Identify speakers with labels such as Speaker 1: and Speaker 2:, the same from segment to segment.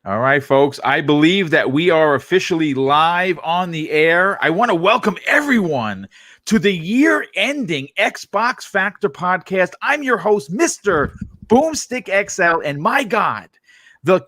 Speaker 1: All right, folks. I believe that we are officially live on the air. I want to welcome everyone to the year-ending Xbox Factor podcast. I'm your host, Mr. Boomstick XL, and my God, the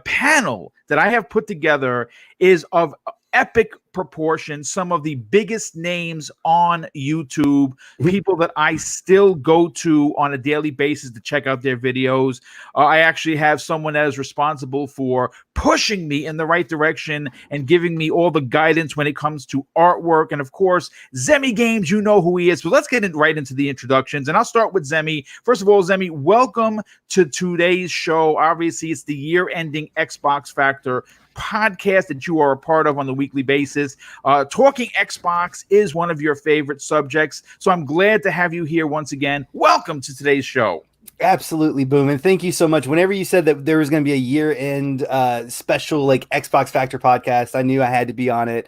Speaker 1: panel that I have put together is of epic proportions. Some of the biggest names on YouTube, people that I still go to on a daily basis to check out their videos. I actually have someone that is responsible for pushing me in the right direction and giving me all the guidance when it comes to artwork. And of course, Zemi Games, you know who he is. But let's get right into the introductions. And I'll start with Zemi. First of all, Zemi, welcome to today's show. Obviously, it's the year-ending Xbox Factor podcast that you are a part of on the weekly basis. Talking Xbox is one of your favorite subjects, so I'm glad to have you here once again. Welcome to today's show.
Speaker 2: Absolutely, Boom, and thank you so much. Whenever you said that there was going to be a year-end special like Xbox Factor podcast, I knew I had to be on it.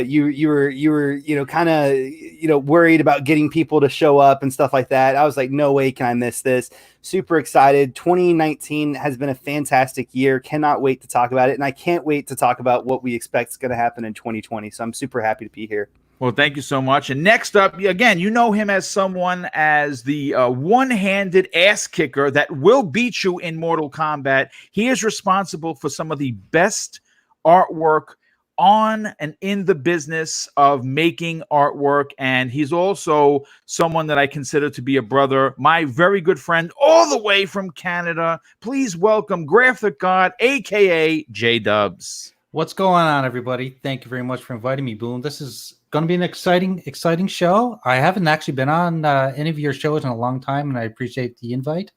Speaker 2: You were kind of worried about getting people to show up and stuff like that. I was like, no way can I miss this. Super excited. 2019 has been a fantastic year. Cannot wait to talk about it, and I can't wait to talk about what we expect is going to happen in 2020. So I'm super happy to be here.
Speaker 1: Well, thank you so much. And next up, again, you know him as someone as the one-handed ass kicker that will beat you in Mortal Kombat. He is responsible for some of the best artwork on and in the business of making artwork, and he's also someone that I consider to be a brother, my very good friend all the way from Canada. Please welcome Graphic God, aka J-Dubs.
Speaker 3: What's going on, everybody? Thank you very much for inviting me, Boom. This is going to be an exciting show. I haven't actually been on any of your shows in a long time, and I appreciate the invite.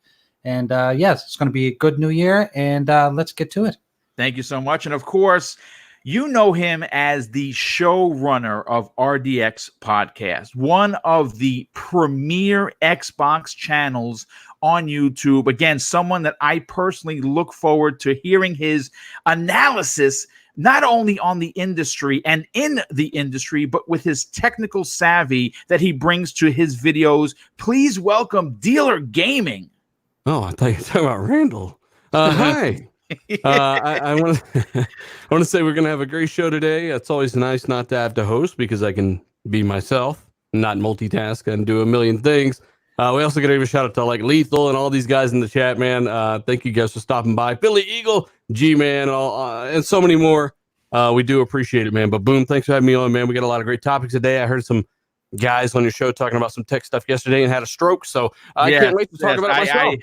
Speaker 3: And yes, it's going to be a good new year, and let's get to it.
Speaker 1: Thank you so much. And of course, you know him as the showrunner of RDX Podcast, one of the premier Xbox channels on YouTube. Again, someone that I personally look forward to hearing his analysis, not only on the industry and in the industry, but with his technical savvy that he brings to his videos. Please welcome Dealer Gaming.
Speaker 4: Oh, I thought you were talking about Randall. Hi. I want to say we're going to have a great show today. It's always nice not to have to host because I can be myself, not multitask and do a million things. We also got to give a shout out to like Lethal and all these guys in the chat, man. Thank you guys for stopping by. Billy Eagle, G-Man, and so many more. We do appreciate it, man. But Boom, thanks for having me on, man. We got a lot of great topics today. I heard some guys on your show talking about some tech stuff yesterday and had a stroke, so I can't wait to talk about it myself.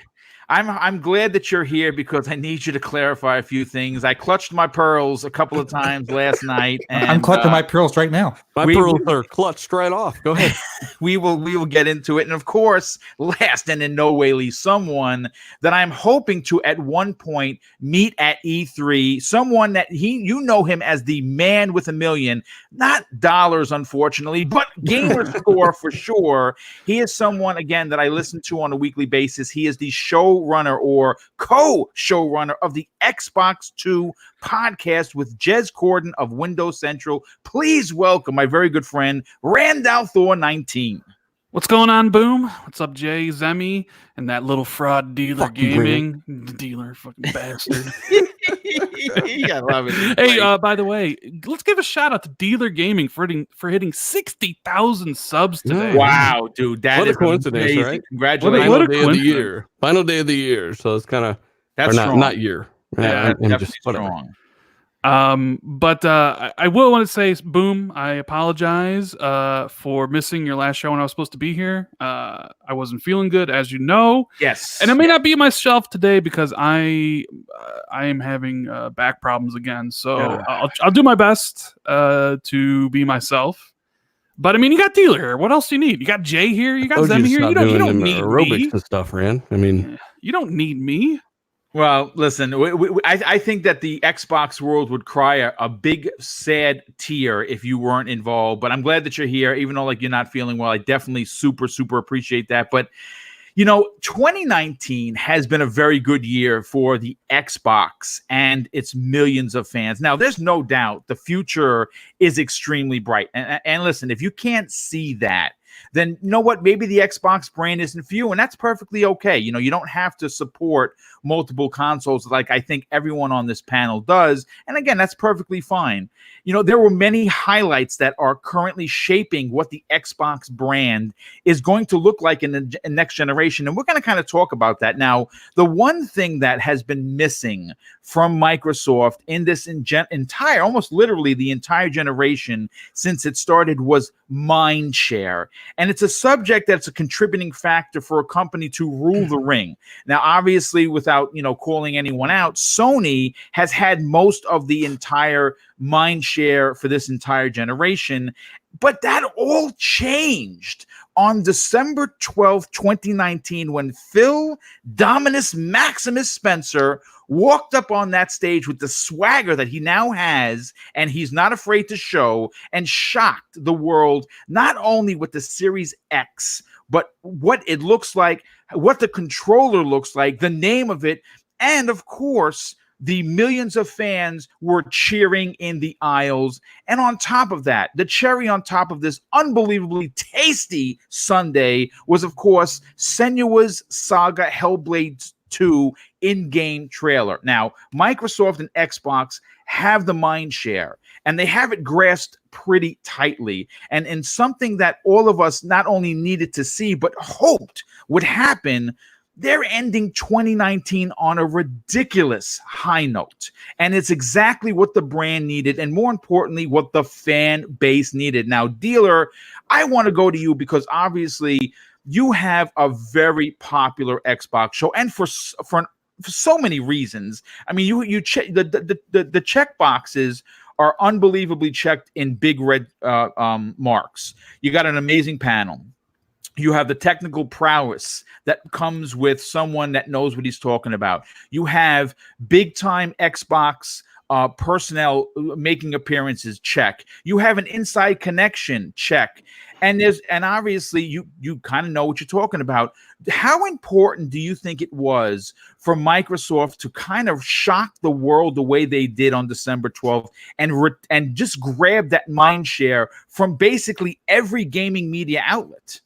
Speaker 1: I'm glad that you're here because I need you to clarify a few things. I clutched my pearls a couple of times last night. And,
Speaker 3: I'm clutching my pearls right now.
Speaker 4: My pearls are clutched right off. Go ahead.
Speaker 1: we will get into it. And of course, last and in no way least, someone that I'm hoping to at one point meet at E3, someone that you know him as the man with $1 million, not dollars, unfortunately, but gamer score for sure. He is someone, again, that I listen to on a weekly basis. He is the showrunner or co-showrunner of the Xbox 2 podcast with Jez Corden of Windows Central. Please welcome my very good friend, Randall Thor 19.
Speaker 5: What's going on, Boom? What's up, Jay, Zemi, and that little fraud Dealer Gaming? Dealer, fucking bastard.
Speaker 1: I love it.
Speaker 5: Hey, by the way, let's give a shout out to Dealer Gaming for hitting 60,000 subs today.
Speaker 1: Wow, dude, that is
Speaker 4: a coincidence,
Speaker 1: amazing.
Speaker 4: right?
Speaker 1: Congratulations.
Speaker 5: What a
Speaker 4: Day of the year. Final day of the year. So it's kind of
Speaker 1: that's strong.
Speaker 4: Not year.
Speaker 1: Yeah,
Speaker 4: I'm
Speaker 1: definitely
Speaker 4: just whatever.
Speaker 1: strong.
Speaker 5: But I will want to say, Boom, I apologize for missing your last show when I was supposed to be here. I wasn't feeling good, as you know.
Speaker 1: Yes.
Speaker 5: And I may not be myself today because I am having back problems again. So I'll do my best to be myself. But I mean, you got Dealer here. What else do you need? You got Jay here. You got Zemi here. You don't need
Speaker 4: aerobics
Speaker 5: me.
Speaker 4: and stuff, Rand. I mean,
Speaker 5: you don't need me.
Speaker 1: Well, listen, I think that the Xbox world would cry a big, sad tear if you weren't involved. But I'm glad that you're here, even though you're not feeling well. I definitely super appreciate that. But, 2019 has been a very good year for the Xbox and its millions of fans. Now, there's no doubt the future is extremely bright. And listen, if you can't see that, then you know what? Maybe the Xbox brand isn't for you, and that's perfectly okay. You know, you don't have to support multiple consoles like I think everyone on this panel does. And again, that's perfectly fine. You know, there were many highlights that are currently shaping what the Xbox brand is going to look like in the next generation. And we're going to kind of talk about that. Now, the one thing that has been missing from Microsoft in this entire, almost literally the entire generation since it started, was mind share. And it's a subject that's a contributing factor for a company to rule the ring. Now, obviously, without, you know, calling anyone out, Sony has had most of the entire mind share for this entire generation. But that all changed on December 12th, 2019, when Phil Dominus Maximus Spencer walked up on that stage with the swagger that he now has, and he's not afraid to show, and shocked the world, not only with the Series X, but what it looks like, what the controller looks like, the name of it, and of course, the millions of fans were cheering in the aisles. And on top of that, the cherry on top of this unbelievably tasty sundae was, of course, Senua's Saga Hellblade 2 in-game trailer. Now, Microsoft and Xbox have the mind share, and they have it grasped pretty tightly. And in something that all of us not only needed to see, but hoped would happen, they're ending 2019 on a ridiculous high note. And it's exactly what the brand needed, and more importantly, what the fan base needed. Now, Dealer, I want to go to you because obviously you have a very popular Xbox show, and for so many reasons. I mean, you check the check boxes are unbelievably checked in big red marks. You got an amazing panel. You have the technical prowess that comes with someone that knows what he's talking about. You have big time Xbox personnel making appearances, check. You have an inside connection, check. And obviously you kind of know what you're talking about. How important do you think it was for Microsoft to kind of shock the world the way they did on December 12th and just grab that mind share from basically every gaming media outlet?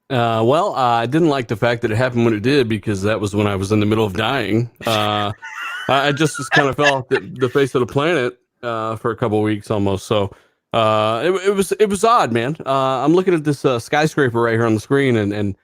Speaker 4: Well, I didn't like the fact that it happened when it did, because that was when I was in the middle of dying. I just kind of fell off the face of the planet for a couple of weeks almost. So it was odd, man. I'm looking at this skyscraper right here on the screen, and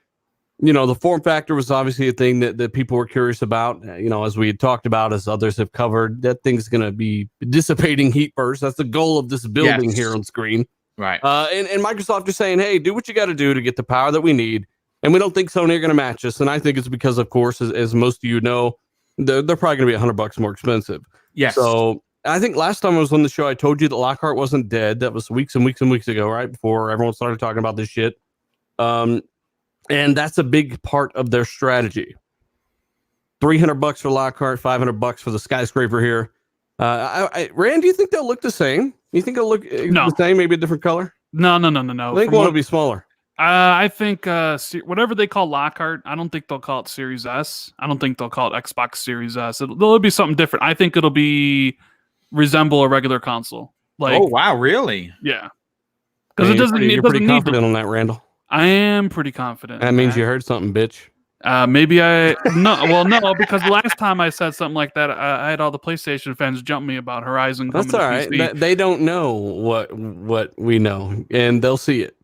Speaker 4: you know, the form factor was obviously a thing that people were curious about. You know, as we had talked about, as others have covered, that thing's going to be dissipating heat burst. That's the goal of this building here on screen.
Speaker 1: Right.
Speaker 4: And Microsoft is saying, hey, do what you got to do to get the power that we need. And we don't think Sony are going to match us. And I think it's because, of course, as most of you know, they're probably going to be $100 more expensive.
Speaker 1: Yes.
Speaker 4: So I think last time I was on the show, I told you that Lockhart wasn't dead. That was weeks and weeks and weeks ago, right? Before everyone started talking about this shit. And that's a big part of their strategy. $300 for Lockhart, $500 for the skyscraper here. Rand, do you think they'll look the same? You think it'll look the same, maybe a different color?
Speaker 5: No.
Speaker 4: I think one will be smaller.
Speaker 5: I think whatever they call Lockhart, I don't think they'll call it Series S. I don't think they'll call it Xbox Series S. It'll be something different. I think it'll resemble a regular console. Like,
Speaker 1: oh wow, really?
Speaker 5: Yeah. Because it doesn't.
Speaker 4: You're pretty confident on that, Randall.
Speaker 5: I am pretty confident.
Speaker 4: That means you heard something, bitch.
Speaker 5: Maybe no, because the last time I said something like that, I had all the PlayStation fans jump me about Horizon.
Speaker 4: That's all right. They don't know what we know, and they'll see it.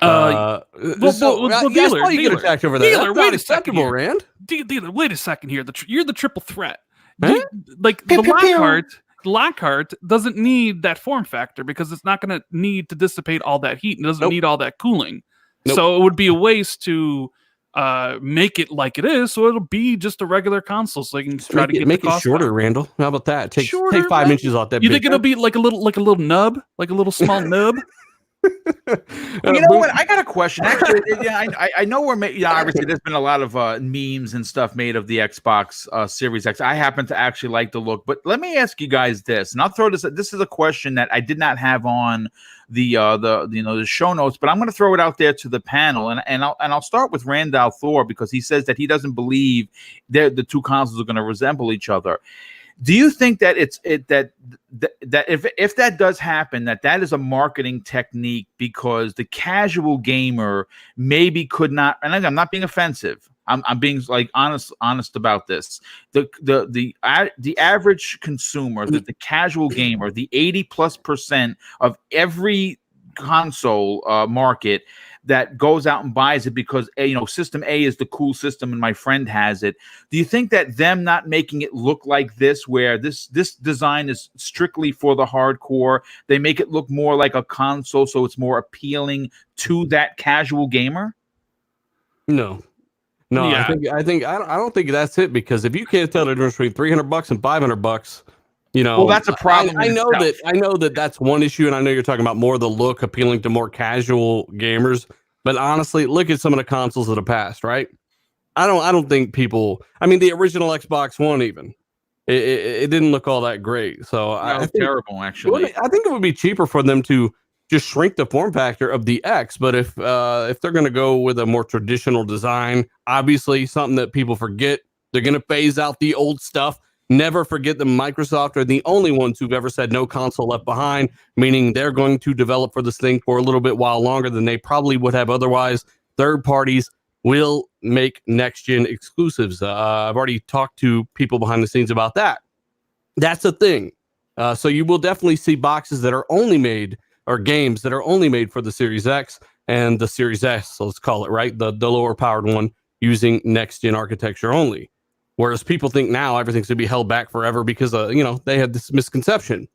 Speaker 5: Dealer,
Speaker 4: get attacked over that.
Speaker 5: Dealer,
Speaker 4: That's not acceptable, Rand.
Speaker 5: Dealer, wait a second here. You're the triple threat.
Speaker 4: Huh?
Speaker 5: The Lockhart doesn't need that form factor because it's not going to need to dissipate all that heat and doesn't need all that cooling.
Speaker 4: Nope.
Speaker 5: So it would be a waste to make it like it is, so it'll be just a regular console, so they can try to
Speaker 4: make it shorter down. Randall, how about that? Take 5 inches off that.
Speaker 5: You think it'll be like a little nub, like a little small nub?
Speaker 1: You know what? I got a question. Actually, I know obviously there's been a lot of memes and stuff made of the Xbox Series X. I happen to actually like the look, but let me ask you guys this, and I'll throw this. This is a question that I did not have on the show notes, but I'm going to throw it out there to the panel, and I'll start with Randall Thor because he says that he doesn't believe the two consoles are going to resemble each other. Do you think that that if that does happen, that is a marketing technique because the casual gamer maybe could not, and I'm not being offensive. I'm being like honest about this. The average consumer, the casual gamer, the 80+% of every console market that goes out and buys it because system A is the cool system and my friend has it. Do you think that them not making it look like this, where this design is strictly for the hardcore, they make it look more like a console so it's more appealing to that casual gamer?
Speaker 4: No. Yeah. I don't think that's it, because if you can't tell the difference between $300 and $500,
Speaker 1: well, that's a problem.
Speaker 4: I know that that's one issue, and I know you're talking about more the look appealing to more casual gamers. But honestly, look at some of the consoles of the past, right? I don't think people. I mean, the original Xbox One, even it didn't look all that great. So I think
Speaker 1: terrible, actually.
Speaker 4: I think it would be cheaper for them to just shrink the form factor of the X. But if they're going to go with a more traditional design, obviously something that people forget, they're going to phase out the old stuff. Never forget that Microsoft are the only ones who've ever said no console left behind, meaning they're going to develop for this thing for a little bit while longer than they probably would have otherwise. Third parties will make next-gen exclusives. I've already talked to people behind the scenes about that. That's a thing. So you will definitely see boxes that are only made, or games that are only made for the Series X and the Series S, so let's call it, right? The lower powered one, using next-gen architecture only. Whereas people think now everything's going to be held back forever because, they have this misconception.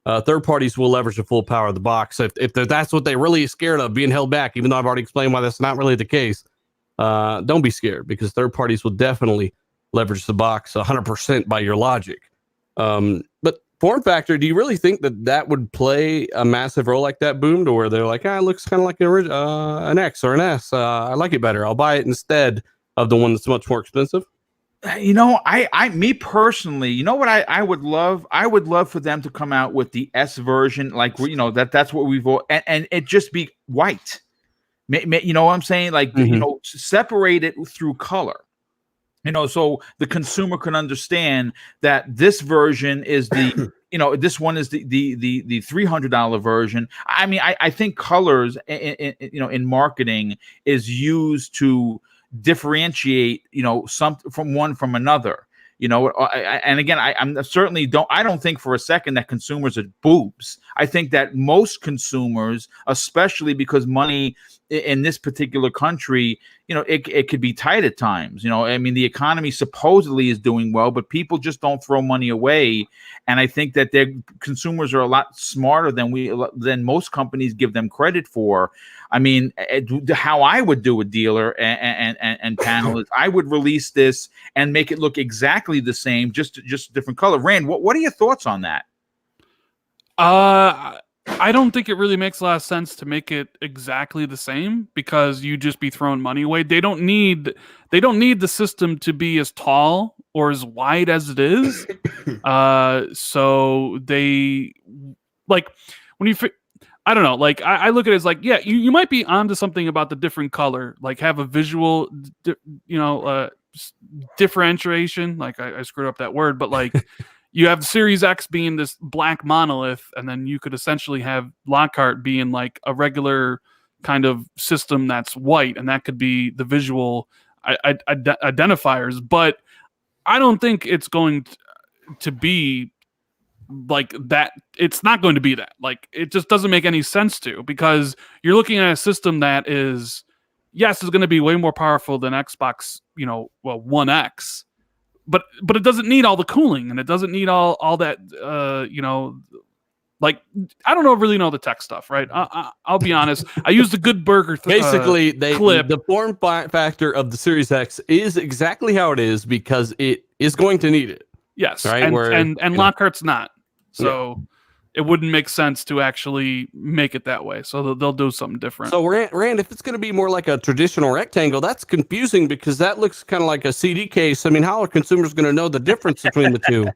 Speaker 4: Third parties will leverage the full power of the box. If that's what they're really scared of, being held back, even though I've already explained why that's not really the case, don't be scared, because third parties will definitely leverage the box 100% by your logic. But form factor, do you really think that would play a massive role like that, Boom, to where they're like, it looks kind of like an X or an S. I like it better. I'll buy it instead of the one that's much more expensive?
Speaker 1: Me personally, what I would love? I would love for them to come out with the S version, like, that's what we've all, and it just be white. You know what I'm saying? Like, separate it through color. So the consumer can understand that this version is the, this one is the $300 version. I mean, I think colors, in marketing is used to differentiate, some from one from another. And again, I'm certainly I don't think for a second that consumers are boobs. I think that most consumers, especially because money in this particular country, it could be tight at times. I mean, the economy supposedly is doing well, but people just don't throw money away. And I think that their consumers are a lot smarter than most companies give them credit for. I mean, how I would do a dealer and panel is I would release this and make it look exactly the same, just a different color. Rand, what are your thoughts on that?
Speaker 5: I don't think it really makes a lot of sense to make it exactly the same, because you just be throwing money away. They don't need the system to be as tall or as wide as it is. So they, like, when you I don't know, like, I look at it as like, yeah, you might be onto something about the different color, like have a visual differentiation. Like, I screwed up that word, but like you have Series X being this black monolith, and then you could essentially have Lockhart being like a regular kind of system that's white, and that could be the visual identifiers. But I don't think it's going to be like that. It's not going to be that. Like, it just doesn't make any sense to, because you're looking at a system that is, yes, is going to be way more powerful than Xbox, One X. But it doesn't need all the cooling, and it doesn't need all that, like, I don't really know the tech stuff, right? I'll be honest. I used a Good Burger
Speaker 4: basically
Speaker 5: clip.
Speaker 4: The form factor of the Series X is exactly how it is because it is going to need it.
Speaker 5: Yes,
Speaker 4: right?
Speaker 5: And Lockhart's not, so it wouldn't make sense to actually make it that way. So they'll do something different.
Speaker 4: So Rand, if it's going to be more like a traditional rectangle, that's confusing because that looks kind of like a CD case. I mean, how are consumers going to know the difference between the two?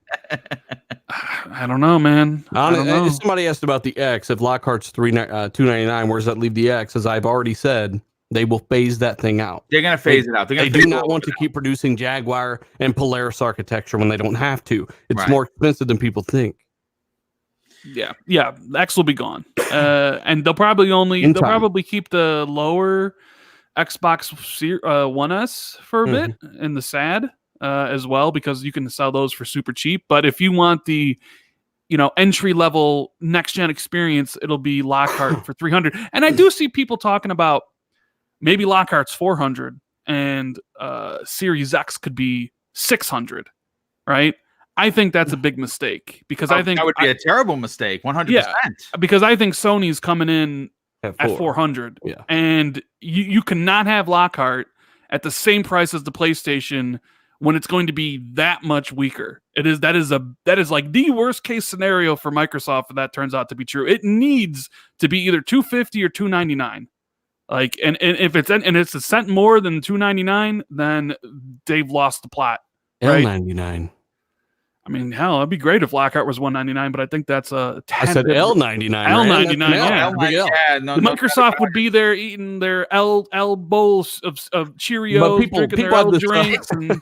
Speaker 5: I don't know, man. I don't know.
Speaker 4: Somebody asked about the X. If Lockhart's $299, where does that leave the X? As I've already said, They will phase that thing out.
Speaker 1: They're going to phase it out.
Speaker 4: They do not want to keep producing Jaguar and Polaris architecture when they don't have to. It's more expensive than people think.
Speaker 5: Yeah, the X will be gone, and they'll probably keep the lower Xbox One S for a bit and the SAD as well, because you can sell those for super cheap. But if you want the entry level next gen experience, it'll be Lockhart for $300. And I do see people talking about maybe Lockhart's $400 and Series X could be $600, right? I think that's a big mistake, because I think
Speaker 1: that would be a terrible mistake. 100%.
Speaker 5: Yeah, because I think Sony's coming in at $400, and you cannot have Lockhart at the same price as the PlayStation when it's going to be that much weaker. That is like the worst case scenario for Microsoft if that turns out to be true. It needs to be either $250 or $299. Like, and if it's a cent more than $299, then they've lost the plot. Right?
Speaker 4: L99.
Speaker 5: I mean, hell, it'd be great if Lockhart was $199, but I think that's a
Speaker 4: I said L99.
Speaker 5: L99, yeah.
Speaker 1: Microsoft
Speaker 5: would be there eating their L bowls of Cheerios, drinking their L drinks. And,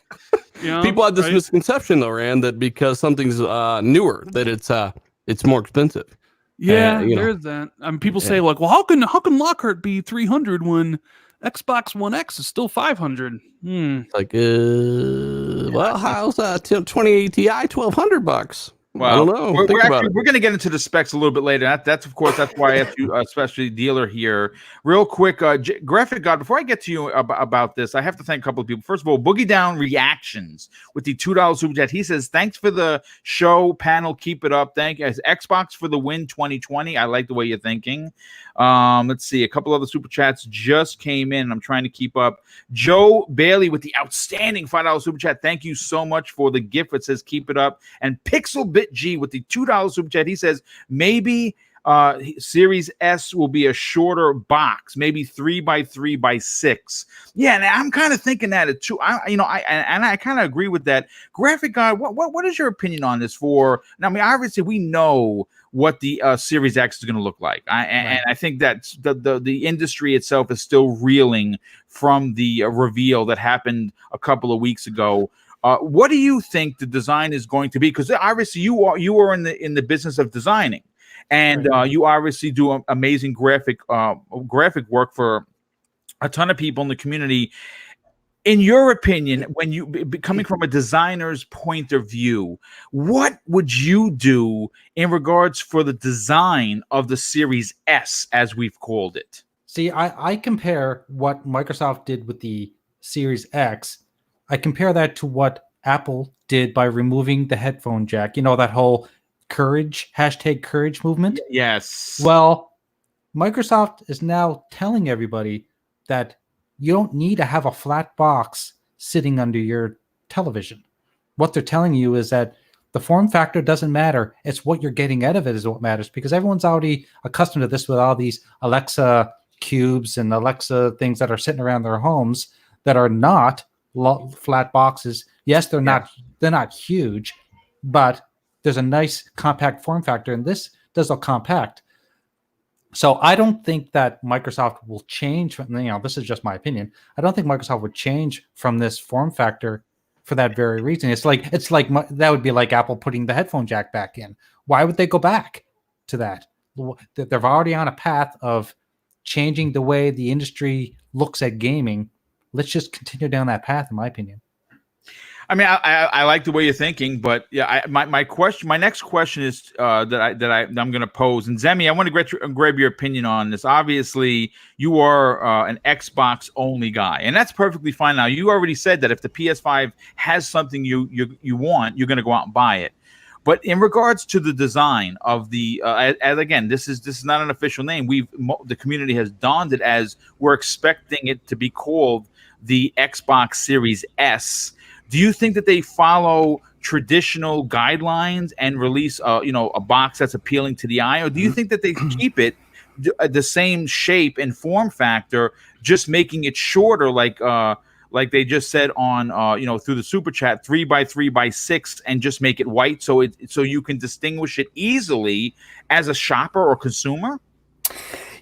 Speaker 4: people have this misconception, though, Rand, that because something's newer, that it's more expensive.
Speaker 5: Yeah, there's that. I mean, people say, like, well, how can Lockhart be $300 when Xbox One X is still $500?
Speaker 4: Like, well, how's 2080 Ti $1,200?
Speaker 1: Well,
Speaker 4: I don't know.
Speaker 1: We're going to get into the specs a little bit later. That's of course, that's why I have you, especially dealer here. Real quick, Graphic God, before I get to you about this, I have to thank a couple of people. First of all, Boogie Down Reactions with the $2 super chat. He says, thanks for the show panel. Keep it up. Thank you. Xbox for the win 2020. I like the way you're thinking. Let's see. A couple other super chats just came in. I'm trying to keep up. Joe Bailey with the outstanding $5 super chat. Thank you so much for the gift that says keep it up. And Pixel Bit G with the $2 super chat. He says maybe Series S will be a shorter box, maybe 3x3x6. Yeah, and I'm kind of thinking that too. I kind of agree with that. Graphic God, what is your opinion on this? I mean, obviously we know what the Series X is going to look like, and I think that the industry itself is still reeling from the reveal that happened a couple of weeks ago. What do you think the design is going to be? Because obviously you are in the business of designing, and you obviously do amazing graphic work for a ton of people in the community. In your opinion, when you coming from a designer's point of view, what would you do in regards for the design of the Series S, as we've called it?
Speaker 3: See, I compare what Microsoft did with the Series X. I compare that to what Apple did by removing the headphone jack. That whole courage movement.
Speaker 1: Yes.
Speaker 3: Well, Microsoft is now telling everybody that you don't need to have a flat box sitting under your television. What they're telling you is that the form factor doesn't matter. It's what you're getting out of it is what matters, because everyone's already accustomed to this with all these Alexa cubes and Alexa things that are sitting around their homes that are not flat boxes. Yes, they're not huge, but there's a nice compact form factor, and this does a compact. So I don't think that Microsoft will change from, this is just my opinion. I don't think Microsoft would change from this form factor for that very reason. It's like that would be like Apple putting the headphone jack back in. Why would they go back to that? They're already on a path of changing the way the industry looks at gaming. Let's just continue down that path, in my opinion.
Speaker 1: I mean, I like the way you're thinking, but yeah, my next question is I'm going to pose, and Zemi, I want to grab your opinion on this. Obviously, you are an Xbox only guy, and that's perfectly fine. Now, you already said that if the PS5 has something you want, you're going to go out and buy it. But in regards to the design of the, as again, this is not an official name. The community has donned it as we're expecting it to be called the Xbox Series S. Do you think that they follow traditional guidelines and release, a box that's appealing to the eye, or do you think that they keep it the same shape and form factor, just making it shorter, like they just said on, through the super chat, 3x3x6, and just make it white so you can distinguish it easily as a shopper or consumer?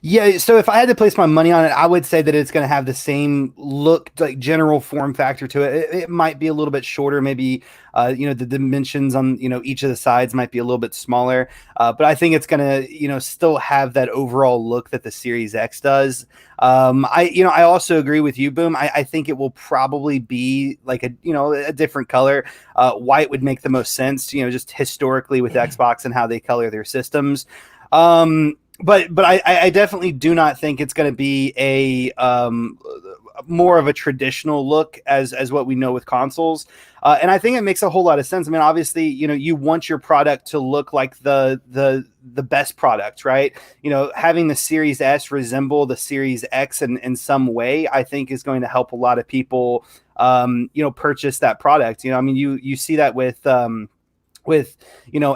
Speaker 2: Yeah, so if I had to place my money on it, I would say that it's going to have the same look, like general form factor to it. It might be a little bit shorter, maybe the dimensions on each of the sides might be a little bit smaller, but I think it's going to still have that overall look that the Series X does. I also agree with you, Boom. I think it will probably be like a different color. White would make the most sense, just historically with Xbox and how they color their systems. But I definitely do not think it's going to be a more of a traditional look as what we know with consoles. And I think it makes a whole lot of sense. I mean, obviously, you want your product to look like the best product, right? Having the Series S resemble the Series X in some way, I think is going to help a lot of people, purchase that product. I mean, you see that with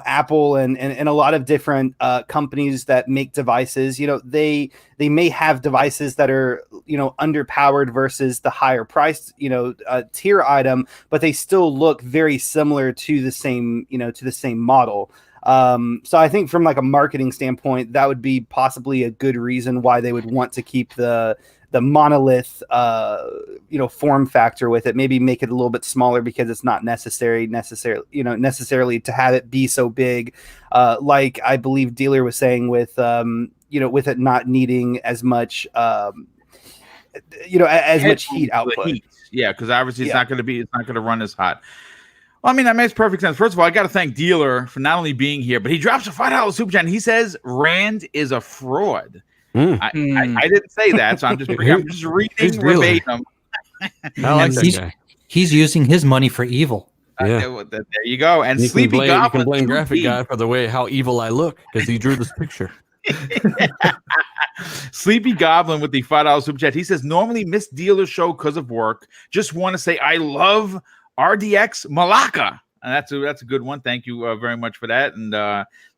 Speaker 2: Apple and a lot of different companies that make devices. They may have devices that are underpowered versus the higher priced tier item, but they still look very similar to the same model. So I think from like a marketing standpoint, that would be possibly a good reason why they would want to keep the monolith form factor with it. Maybe make it a little bit smaller because it's not necessarily to have it be so big, like I believe Dealer was saying with with it not needing as much much heat output.
Speaker 1: Yeah, because obviously it's not going to run as hot. Well, I mean, that makes perfect sense. First of all, I got to thank Dealer for not only being here, but he drops a $5 super chat and he says Rand is a fraud. I didn't say that, so I'm just reading verbatim.
Speaker 4: I like that guy.
Speaker 3: He's using his money for evil.
Speaker 1: Yeah. There you go. And
Speaker 4: you
Speaker 1: Sleepy Goblin.
Speaker 4: You can blame Graphic Guy for how evil I look because he drew this picture.
Speaker 1: Sleepy Goblin with the $5 super chat. He says, normally miss Dealer show because of work. Just want to say I love RDX Malacca. And that's a good one. Thank you very much for that. And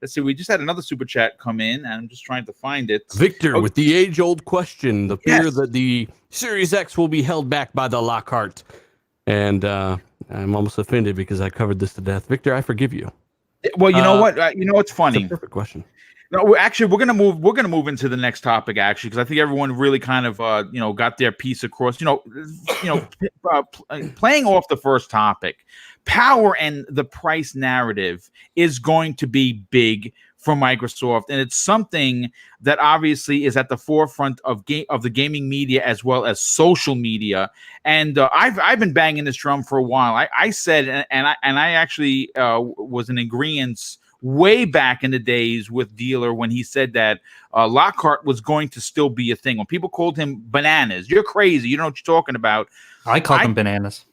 Speaker 1: let's see. We just had another super chat come in, and I'm just trying to find it.
Speaker 4: Victor with the age-old question: the fear that the Series X will be held back by the Lockhart. And I'm almost offended because I covered this to death. Victor, I forgive you.
Speaker 1: Well, you know what? What's funny?
Speaker 4: It's a perfect question.
Speaker 1: No, actually, we're gonna move into the next topic actually, because I think everyone really kind of got their piece across. Playing off the first topic, power and the price narrative is going to be big for Microsoft, and it's something that obviously is at the forefront of the gaming media as well as social media. And I've been banging this drum for a while. I said, and I actually was in agreement way back in the days with Dealer when he said that Lockhart was going to still be a thing. When people called him bananas, you're crazy. You know what you're talking about.
Speaker 3: I called him bananas.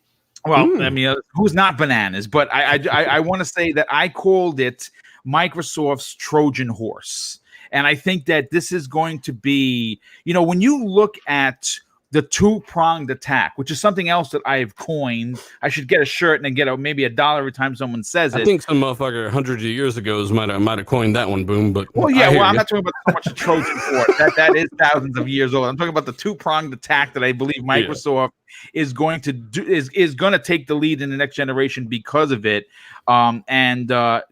Speaker 1: Well, I mean, who's not bananas? But I want to say that I called it Microsoft's Trojan horse. And I think that this is going to be, when you look at the two-pronged attack, which is something else that I've coined. I should get a shirt and then get maybe $1 every time someone says it.
Speaker 4: I think some motherfucker hundreds of years ago might have coined that one, Boom. But
Speaker 1: I'm not talking about so much a Trojan horse. That is thousands of years old. I'm talking about the two-pronged attack that I believe Microsoft is going to do, is going to take the lead in the next generation because of it. The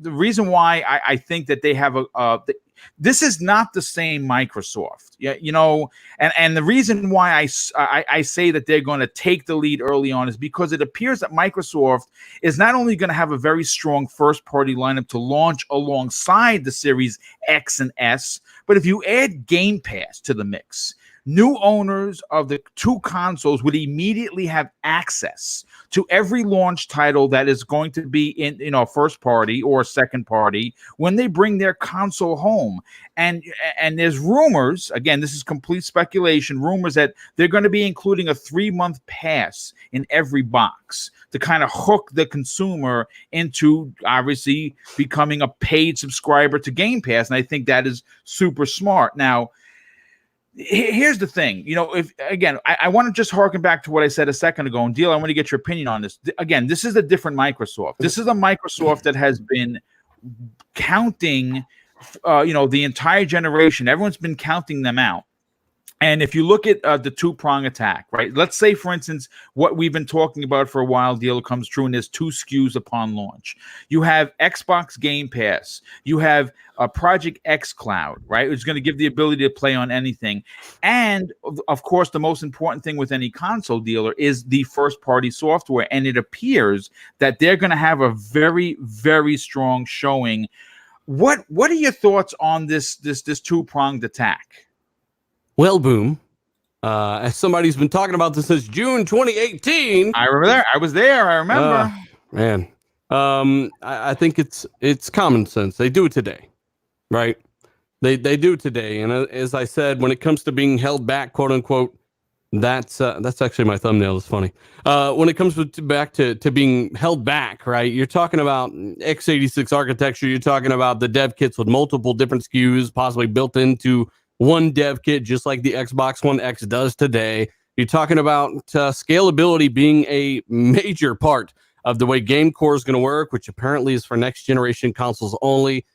Speaker 1: reason why I think that they have this is not the same Microsoft, and the reason why I say that they're going to take the lead early on is because it appears that Microsoft is not only going to have a very strong first-party lineup to launch alongside the Series X and S, but if you add Game Pass to the mix, new owners of the two consoles would immediately have access to every launch title that is going to be in first party or second party when they bring their console home. And there's rumors, again, this is complete speculation, rumors that they're going to be including a 3-month pass in every box to kind of hook the consumer into obviously becoming a paid subscriber to Game Pass. And I think that is super smart. Now, here's the thing, if again, I want to just harken back to what I said a second ago, and Deal, I want to get your opinion on this. Again, this is a different Microsoft. This is a Microsoft that has been counting, the entire generation. Everyone's been counting them out. And if you look at the two-prong attack, right? Let's say, for instance, what we've been talking about for a while, deal comes true, and there's two SKUs upon launch. You have Xbox Game Pass. You have Project X Cloud, right? It's going to give the ability to play on anything. And, of course, the most important thing with any console dealer is the first-party software. And it appears that they're going to have a very, very strong showing. What are your thoughts on this two-pronged attack?
Speaker 4: Well, Boom, as somebody's been talking about this since June 2018.
Speaker 1: I remember there. I was there. I remember.
Speaker 4: Man, I think it's common sense. They do it today, right? They do it today. And as I said, when it comes to being held back, quote unquote, that's actually my thumbnail. It's funny. When it comes back to being held back, right? You're talking about x86 architecture. You're talking about the dev kits with multiple different SKUs, possibly built into one dev kit, just like the Xbox One X does today. You're talking about scalability being a major part of the way Game Core is going to work, which apparently is for next generation consoles only,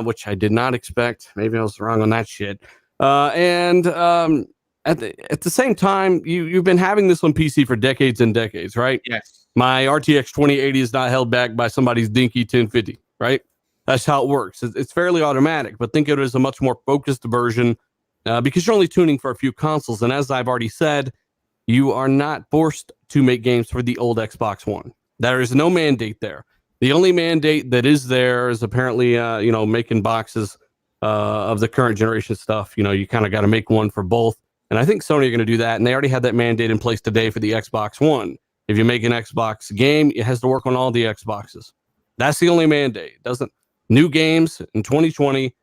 Speaker 4: which I did not expect. Maybe I was wrong on that shit. And at the same time, you've been having this on PC for decades and decades, right?
Speaker 1: Yes.
Speaker 4: My RTX 2080 is not held back by somebody's dinky 1050, right? That's how it works. It's fairly automatic, but think of it as a much more focused version because you're only tuning for a few consoles. And as I've already said, you are not forced to make games for the old Xbox One. There is no mandate there. The only mandate that is there is apparently, making boxes of the current generation stuff. You kind of got to make one for both. And I think Sony are going to do that. And they already had that mandate in place today for the Xbox One. If you make an Xbox game, it has to work on all the Xboxes. That's the only mandate. New games in 2020,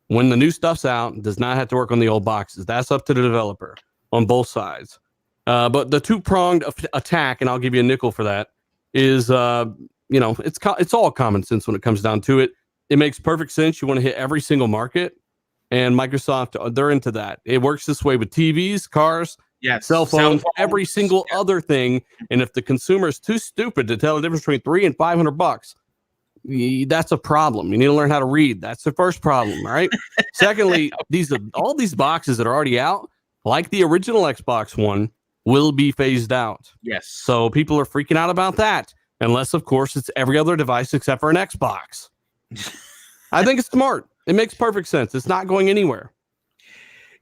Speaker 4: when the new stuff's out, does not have to work on the old boxes. That's up to the developer on both sides. But the two-pronged attack, and I'll give you a nickel for that, is, it's all common sense when it comes down to it. It makes perfect sense. You want to hit every single market, and Microsoft, they're into that. It works this way with TVs, cars,
Speaker 1: yes,
Speaker 4: cell phones, every single other thing. And if the consumer is too stupid to tell the difference between $300 and $500, that's a problem. You need to learn how to read. That's the first problem, right? Secondly, all these boxes that are already out, like the original Xbox One, will be phased out.
Speaker 1: Yes.
Speaker 4: So people are freaking out about that, unless, of course, it's every other device except for an Xbox. I think it's smart. It makes perfect sense. It's not going anywhere.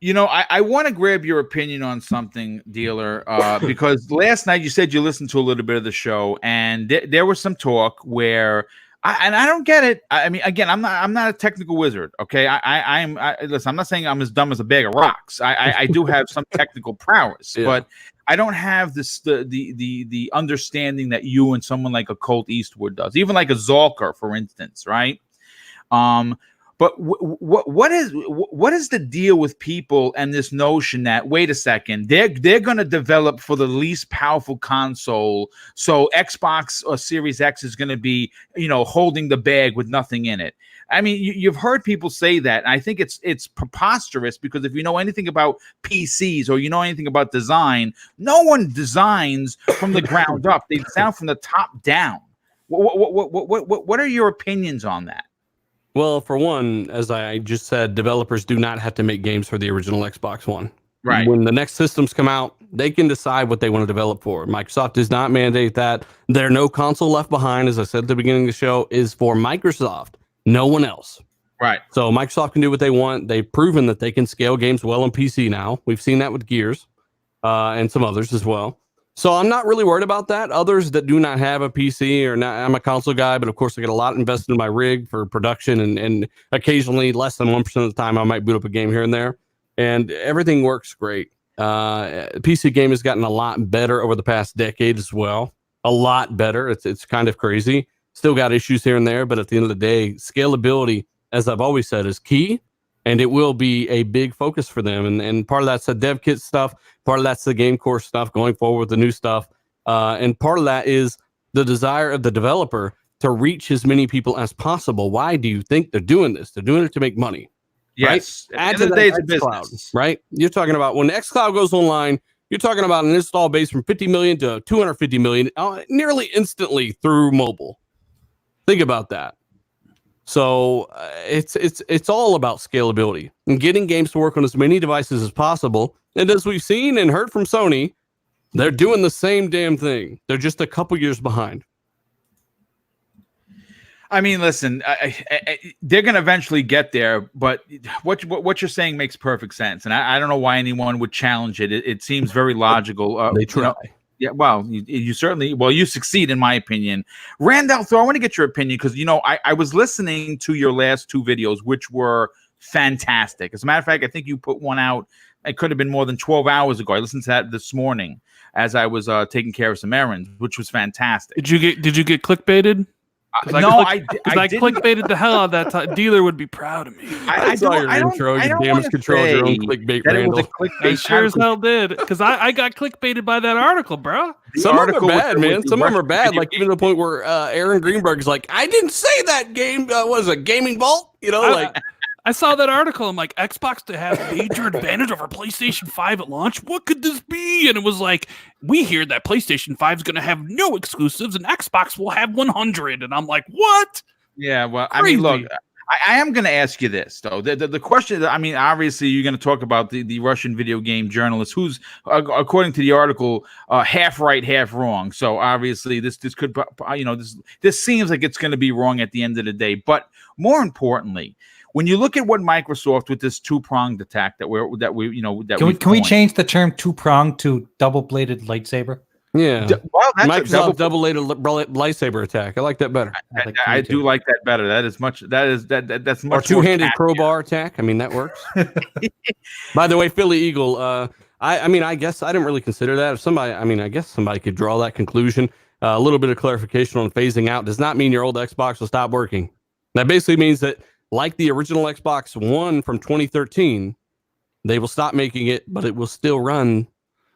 Speaker 1: I want to grab your opinion on something, dealer, because last night you said you listened to a little bit of the show, and there was some talk where I don't get it. I mean, again, I'm not a technical wizard. Okay. Listen, I'm not saying I'm as dumb as a bag of rocks. I do have some technical prowess, but I don't have the understanding that you and someone like a Colt Eastwood does, even like a Zalker, for instance. Right. But what is the deal with people and this notion that, wait a second, they're going to develop for the least powerful console, so Xbox or Series X is going to be, holding the bag with nothing in it? I mean, you've heard people say that. And I think it's preposterous, because if you know anything about PCs or you know anything about design, no one designs from the ground up. They sound from the top down. What are your opinions on that?
Speaker 4: Well, for one, as I just said, developers do not have to make games for the original Xbox One.
Speaker 1: Right.
Speaker 4: When the next systems come out, they can decide what they want to develop for. Microsoft does not mandate that. There are no console left behind, as I said at the beginning of the show, is for Microsoft, no one else.
Speaker 1: Right.
Speaker 4: So Microsoft can do what they want. They've proven that they can scale games well on PC now. We've seen that with Gears and some others as well. So I'm not really worried about that. Others that do not have a PC or not, I'm a console guy, but of course I get a lot invested in my rig for production, and occasionally less than 1% of the time I might boot up a game here and there, and everything works great. PC game has gotten a lot better over the past decade as well. A lot better. It's kind of crazy. Still got issues here and there, but at the end of the day, scalability, as I've always said, is key. And it will be a big focus for them. And part of that's the dev kit stuff. Part of that's the game core stuff going forward with the new stuff. And part of that is the desire of the developer to reach as many people as possible. Why do you think they're doing this? They're doing it to make money.
Speaker 1: Yes.
Speaker 4: Right? Add to the day, it's a business. Right? You're talking about when xCloud goes online, you're talking about an install base from 50 million to 250 million nearly instantly through mobile. Think about that. So it's all about scalability and getting games to work on as many devices as possible. And as we've seen and heard from Sony, they're doing the same damn thing. They're just a couple years behind.
Speaker 1: I mean, listen, they're going to eventually get there, but what you're saying makes perfect sense, and I don't know why anyone would challenge it. It seems very logical.
Speaker 4: They try.
Speaker 1: Yeah, well, you certainly, you succeed, in my opinion. Randall, so I want to get your opinion because, I was listening to your last 2 videos, which were fantastic. As a matter of fact, I think you put one out. It could have been more than 12 hours ago. I listened to that this morning as I was taking care of some errands, which was fantastic.
Speaker 5: Did you get clickbaited?
Speaker 1: No,
Speaker 5: I clickbaited the hell out of that time. Dealer would be proud of me.
Speaker 4: I saw your intro. You damage control your own clickbait, Randall.
Speaker 5: I sure as hell did, because I got clickbaited by that article, bro.
Speaker 4: Some of them are bad, man. Some of them are bad. Like even the point where Aaron Greenberg's like, I didn't say that game was a gaming vault.
Speaker 5: I saw that article. I'm like, Xbox to have major advantage over PlayStation 5 at launch. What could this be? And it was like, we hear that PlayStation 5 is going to have no exclusives and Xbox will have 100. And I'm like, what?
Speaker 1: Yeah, well,
Speaker 5: Crazy.
Speaker 1: I mean, look, I am going to ask you this, though. The question, I mean, obviously, you're going to talk about the Russian video game journalist who's, according to the article, half right, half wrong. So obviously, this could, this seems like it's going to be wrong at the end of the day. But more importantly, when you look at what Microsoft with this 2-pronged attack that
Speaker 3: can we change the term 2-pronged to double-bladed lightsaber?
Speaker 4: Yeah,
Speaker 1: well, that's
Speaker 4: Microsoft double-bladed lightsaber attack. I like that better.
Speaker 1: I do like that better. That's much. That's much.
Speaker 4: Or two-handed crowbar attack. I mean, that works. By the way, Philly Eagle. I guess I didn't really consider that. If somebody, I guess somebody could draw that conclusion. A little bit of clarification on phasing out does not mean your old Xbox will stop working. That basically means that, like the original Xbox One from 2013, they will stop making it, but it will still run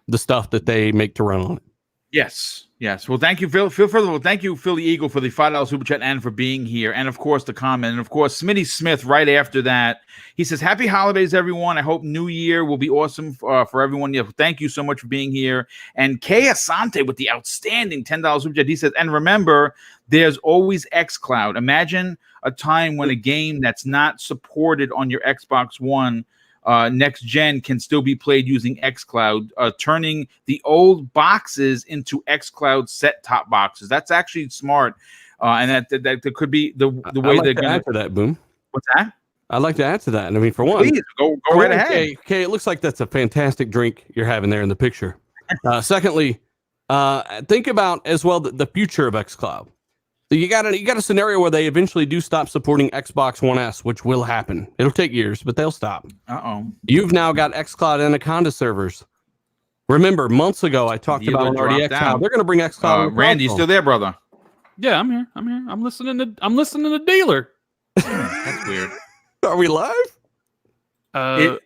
Speaker 4: the stuff that they make to run on it.
Speaker 1: Yes. Well, thank you, Phil. Thank you, Philly Eagle, for the $5 super chat and for being here, and of course the comment, and of course Smitty Smith. Right after that, he says, "Happy holidays, everyone. I hope New Year will be awesome for everyone." Yeah, thank you so much for being here. And Kay Asante with the outstanding $10 super chat. He says, "And remember, there's always xCloud. Imagine a time when a game that's not supported on your Xbox One next gen can still be played using xCloud, turning the old boxes into xCloud set-top boxes." That's actually smart, and that could be the way they're going to
Speaker 4: add to that. Boom.
Speaker 1: What's that?
Speaker 4: I'd like to add to that. And I mean, for one,
Speaker 1: please go right ahead.
Speaker 4: Okay, it looks like that's a fantastic drink you're having there in the picture. Secondly, think about as well the future of xCloud. So you got a scenario where they eventually do stop supporting Xbox One S, which will happen. It'll take years, but they'll stop. You've now got xCloud Anaconda servers. Remember, months ago I talked about an RDX. They're going to bring xCloud.
Speaker 1: Randy, you still there, brother?
Speaker 5: Yeah, I'm here. I'm listening to Dealer.
Speaker 1: That's weird.
Speaker 4: Are we live?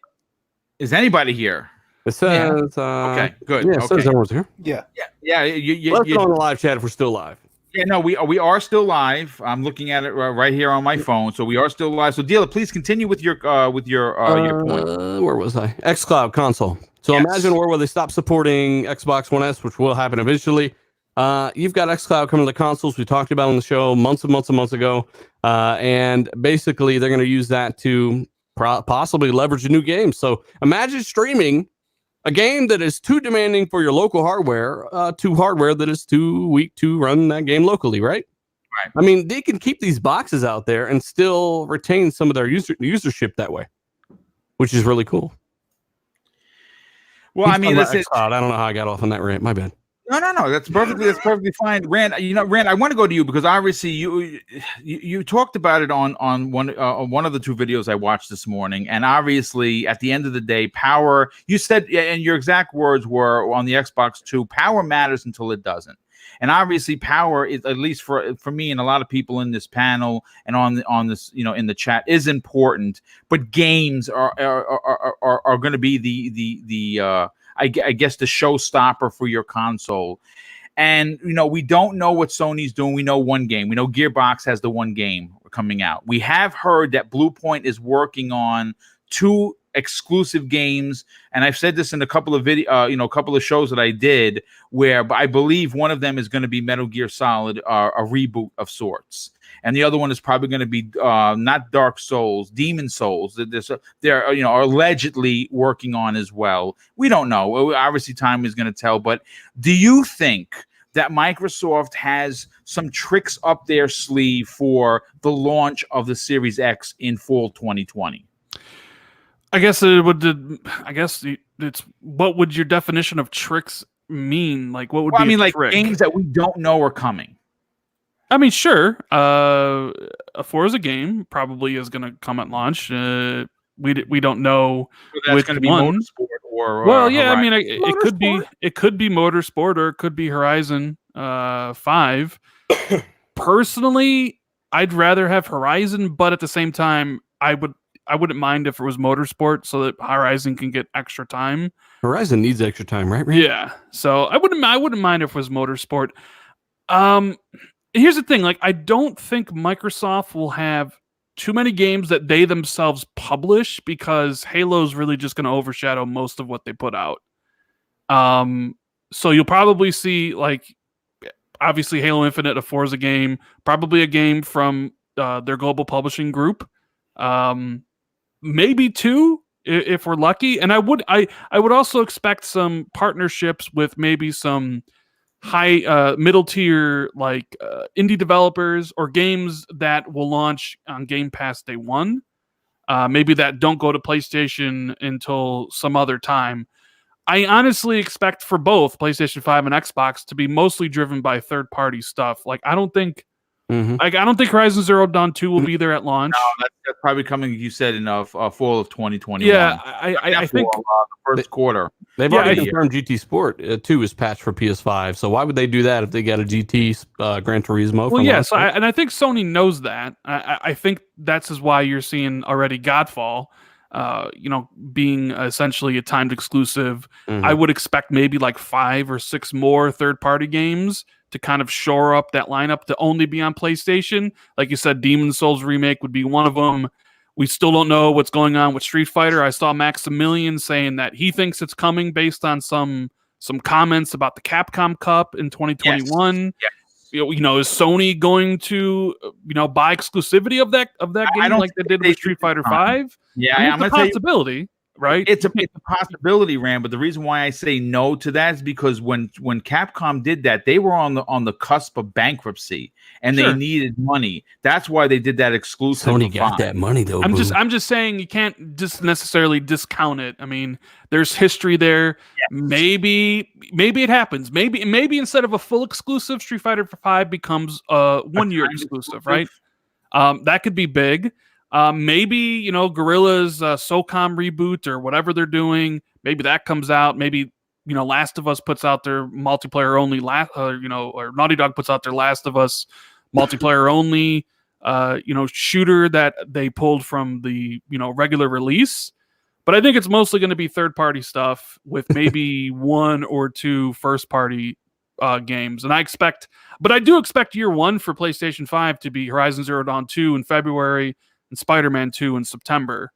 Speaker 1: Is anybody here?
Speaker 4: It says.
Speaker 1: Okay, good.
Speaker 4: Yeah, it says everyone's here.
Speaker 2: Yeah.
Speaker 4: Let's go on the live chat if we're still live.
Speaker 1: Yeah, no, we are still live. I'm looking at it right here on my phone, so we are still live. So, Dealer, please continue with your point.
Speaker 4: Where was I? xCloud console. So imagine where they stop supporting Xbox One S, which will happen eventually. You've got xCloud coming to the consoles. We talked about on the show months ago, and basically they're going to use that to possibly leverage a new game. So imagine streaming a game that is too demanding for your local hardware to hardware that is too weak to run that game locally, right?
Speaker 1: Right.
Speaker 4: I mean, they can keep these boxes out there and still retain some of their usership that way, which is really cool.
Speaker 1: Well, I mean,
Speaker 4: I don't know how I got off on that rant. My bad.
Speaker 1: No. That's perfectly fine, Rand. Rand, I want to go to you because obviously you talked about it on one of the 2 videos I watched this morning, and obviously at the end of the day, power. You said, and your exact words were on the Xbox 2, power matters until it doesn't. And obviously, power is, at least for me and a lot of people in this panel and on this, in the chat, is important. But games are going to be the I guess the showstopper for your console. And we don't know what Sony's doing. We know one game. We know Gearbox has the one game coming out. We have heard that Bluepoint is working on 2 exclusive games, and I've said this in a couple of a couple of shows that I did, where I believe one of them is going to be Metal Gear Solid, a reboot of sorts. and the other one is probably going to be not Dark Souls, Demon Souls. They're are allegedly working on as well. We don't know. Obviously, time is going to tell. But do you think that Microsoft has some tricks up their sleeve for the launch of the Series X in fall 2020?
Speaker 5: I guess it would. I guess it's what would your definition of tricks mean? Like, what would be a trick?
Speaker 1: Games that we don't know are coming.
Speaker 5: I mean, sure. A Forza game probably is going to come at launch. We don't know which
Speaker 1: going to be
Speaker 5: one.
Speaker 1: Motorsport or
Speaker 5: well, yeah.
Speaker 1: Horizon.
Speaker 5: I mean, it could be Motorsport, or it could be Horizon 5. Personally, I'd rather have Horizon, but at the same time, I wouldn't mind if it was Motorsport, so that Horizon can get extra time.
Speaker 4: Horizon needs extra time, right?
Speaker 5: Yeah. So I wouldn't mind if it was Motorsport. Here's the thing, like, I don't think Microsoft will have too many games that they themselves publish, because Halo's really just going to overshadow most of what they put out. So you'll probably see, like, obviously Halo Infinite, a Forza game, probably a game from their global publishing group. Maybe 2 if we're lucky. And I would also expect some partnerships with maybe some high middle tier, like indie developers, or games that will launch on Game Pass day one, maybe that don't go to PlayStation until some other time. I honestly expect for both PlayStation 5 and Xbox to be mostly driven by third party stuff. Like, I don't think Horizon Zero Dawn 2 will be there at launch.
Speaker 1: No, that's probably coming, you said, in fall of 2021.
Speaker 5: Yeah, I think
Speaker 1: the first quarter.
Speaker 4: They've already confirmed GT Sport 2 is patched for PS5. So why would they do that if they got a GT Gran Turismo?
Speaker 5: Well, yeah. So I think Sony knows that. I think that's why you're seeing already Godfall, being essentially a timed exclusive.
Speaker 4: Mm-hmm.
Speaker 5: I would expect maybe like 5 or 6 more third-party games to kind of shore up that lineup to only be on PlayStation. Like you said, Demon Souls Remake would be one of them. We still don't know what's going on with Street Fighter. I saw Maximilian saying that he thinks it's coming based on some comments about the Capcom Cup in 2021.
Speaker 1: Yes.
Speaker 5: Is Sony going to buy exclusivity of that game like they did with Street Fighter 5?
Speaker 1: Yeah,
Speaker 5: I'm a possibility. Right,
Speaker 1: it's a possibility, Ram. But the reason why I say no to that is because when Capcom did that, they were on the cusp of bankruptcy, and they needed money. That's why they did that exclusive.
Speaker 4: Sony got that money though.
Speaker 5: I'm just saying you can't just necessarily discount it. I mean, there's history there. Yes. Maybe it happens. Maybe instead of a full exclusive, Street Fighter 5 becomes a 1-year exclusive. Right, that could be big. Maybe, Guerrilla's SOCOM reboot or whatever they're doing, maybe that comes out. Maybe, Last of Us puts out their multiplayer only, or Naughty Dog puts out their Last of Us multiplayer only, shooter that they pulled from the, regular release. But I think it's mostly going to be third-party stuff with maybe 1 or 2 first-party games. And I do expect year 1 for PlayStation 5 to be Horizon Zero Dawn 2 in February, and Spider-Man 2 in September.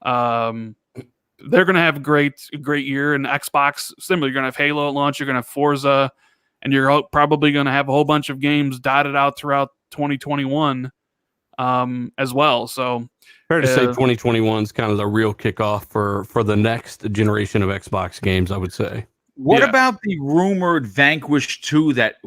Speaker 5: They're going to have a great year. And Xbox, similar, you're going to have Halo at launch, you're going to have Forza, and you're probably going to have a whole bunch of games dotted out throughout 2021 as well. So
Speaker 4: fair to say 2021 is kind of the real kickoff for the next generation of Xbox games, I would say.
Speaker 1: What about the rumored Vanquish 2 that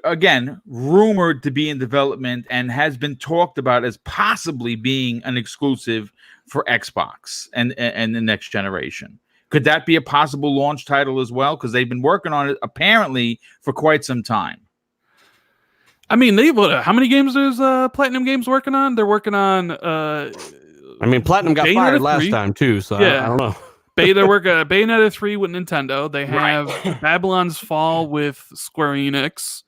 Speaker 1: again, rumored to be in development and has been talked about as possibly being an exclusive for Xbox and the next generation? Could that be a possible launch title as well? Because they've been working on it apparently for quite some time.
Speaker 5: I mean, how many games is Platinum Games working on? They're working on.
Speaker 4: Platinum got fired last time too, so I don't know.
Speaker 5: They're working Bayonetta 3 with Nintendo. They have Babylon's Fall with Square Enix.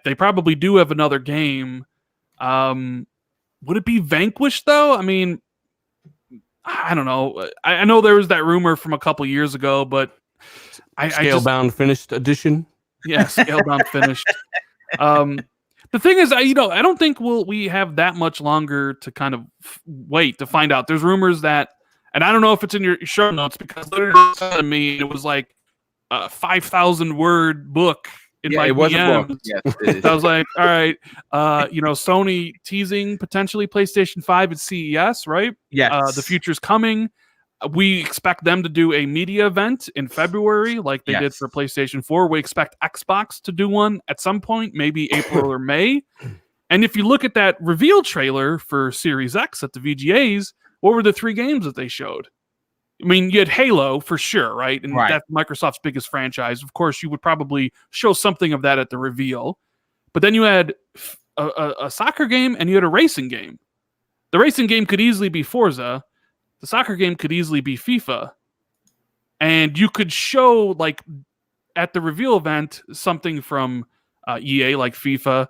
Speaker 5: They probably do have another game. Would it be Vanquish though? I mean, I don't know. I know there was that rumor from a couple years ago, but
Speaker 4: Scalebound finished edition.
Speaker 5: Yeah, Scalebound finished. The thing is, I don't think we have that much longer to kind of wait to find out. There's rumors that, and I don't know if it's in your show notes because literally to me it was like a 5,000 word book in
Speaker 1: Yeah,
Speaker 5: my
Speaker 1: it was a book.
Speaker 5: DMs.
Speaker 1: Yes, it is.
Speaker 5: I was like, all right, Sony teasing potentially PlayStation 5 at CES, right?
Speaker 1: Yes.
Speaker 5: The future's coming. We expect them to do a media event in February, like they did
Speaker 1: Yes.
Speaker 5: for PlayStation 4. We expect Xbox to do one at some point, maybe April or May. And if you look at that reveal trailer for Series X at the VGAs, what were the 3 games that they showed? I mean, you had Halo for sure, right? And
Speaker 1: Right.
Speaker 5: that's Microsoft's biggest franchise. Of course, you would probably show something of that at the reveal. But then you had a soccer game and you had a racing game. The racing game could easily be Forza. The soccer game could easily be FIFA. And you could show, like, at the reveal event, something from EA, like FIFA,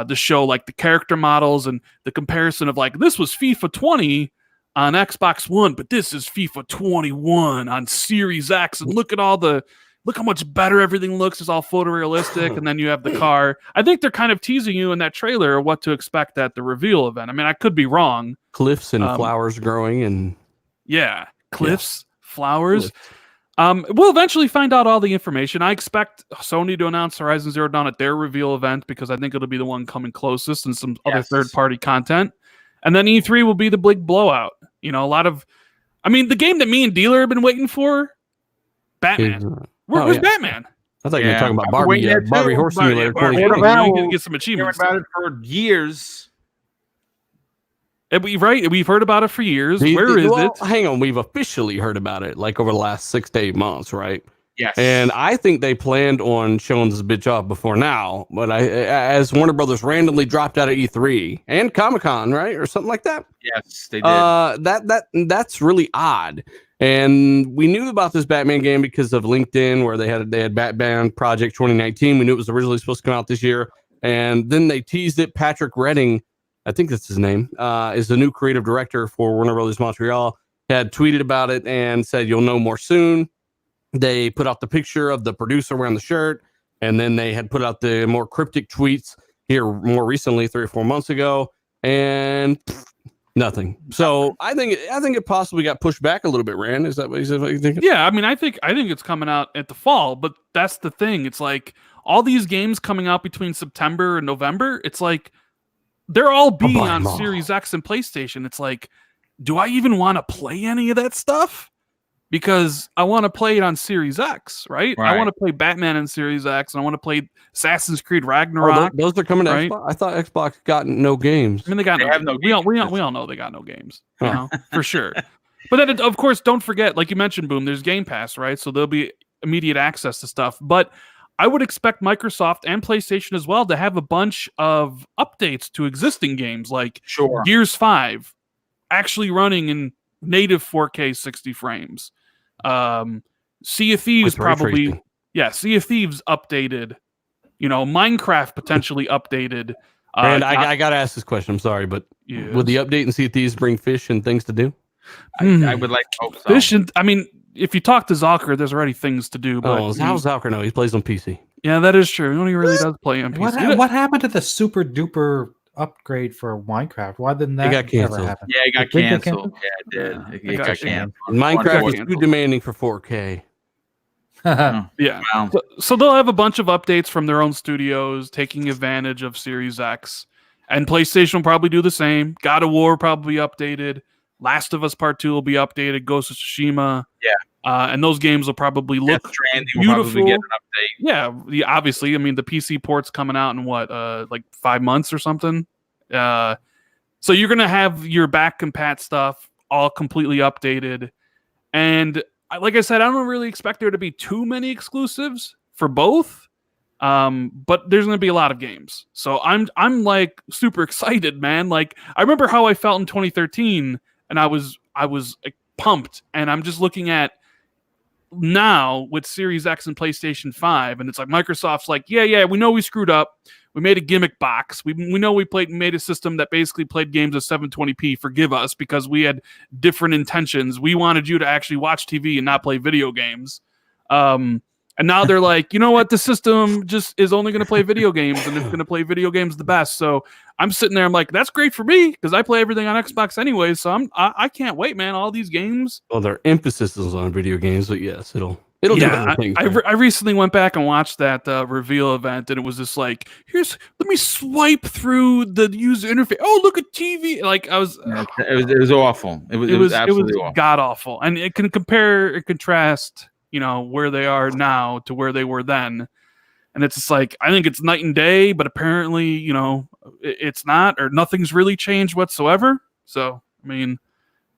Speaker 5: to show, like, the character models and the comparison of, like, this was FIFA 20 on Xbox One, but this is FIFA 21 on Series X. And look how much better everything looks. It's all photorealistic. And then you have the car. I think they're kind of teasing you in that trailer what to expect at the reveal event. I mean, I could be wrong.
Speaker 4: Cliffs and flowers growing and
Speaker 5: cliffs, flowers. We'll eventually find out all the information. I expect Sony to announce Horizon Zero Dawn at their reveal event because I think it'll be the one coming closest and some other third-party content. And then E3 will be the big blowout. You know, the game that me and Dealer have been waiting for, Batman. Where's Batman?
Speaker 4: I thought you were talking about Barbie. Barbie Horse Simulator.
Speaker 5: Barbie. You can get some achievements.
Speaker 1: Heard about it for years.
Speaker 5: We've heard about it for years. Where is it?
Speaker 4: Hang on, we've officially heard about it like over the last 6 to 8 months, right?
Speaker 1: Yes.
Speaker 4: And I think they planned on showing this bitch off before now, but as Warner Brothers randomly dropped out of E3 and Comic-Con, right, or something like that.
Speaker 1: Yes, they did.
Speaker 4: That's really odd. And we knew about this Batman game because of LinkedIn, where they had Batman Project 2019. We knew it was originally supposed to come out this year, and then they teased it. Patrick Redding, I think that's his name, is the new creative director for Warner Brothers Montreal, had tweeted about it and said, "You'll know more soon." They put out the picture of the producer wearing the shirt, and then they had put out the more cryptic tweets here more recently, 3 or 4 months ago, and nothing. So I think it possibly got pushed back a little bit. Rand, is that what you think?
Speaker 5: Yeah, I mean, I think it's coming out at the fall, but that's the thing. It's like all these games coming out between September and November. It's like they're all being on Series X and PlayStation. It's like, do I even want to play any of that stuff? Because I want to play it on Series X, right? I want to play Batman on Series X, and I want to play Assassin's Creed Ragnarok.
Speaker 4: Those are coming to Xbox? I thought Xbox got no games.
Speaker 5: I mean, they have no games. We all know they got no games, you know, for sure. But then, of course, don't forget, like you mentioned, Boom, there's Game Pass, right? So there'll be immediate access to stuff. But I would expect Microsoft and PlayStation as well to have a bunch of updates to existing games, like Gears 5 actually running in native 4K 60 frames. Sea of Thieves probably, Sea of Thieves updated. You know, Minecraft potentially updated.
Speaker 4: And I gotta ask this question. I'm sorry, but would the update in Sea of Thieves bring fish and things to do?
Speaker 1: I would like to hope so.
Speaker 5: Fish and if you talk to Zalker, there's already things to do. But
Speaker 4: how's Zalker know? He plays on PC.
Speaker 5: Yeah, that is true. He only really does play on PC.
Speaker 3: What happened to the super duper upgrade for Minecraft? Why didn't that ever happen?
Speaker 1: Yeah, it got canceled. Yeah, it did. It got canceled.
Speaker 4: Minecraft is too demanding for 4K.
Speaker 5: Yeah. Wow. So they'll have a bunch of updates from their own studios taking advantage of Series X. And PlayStation will probably do the same. God of War probably updated. Last of Us Part 2 will be updated. Ghost of Tsushima.
Speaker 1: Yeah.
Speaker 5: And those games will probably look beautiful. Will probably get an update. Yeah, obviously. I mean, the PC port's coming out in like 5 months or something. So you're going to have your back compat stuff all completely updated. And like I said, I don't really expect there to be too many exclusives for both. But there's going to be a lot of games. So I'm like super excited, man. Like I remember how I felt in 2013 and I was like, pumped, and I'm just looking at now with Series X and PlayStation 5, and it's like Microsoft's like, yeah, we know we screwed up. We made a gimmick box. We know we made a system that basically played games at 720p. Forgive us because we had different intentions. We wanted you to actually watch TV and not play video games. And now they're like, you know what? The system just is only going to play video games, and it's going to play video games the best. So I'm sitting there. I'm like, that's great for me because I play everything on Xbox anyway. So I can't wait, man. All these games.
Speaker 4: Well, their emphasis is on video games, but yes, it'll It'll do
Speaker 5: Yeah,
Speaker 4: everything.
Speaker 5: I recently went back and watched that reveal event, and it was just like, let me swipe through the user interface. Oh, look at TV! Like I was,
Speaker 1: It was awful. It was absolutely awful.
Speaker 5: god awful, and it can compare and contrast, where they are now to where they were then, and it's just like I think it's night and day, but apparently, it's not, or nothing's really changed whatsoever. So I mean,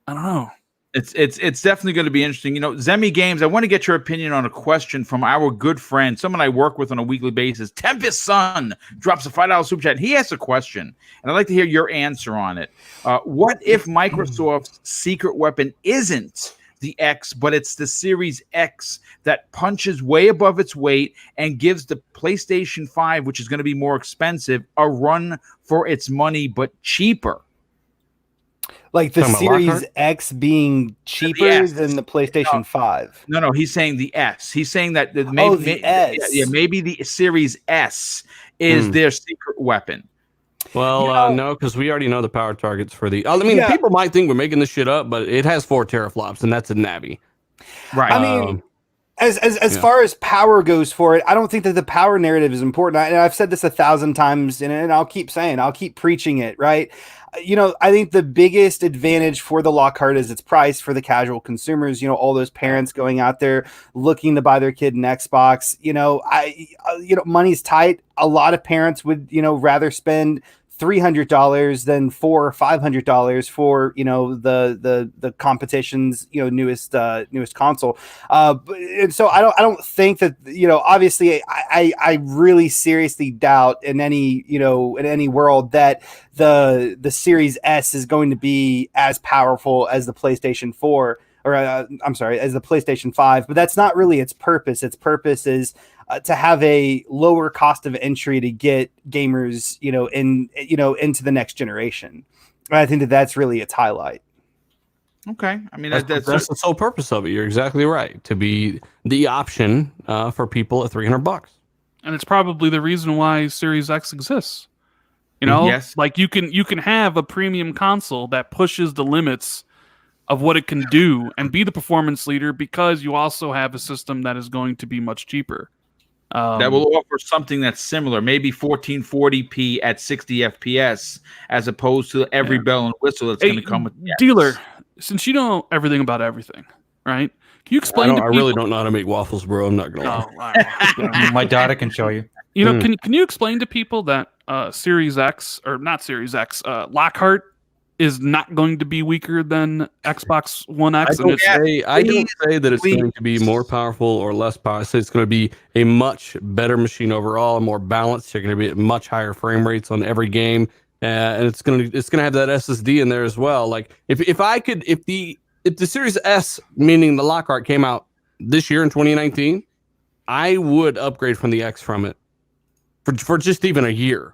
Speaker 5: I don't know.
Speaker 1: It's definitely going to be interesting. Zemi Games, I want to get your opinion on a question from our good friend, someone I work with on a weekly basis. Tempest Sun drops a $5 super chat. He asks a question, and I'd like to hear your answer on it. What if Microsoft's secret weapon isn't the X, but it's the Series X that punches way above its weight and gives the PlayStation 5, which is going to be more expensive, a run for its money, but cheaper?
Speaker 2: Like the Series X being cheaper than the PlayStation 5.
Speaker 1: No, he's saying the S. He's saying that
Speaker 2: the S.
Speaker 1: Yeah, maybe the Series S is their secret weapon.
Speaker 4: Well, no, because we already know the power targets for the. I mean, people might think we're making this shit up, but it has 4 teraflops, and that's a Navi.
Speaker 1: Right.
Speaker 2: I mean, as far as power goes for it, I don't think that the power narrative is important. And I've said this 1,000 times, and I'll keep preaching it, right? I think the biggest advantage for the Lockhart is its price for the casual consumers. All those parents going out there looking to buy their kid an Xbox. Money's tight. A lot of parents would, rather spend $300 than $400 or $500 for the competition's newest console. And so I don't think that obviously I really seriously doubt in any world that the Series S is going to be as powerful as the PlayStation 4 or as the PlayStation 5, but that's not really its purpose. Its purpose is to have a lower cost of entry to get gamers, into the next generation. And I think that's really its highlight.
Speaker 1: Okay, I mean
Speaker 4: that's the sole purpose of it. You're exactly right, to be the option for people at $300,
Speaker 5: and it's probably the reason why Series X exists. Yes. Like you can have a premium console that pushes the limits of what it can do and be the performance leader because you also have a system that is going to be much cheaper.
Speaker 1: That will offer something that's similar, maybe 1440p at 60 FPS, as opposed to every bell and whistle that's going to come with the
Speaker 5: dealer. Since you know everything about everything, right? Can you explain to people?
Speaker 4: I really don't know how to make waffles, bro. I'm not gonna lie.
Speaker 3: My daughter can show you.
Speaker 5: Can you explain to people that Series X, or not Series X, Lockhart is not going to be weaker than Xbox One X?
Speaker 4: I don't say that it's going to be more powerful or less powerful. I say it's going to be a much better machine overall, more balanced. You're going to be at much higher frame rates on every game, and it's going to have that SSD in there as well. Like if the Series S, meaning the Lockhart, came out this year in 2019, I would upgrade from the X from it for just even a year.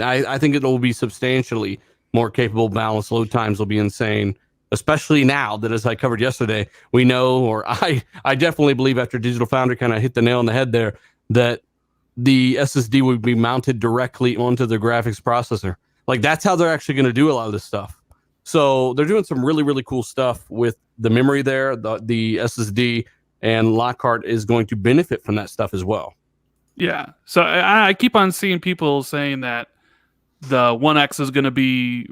Speaker 4: I think it will be substantially more capable. Balanced load times will be insane, especially now that, as I covered yesterday, we know, or I definitely believe after Digital Foundry kind of hit the nail on the head there, that the SSD would be mounted directly onto the graphics processor. Like that's how they're actually going to do a lot of this stuff. So they're doing some really, really cool stuff with the memory there, the SSD, and Lockhart is going to benefit from that stuff as well.
Speaker 5: Yeah. So I keep on seeing people saying that the One X is going to be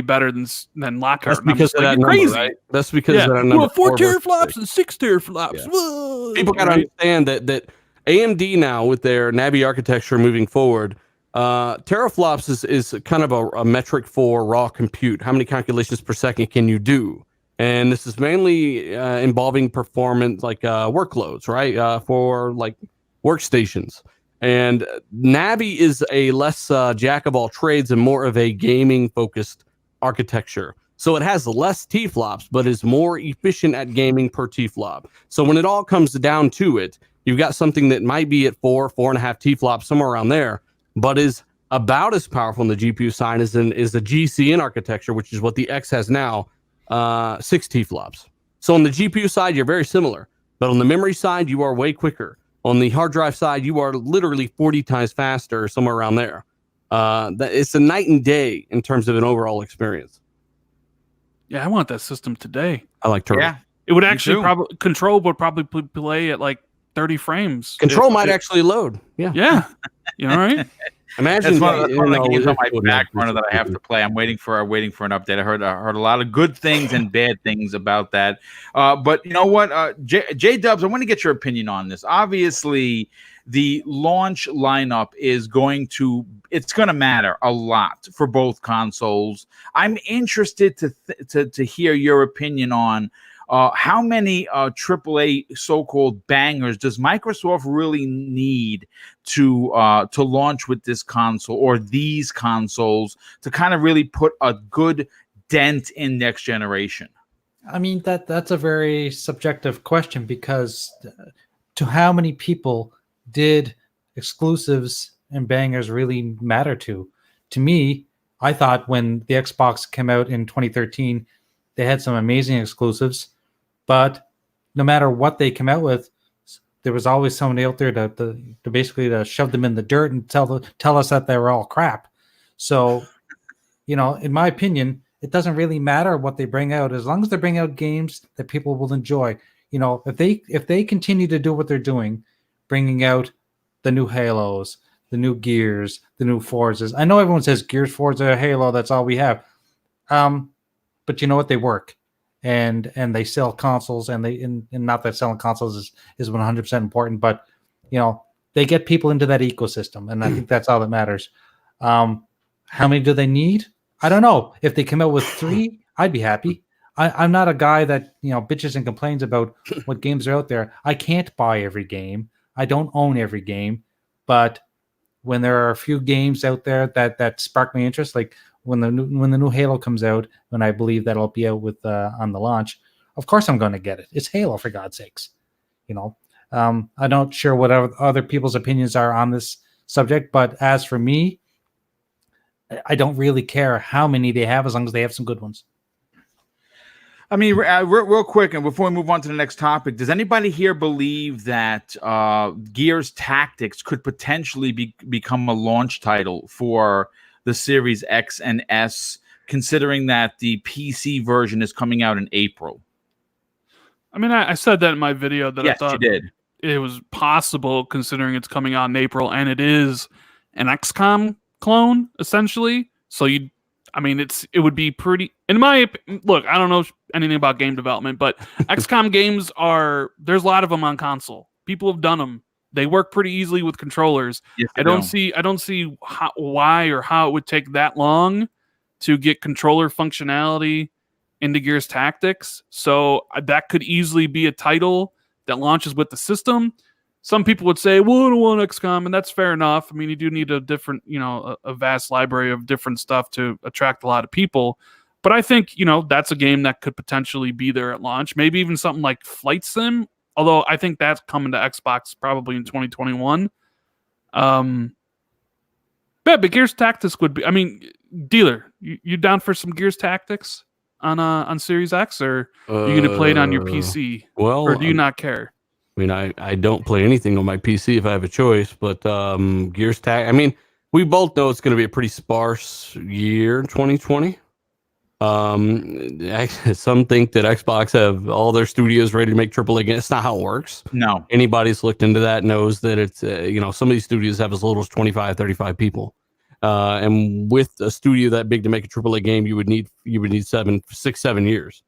Speaker 5: better than Lockhart.
Speaker 4: That's because of that number, crazy. Right? That's because of that number.
Speaker 5: 4 teraflops and 6 teraflops. Yeah.
Speaker 4: Whoa, people got to understand that AMD now, with their Navi architecture moving forward, teraflops is kind of a metric for raw compute. How many calculations per second can you do? And this is mainly involving performance, like workloads, right? For like workstations. And Navi is a less jack of all trades and more of a gaming focused architecture. So it has less T-flops, but is more efficient at gaming per T-flop. So when it all comes down to it, you've got something that might be at 4.5 T-flops, somewhere around there, but is about as powerful on the GPU side as the GCN architecture, which is what the X has now, 6 T-flops. So on the GPU side, you're very similar, but on the memory side, you are way quicker. On the hard drive side, you are literally 40 times faster, somewhere around there. It's a night and day in terms of an overall experience.
Speaker 5: Yeah, I want that system today.
Speaker 4: I like Turbo.
Speaker 1: Yeah,
Speaker 5: It would actually
Speaker 1: too.
Speaker 5: probably Control would probably play at like 30 frames.
Speaker 4: Control might actually load. Yeah.
Speaker 5: Yeah. You know, right?
Speaker 4: Imagine
Speaker 1: That's one of the games on my
Speaker 4: with
Speaker 1: back
Speaker 4: no
Speaker 1: burner that I have to play. I'm waiting for an update. I heard a lot of good things and bad things about that. But you know what, J Dubs, I want to get your opinion on this. Obviously, the launch lineup is going to matter a lot for both consoles. I'm interested to hear your opinion on how many AAA so-called bangers does Microsoft really need to launch with this console or these consoles to kind of really put a good dent in next generation?
Speaker 3: I mean, that's a very subjective question, because to how many people did exclusives and bangers really matter to? To me, I thought when the Xbox came out in 2013, they had some amazing exclusives, but no matter what they came out with, there was always somebody out there to basically to shove them in the dirt and tell us that they were all crap. So, you know, in my opinion, it doesn't really matter what they bring out as long as they bring out games that people will enjoy. You know, if they continue to do what they're doing, bringing out the new Halos, the new Gears, the new Forzas. I know everyone says Gears, Forza, Halo, that's all we have. But you know what? They work. And they sell consoles, and not that selling consoles is 100% important, but you know, they get people into that ecosystem, and I think that's all that matters. How many do they need? I don't know. If they come out with 3, I'd be happy. I'm not a guy that, you know, bitches and complains about what games are out there. I can't buy every game. I don't own every game, but when there are a few games out there that spark my interest, like when the new Halo comes out, when I believe that'll be out with on the launch, of course I'm going to get it. It's Halo, for God's sakes. You know, I'm not sure what other people's opinions are on this subject, but as for me, I don't really care how many they have as long as they have some good ones.
Speaker 1: I mean, real quick, and before we move on to the next topic, does anybody here believe that Gears Tactics could potentially become a launch title for the Series X and S, considering that the PC version is coming out in April?
Speaker 5: I mean, I said that in my video that
Speaker 1: Yes,
Speaker 5: I thought
Speaker 1: you did.
Speaker 5: It was possible, considering it's coming out in April, and it is an XCOM clone, essentially. So it would be pretty, in my look, I don't know anything about game development, but XCOM games there's a lot of them on console. People have done them. They work pretty easily with controllers.
Speaker 1: Yes,
Speaker 5: I don't see why or how it would take that long to get controller functionality into Gears Tactics. So that could easily be a title that launches with the system. Some people would say, well, I don't want XCOM, and that's fair enough. I mean, you do need a different, you know, a vast library of different stuff to attract a lot of people. But I think, you know, that's a game that could potentially be there at launch. Maybe even something like Flight Sim, although I think that's coming to Xbox probably in 2021. But Gears Tactics would be, I mean, Dealer, you down for some Gears Tactics on Series X, or are you going to play it on your PC?
Speaker 4: Well,
Speaker 5: or do you not care?
Speaker 4: I mean, I don't play anything on my PC if I have a choice, but Gears I mean, we both know it's going to be a pretty sparse year in 2020. Some think that Xbox have all their studios ready to make AAA games. It's not how it works.
Speaker 1: No.
Speaker 4: Anybody that's looked into that knows that it's, you know, some of these studios have as little as 25, 35 people. And with a studio that big to make a AAA game, you would need 6, 7 years.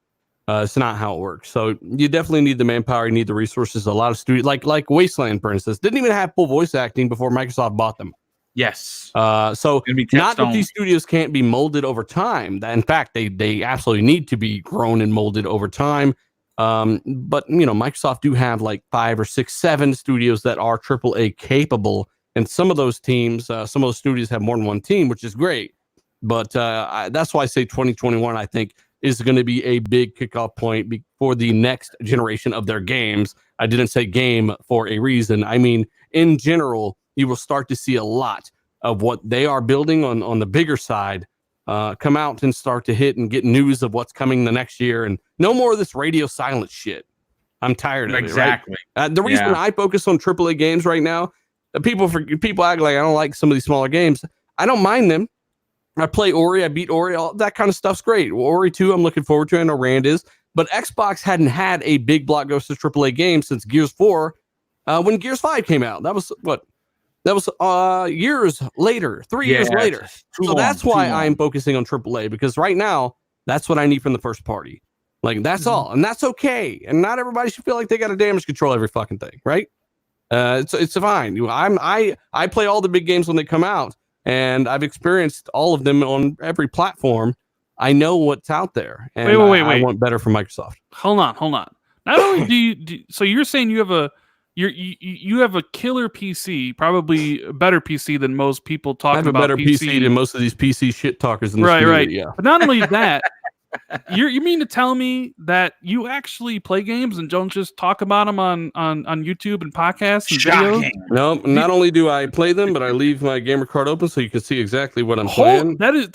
Speaker 4: It's not how it works. So you definitely need the manpower. You need the resources. A lot of studios, like Wasteland, for instance, didn't even have full voice acting before Microsoft bought them.
Speaker 1: Yes.
Speaker 4: So not that these studios can't be molded over time. That, in fact, they absolutely need to be grown and molded over time. But, you know, Microsoft do have like 5 or 6, 7 studios that are AAA capable. And some of those teams, some of those studios have more than one team, which is great. But that's why I say 2021, I think, is going to be a big kickoff point for the next generation of their games. I didn't say game for a reason. I mean, in general, you will start to see a lot of what they are building on the bigger side come out and start to hit and get news of what's coming the next year. And no more of this radio silence shit. I'm tired of it.
Speaker 1: Exactly.
Speaker 4: Right? The reason I focus on AAA games right now, people act like I don't like some of these smaller games. I don't mind them. I play Ori. I beat Ori. All that kind of stuff's great. Ori 2, I'm looking forward to. I know Rand is. but Xbox hadn't had a big blockbuster AAA game since Gears 4 when Gears 5 came out. That was what? That was years later, 3 years later. So that's why I'm focusing on AAA, because right now, that's what I need from the first party. Like, that's all. And that's okay. And not everybody should feel like they got to damage control every fucking thing, right? It's fine. I play all the big games when they come out, and I've experienced all of them on every platform. I know what's out there, and wait. I want better from Microsoft.
Speaker 5: Hold on. Not only do you so you're saying you have a killer PC, probably a better PC than most people talking about. I have a better PC
Speaker 4: than most of these PC shit talkers in the community. Right.
Speaker 5: Yeah. But not only that, you mean to tell me that you actually play games and don't just talk about them on YouTube and podcasts and videos?
Speaker 4: No, not only do I play them, but I leave my gamer card open so you can see exactly what I'm playing.
Speaker 5: That is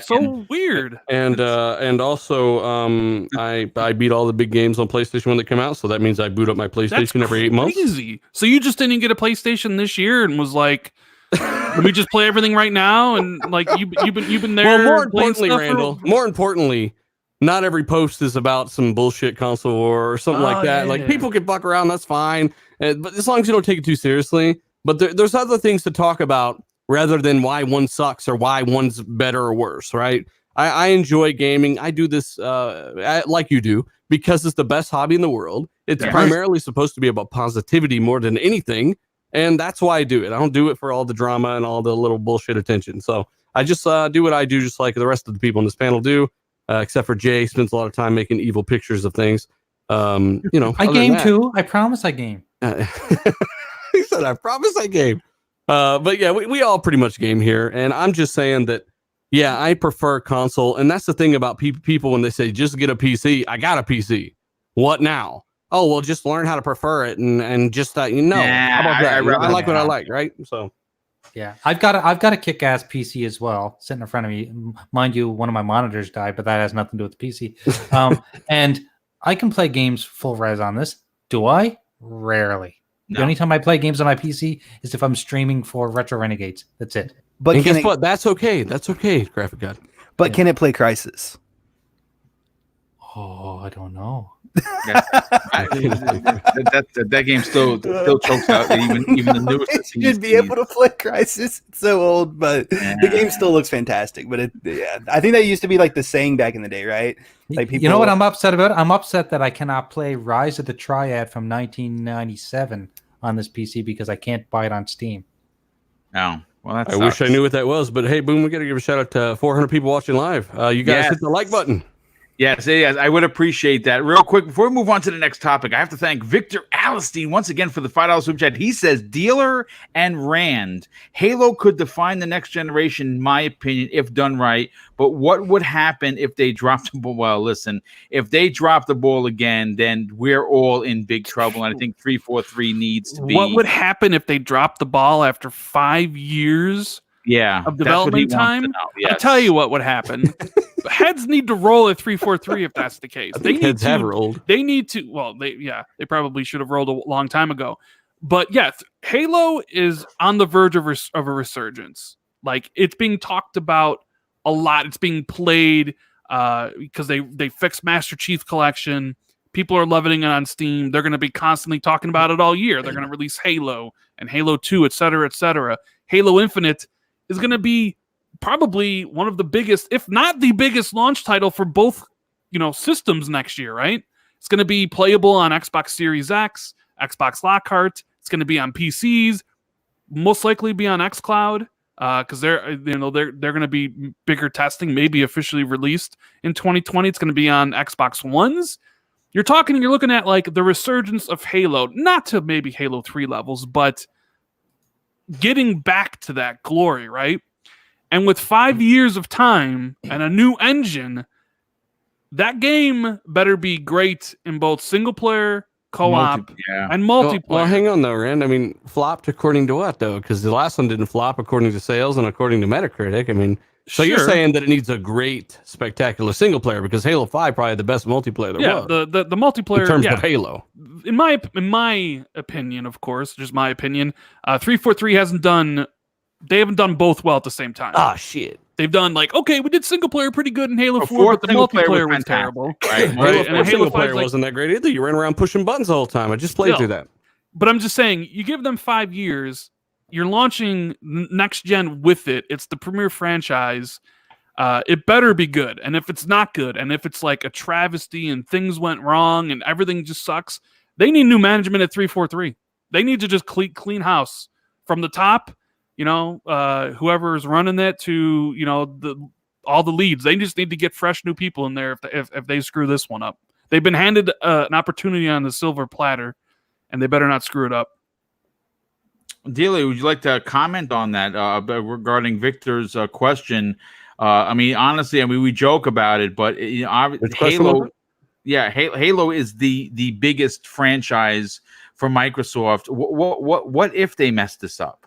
Speaker 5: so weird.
Speaker 4: And also I beat all the big games on PlayStation when they come out, so that means I boot up my PlayStation every 8 months.
Speaker 5: Crazy. So you just didn't get a PlayStation this year and was like, let me just play everything right now, and like you've been there.
Speaker 4: Well, more importantly, Randall. More importantly, not every post is about some bullshit console war or something like that. Like, people can fuck around, that's fine, but as long as you don't take it too seriously. But there's other things to talk about rather than why one sucks or why one's better or worse, right? I enjoy gaming. I do this like you do because it's the best hobby in the world. It's primarily supposed to be about positivity more than anything. And that's why I do it. I don't do it for all the drama and all the little bullshit attention. So I just do what I do, just like the rest of the people in this panel do, except for Jay. Spends a lot of time making evil pictures of things. I
Speaker 3: game too. I promise I game.
Speaker 4: He said, I promise I game. But yeah, we all pretty much game here. And I'm just saying that, yeah, I prefer console. And that's the thing about people when they say, just get a PC. I got a PC. What now? Oh, well, just learn how to prefer it and just how about that? I like what I like, right? So,
Speaker 3: yeah, I've got a kick-ass PC as well sitting in front of me. Mind you, one of my monitors died, but that has nothing to do with the PC. And I can play games full res on this. Do I? Rarely. No. The only time I play games on my PC is if I'm streaming for Retro Renegades. That's it.
Speaker 4: But guess what? That's okay. That's okay, Graphic God.
Speaker 2: But can it play Crysis?
Speaker 3: Oh, I don't know.
Speaker 1: That game still chokes out even the newest.
Speaker 2: It should be able to play Crysis. It's so old, but the game still looks fantastic. But I think that used to be like the saying back in the day, right? Like people.
Speaker 3: You know what I'm upset about? I'm upset that I cannot play Rise of the Triad from 1997 on this PC because I can't buy it on Steam.
Speaker 1: Oh, well, that
Speaker 4: I wish I knew what that was. But hey, boom, we got to give a shout out to 400 people watching live. You guys hit the like button.
Speaker 1: Yes, I would appreciate that. Real quick, before we move on to the next topic, I have to thank Victor Alistine once again for the $5 super chat. He says, Dealer and Rand, Halo could define the next generation, in my opinion, if done right. But what would happen if they dropped the ball? Well, listen, if they drop the ball again, then we're all in big trouble. And I think 343 needs to be.
Speaker 5: What would happen if they dropped the ball after 5 years? Of development time? Yes. I tell you what would happen. Heads need to roll at 343 if that's the case.
Speaker 4: Heads have rolled.
Speaker 5: They need to. Well, they probably should have rolled a long time ago. But yeah, Halo is on the verge of a resurgence. Like, it's being talked about a lot. It's being played because they fixed Master Chief Collection. People are loving it on Steam. They're going to be constantly talking about it all year. They're going to release Halo and Halo 2, et cetera, et cetera. Halo Infinite is going to be probably one of the biggest, if not the biggest, launch title for both, systems next year, right? It's going to be playable on Xbox Series X, Xbox Lockhart. It's going to be on PCs, most likely be on xCloud, because they're going to be bigger testing, maybe officially released in 2020. It's going to be on Xbox Ones. You're looking at like the resurgence of Halo, not to maybe Halo 3 levels, but getting back to that glory, right? And with 5 years of time and a new engine, that game better be great in both single player, co-op, and multiplayer.
Speaker 4: Well, hang on though, Rand. I mean, flopped according to what though? Because the last one didn't flop according to sales and according to Metacritic. I mean, so you're saying that it needs a great, spectacular single player because Halo 5 probably the best multiplayer there was.
Speaker 5: The multiplayer
Speaker 4: in terms of Halo.
Speaker 5: In my opinion, of course, just my opinion, 343 they haven't done both well at the same time.
Speaker 4: Ah, shit.
Speaker 5: They've done like, okay, we did single player pretty good in Halo 4,
Speaker 1: fourth
Speaker 5: but the
Speaker 1: single player
Speaker 5: multiplayer
Speaker 1: was
Speaker 5: was terrible.
Speaker 1: Right.
Speaker 4: Right.
Speaker 5: And
Speaker 4: And
Speaker 5: Halo
Speaker 4: single player
Speaker 5: 5's like,
Speaker 4: wasn't that great either. You ran around pushing buttons the whole time. I just played through that.
Speaker 5: but I'm just saying, you give them 5 years, you're launching next gen with it. It's the premier franchise. It better be good. And if it's not good, and if it's like a travesty and things went wrong and everything just sucks, they need new management at 343. They need to just clean house from the top. Whoever is running it to all the leads. They just need to get fresh new people in there if they screw this one up. They've been handed an opportunity on the silver platter, and they better not screw it up.
Speaker 1: Delia, would you like to comment on that regarding Victor's question? Honestly, we joke about it, but Halo, Halo is the biggest franchise for Microsoft. What if they mess this up?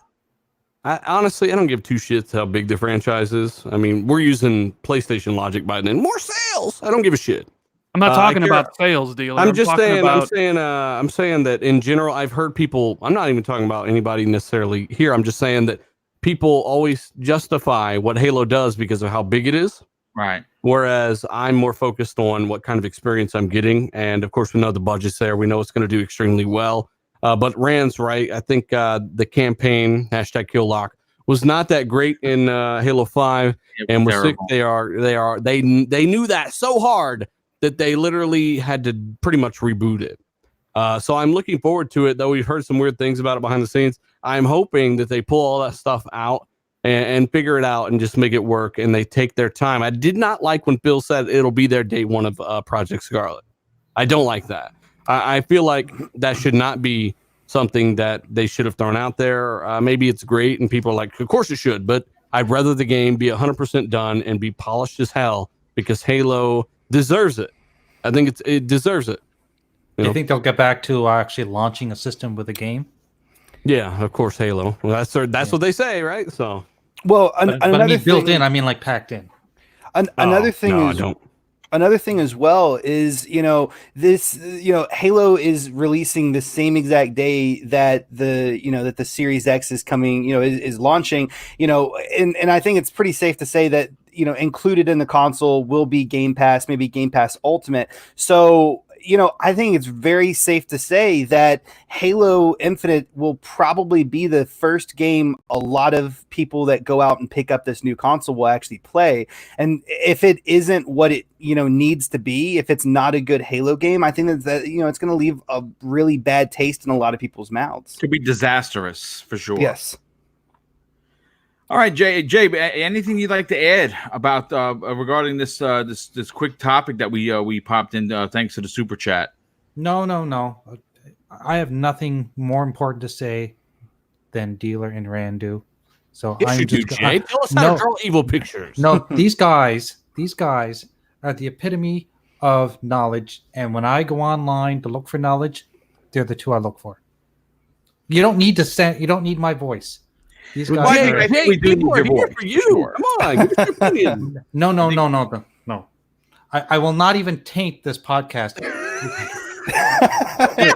Speaker 4: Honestly, I don't give two shits how big the franchise is. I mean, we're using PlayStation logic by then. More sales. I don't give a shit.
Speaker 5: I'm not talking about sales, dealer.
Speaker 4: I'm saying that in general, I've heard people. I'm not even talking about anybody necessarily here. I'm just saying that people always justify what Halo does because of how big it is.
Speaker 1: Right.
Speaker 4: Whereas I'm more focused on what kind of experience I'm getting, and of course, we know the budget's there. We know it's going to do extremely well. But Rand's right. I think the campaign #KillLock was not that great in Halo 5, and we're sick. They knew that so hard that they literally had to pretty much reboot it. So I'm looking forward to it, though we've heard some weird things about it behind the scenes. I'm hoping that they pull all that stuff out and figure it out and just make it work, and they take their time. I did not like when Bill said it'll be their day one of Project Scarlet. I don't like that. I feel like that should not be something that they should have thrown out there. Maybe it's great and people are like, of course it should, but I'd rather the game be 100% done and be polished as hell because Halo deserves it. I think it deserves it.
Speaker 3: Do you think they'll get back to actually launching a system with a game?
Speaker 4: Yeah, of course, Halo. Well, that's what they say, right? So,
Speaker 2: well,
Speaker 3: but I mean built in. I mean like packed in.
Speaker 2: Another thing as well is, Halo is releasing the same exact day that the Series X is coming, is launching, and I think it's pretty safe to say that, included in the console will be Game Pass, maybe Game Pass Ultimate. So, I think it's very safe to say that Halo Infinite will probably be the first game a lot of people that go out and pick up this new console will actually play. And if it isn't what it, needs to be, if it's not a good Halo game, I think that it's going to leave a really bad taste in a lot of people's mouths.
Speaker 1: Could be disastrous for sure.
Speaker 2: Yes.
Speaker 1: All right, Jay, anything you'd like to add about regarding this quick topic that we popped in thanks to the super chat?
Speaker 3: No. I have nothing more important to say than Dealer and Rand do. So
Speaker 4: yes, you do, Jay. Tell us how to draw evil pictures.
Speaker 3: No, these guys are the epitome of knowledge. And when I go online to look for knowledge, they're the two I look for. You don't need my voice. These guys
Speaker 1: I think we do need your voice
Speaker 4: for you. Sure. Come on, give us your opinion.
Speaker 3: No. I will not even taint this podcast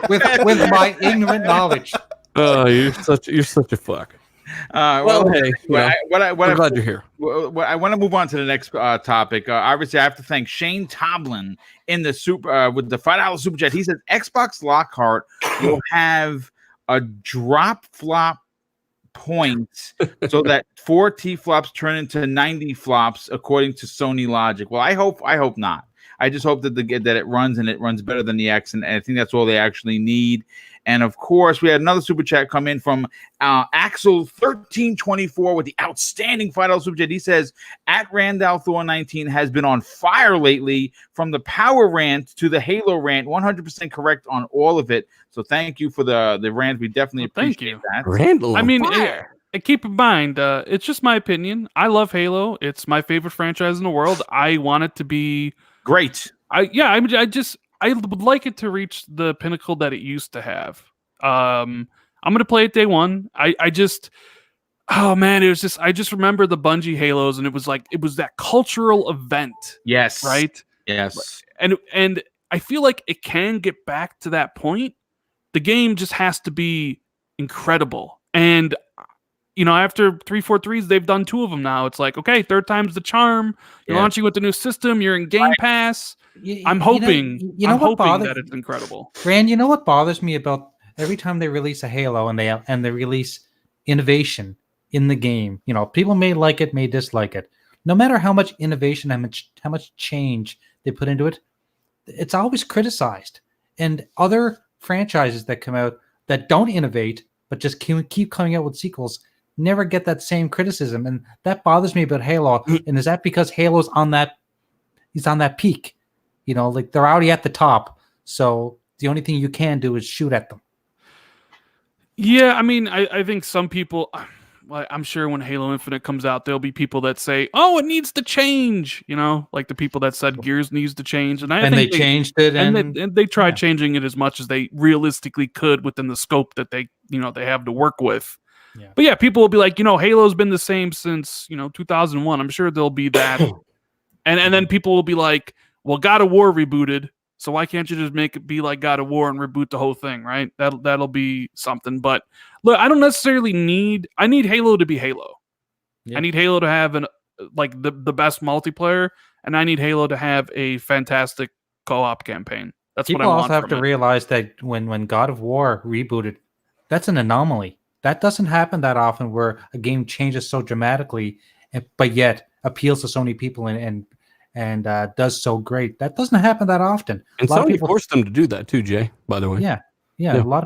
Speaker 3: with my ignorant knowledge.
Speaker 4: Oh, you're such a fuck.
Speaker 1: Hey,
Speaker 4: I'm glad you're here.
Speaker 1: I want to move on to the next topic. Obviously, I have to thank Shane Toblin in the super with the $5 super chat. He says Xbox Lockhart will have a drop flop points so that 4 T-flops turn into 90 flops according to Sony logic. Well, I hope not. I just hope that it runs better than the X, and I think that's all they actually need. And of course, we had another super chat come in from Axel1324 with the outstanding $5 super chat. He says, at Randall Thor 19 has been on fire lately, from the power rant to the Halo rant. 100% correct on all of it. So thank you for the rant. We definitely appreciate that.
Speaker 4: Randall,
Speaker 5: keep in mind, it's just my opinion. I love Halo. It's my favorite franchise in the world. I want it to be
Speaker 1: great.
Speaker 5: I would like it to reach the pinnacle that it used to have. I'm going to play it day one. I just remember the Bungie Halos, and it was that cultural event.
Speaker 1: Yes.
Speaker 5: Right?
Speaker 1: Yes.
Speaker 5: And I feel like it can get back to that point. The game just has to be incredible. And, after 343s, they've done 2 of them now. It's like, okay, third time's the charm. You're launching with the new system. You're in Game Pass. I'm hoping that it's incredible.
Speaker 3: Rand, you know what bothers me about every time they release a Halo and they release innovation in the game? People may like it, may dislike it. No matter how much innovation, how much change they put into it, it's always criticized. And other franchises that come out that don't innovate but just keep coming out with sequels never get that same criticism, and that bothers me about Halo. And is that because Halo's on that peak? Like they're already at the top, so the only thing you can do is shoot at them.
Speaker 5: Yeah, I mean, I think some people, I'm sure when Halo Infinite comes out, there'll be people that say, "Oh, it needs to change." Like the people that said Gears needs to change, and
Speaker 3: they changed it,
Speaker 5: and they tried changing it as much as they realistically could within the scope that they have to work with. Yeah. But yeah, people will be like, Halo's been the same since 2001. I'm sure there'll be that, and then people will be like, "Well, God of War rebooted, so why can't you just make it be like God of War and reboot the whole thing?" Right? That'll be something. But look, I don't necessarily I need Halo to be Halo. Yeah. I need Halo to have the best multiplayer, and I need Halo to have a fantastic co-op campaign. That's
Speaker 3: people
Speaker 5: what I want.
Speaker 3: People also have to realize that when God of War rebooted, that's an anomaly. That doesn't happen that often, where a game changes so dramatically, but yet appeals to so many people and does so great. That doesn't happen that often.
Speaker 4: And some people forced them to do that too, Jay. By the way,
Speaker 3: yeah. A lot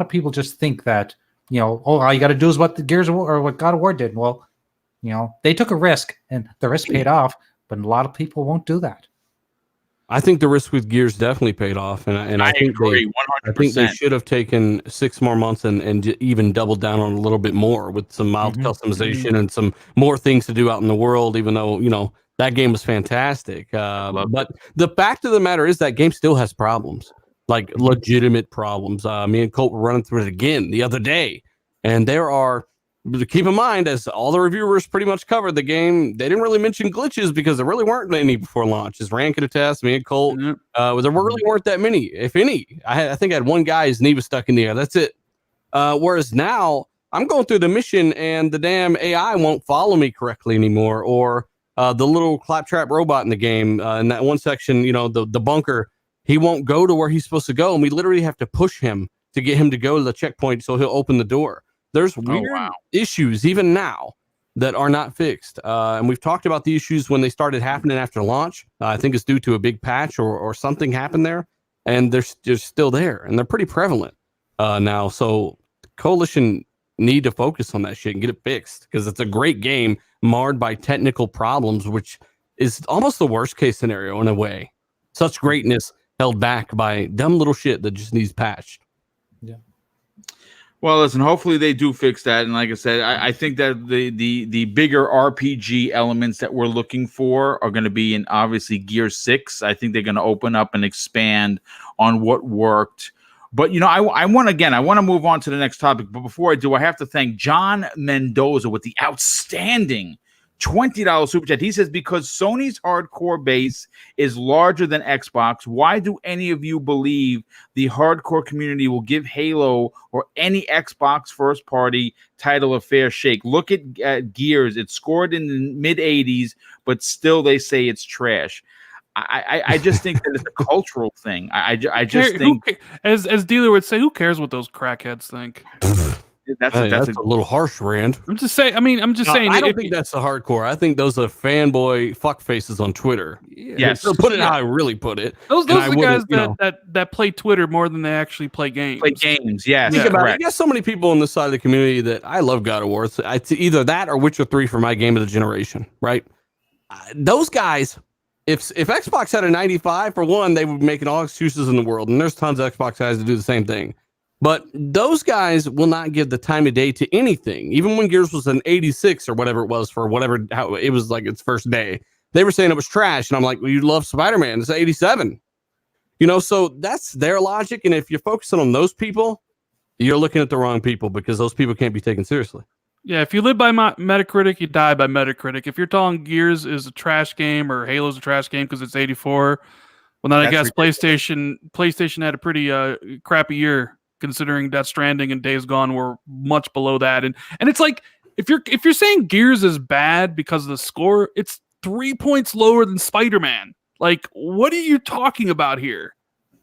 Speaker 3: of people just think that all you got to do is what the Gears of War or what God of War did. Well, they took a risk and the risk paid off, but a lot of people won't do that.
Speaker 4: I think the risk with Gears definitely paid off, and I think
Speaker 1: agree 100%.
Speaker 4: I think they should have taken 6 more months and even doubled down on a little bit more with some mild customization and some more things to do out in the world. Even though that game was fantastic, but the fact of the matter is that game still has problems, like legitimate problems. Me and Colt were running through it again the other day, and there are. Keep in mind, as all the reviewers pretty much covered the game, they didn't really mention glitches because there really weren't any before launch. As Rand could attest, me and Colt, there really weren't that many, if any. I think I had one guy, his knee was stuck in the air. That's it. Whereas now, I'm going through the mission and the damn AI won't follow me correctly anymore. Or the little claptrap robot in the game, in that one section, the bunker, he won't go to where he's supposed to go. And we literally have to push him to get him to go to the checkpoint so he'll open the door. There's weird issues even now that are not fixed. And we've talked about the issues when they started happening after launch. I think it's due to a big patch or something happened there. And they're still there. And they're pretty prevalent now. So Coalition need to focus on that shit and get it fixed, because it's a great game marred by technical problems, which is almost the worst case scenario in a way. Such greatness held back by dumb little shit that just needs patched.
Speaker 3: Yeah.
Speaker 1: Well, listen, hopefully they do fix that. And like I said, I think that the bigger RPG elements that we're looking for are going to be in, obviously, Gear 6. I think they're going to open up and expand on what worked. But, I want to move on to the next topic. But before I do, I have to thank John Mendoza with the outstanding $20 super chat. He says, because Sony's hardcore base is larger than Xbox, why do any of you believe the hardcore community will give Halo or any Xbox first party title a fair shake? Look at Gears. It scored in the mid 80s, but still they say it's trash. I just think that it's a cultural thing. I just think,
Speaker 5: as Dealer would say, who cares what those crackheads think?
Speaker 4: That's a little harsh, Rand.
Speaker 5: I'm just saying. I'm just saying.
Speaker 4: I don't think that's the hardcore. I think those are fanboy fuck faces on Twitter.
Speaker 1: Yes,
Speaker 4: so put it how I really put it.
Speaker 5: Those are the guys that play Twitter more than they actually play games.
Speaker 1: Yes.
Speaker 4: Think about it. I guess so many people on this side of the community that I love God of War. It's either that or Witcher 3 for my game of the generation, right? Those guys. If Xbox had a 95, for one, they would be making all excuses in the world, and there's tons of Xbox guys that do the same thing. But those guys will not give the time of day to anything. Even when Gears was an 86 or whatever it was for how it was like its first day, they were saying it was trash. And I'm like, well, you love Spider-Man. It's 87. So that's their logic. And if you're focusing on those people, you're looking at the wrong people, because those people can't be taken seriously.
Speaker 5: Yeah, if you live by Metacritic, you die by Metacritic. If you're telling Gears is a trash game or Halo's a trash game because it's 84, well, then I guess PlayStation had a pretty crappy year, considering Death Stranding and Days Gone were much below that. And it's like, if you're saying Gears is bad because of the score, it's 3 points lower than Spider-Man. Like, what are you talking about here?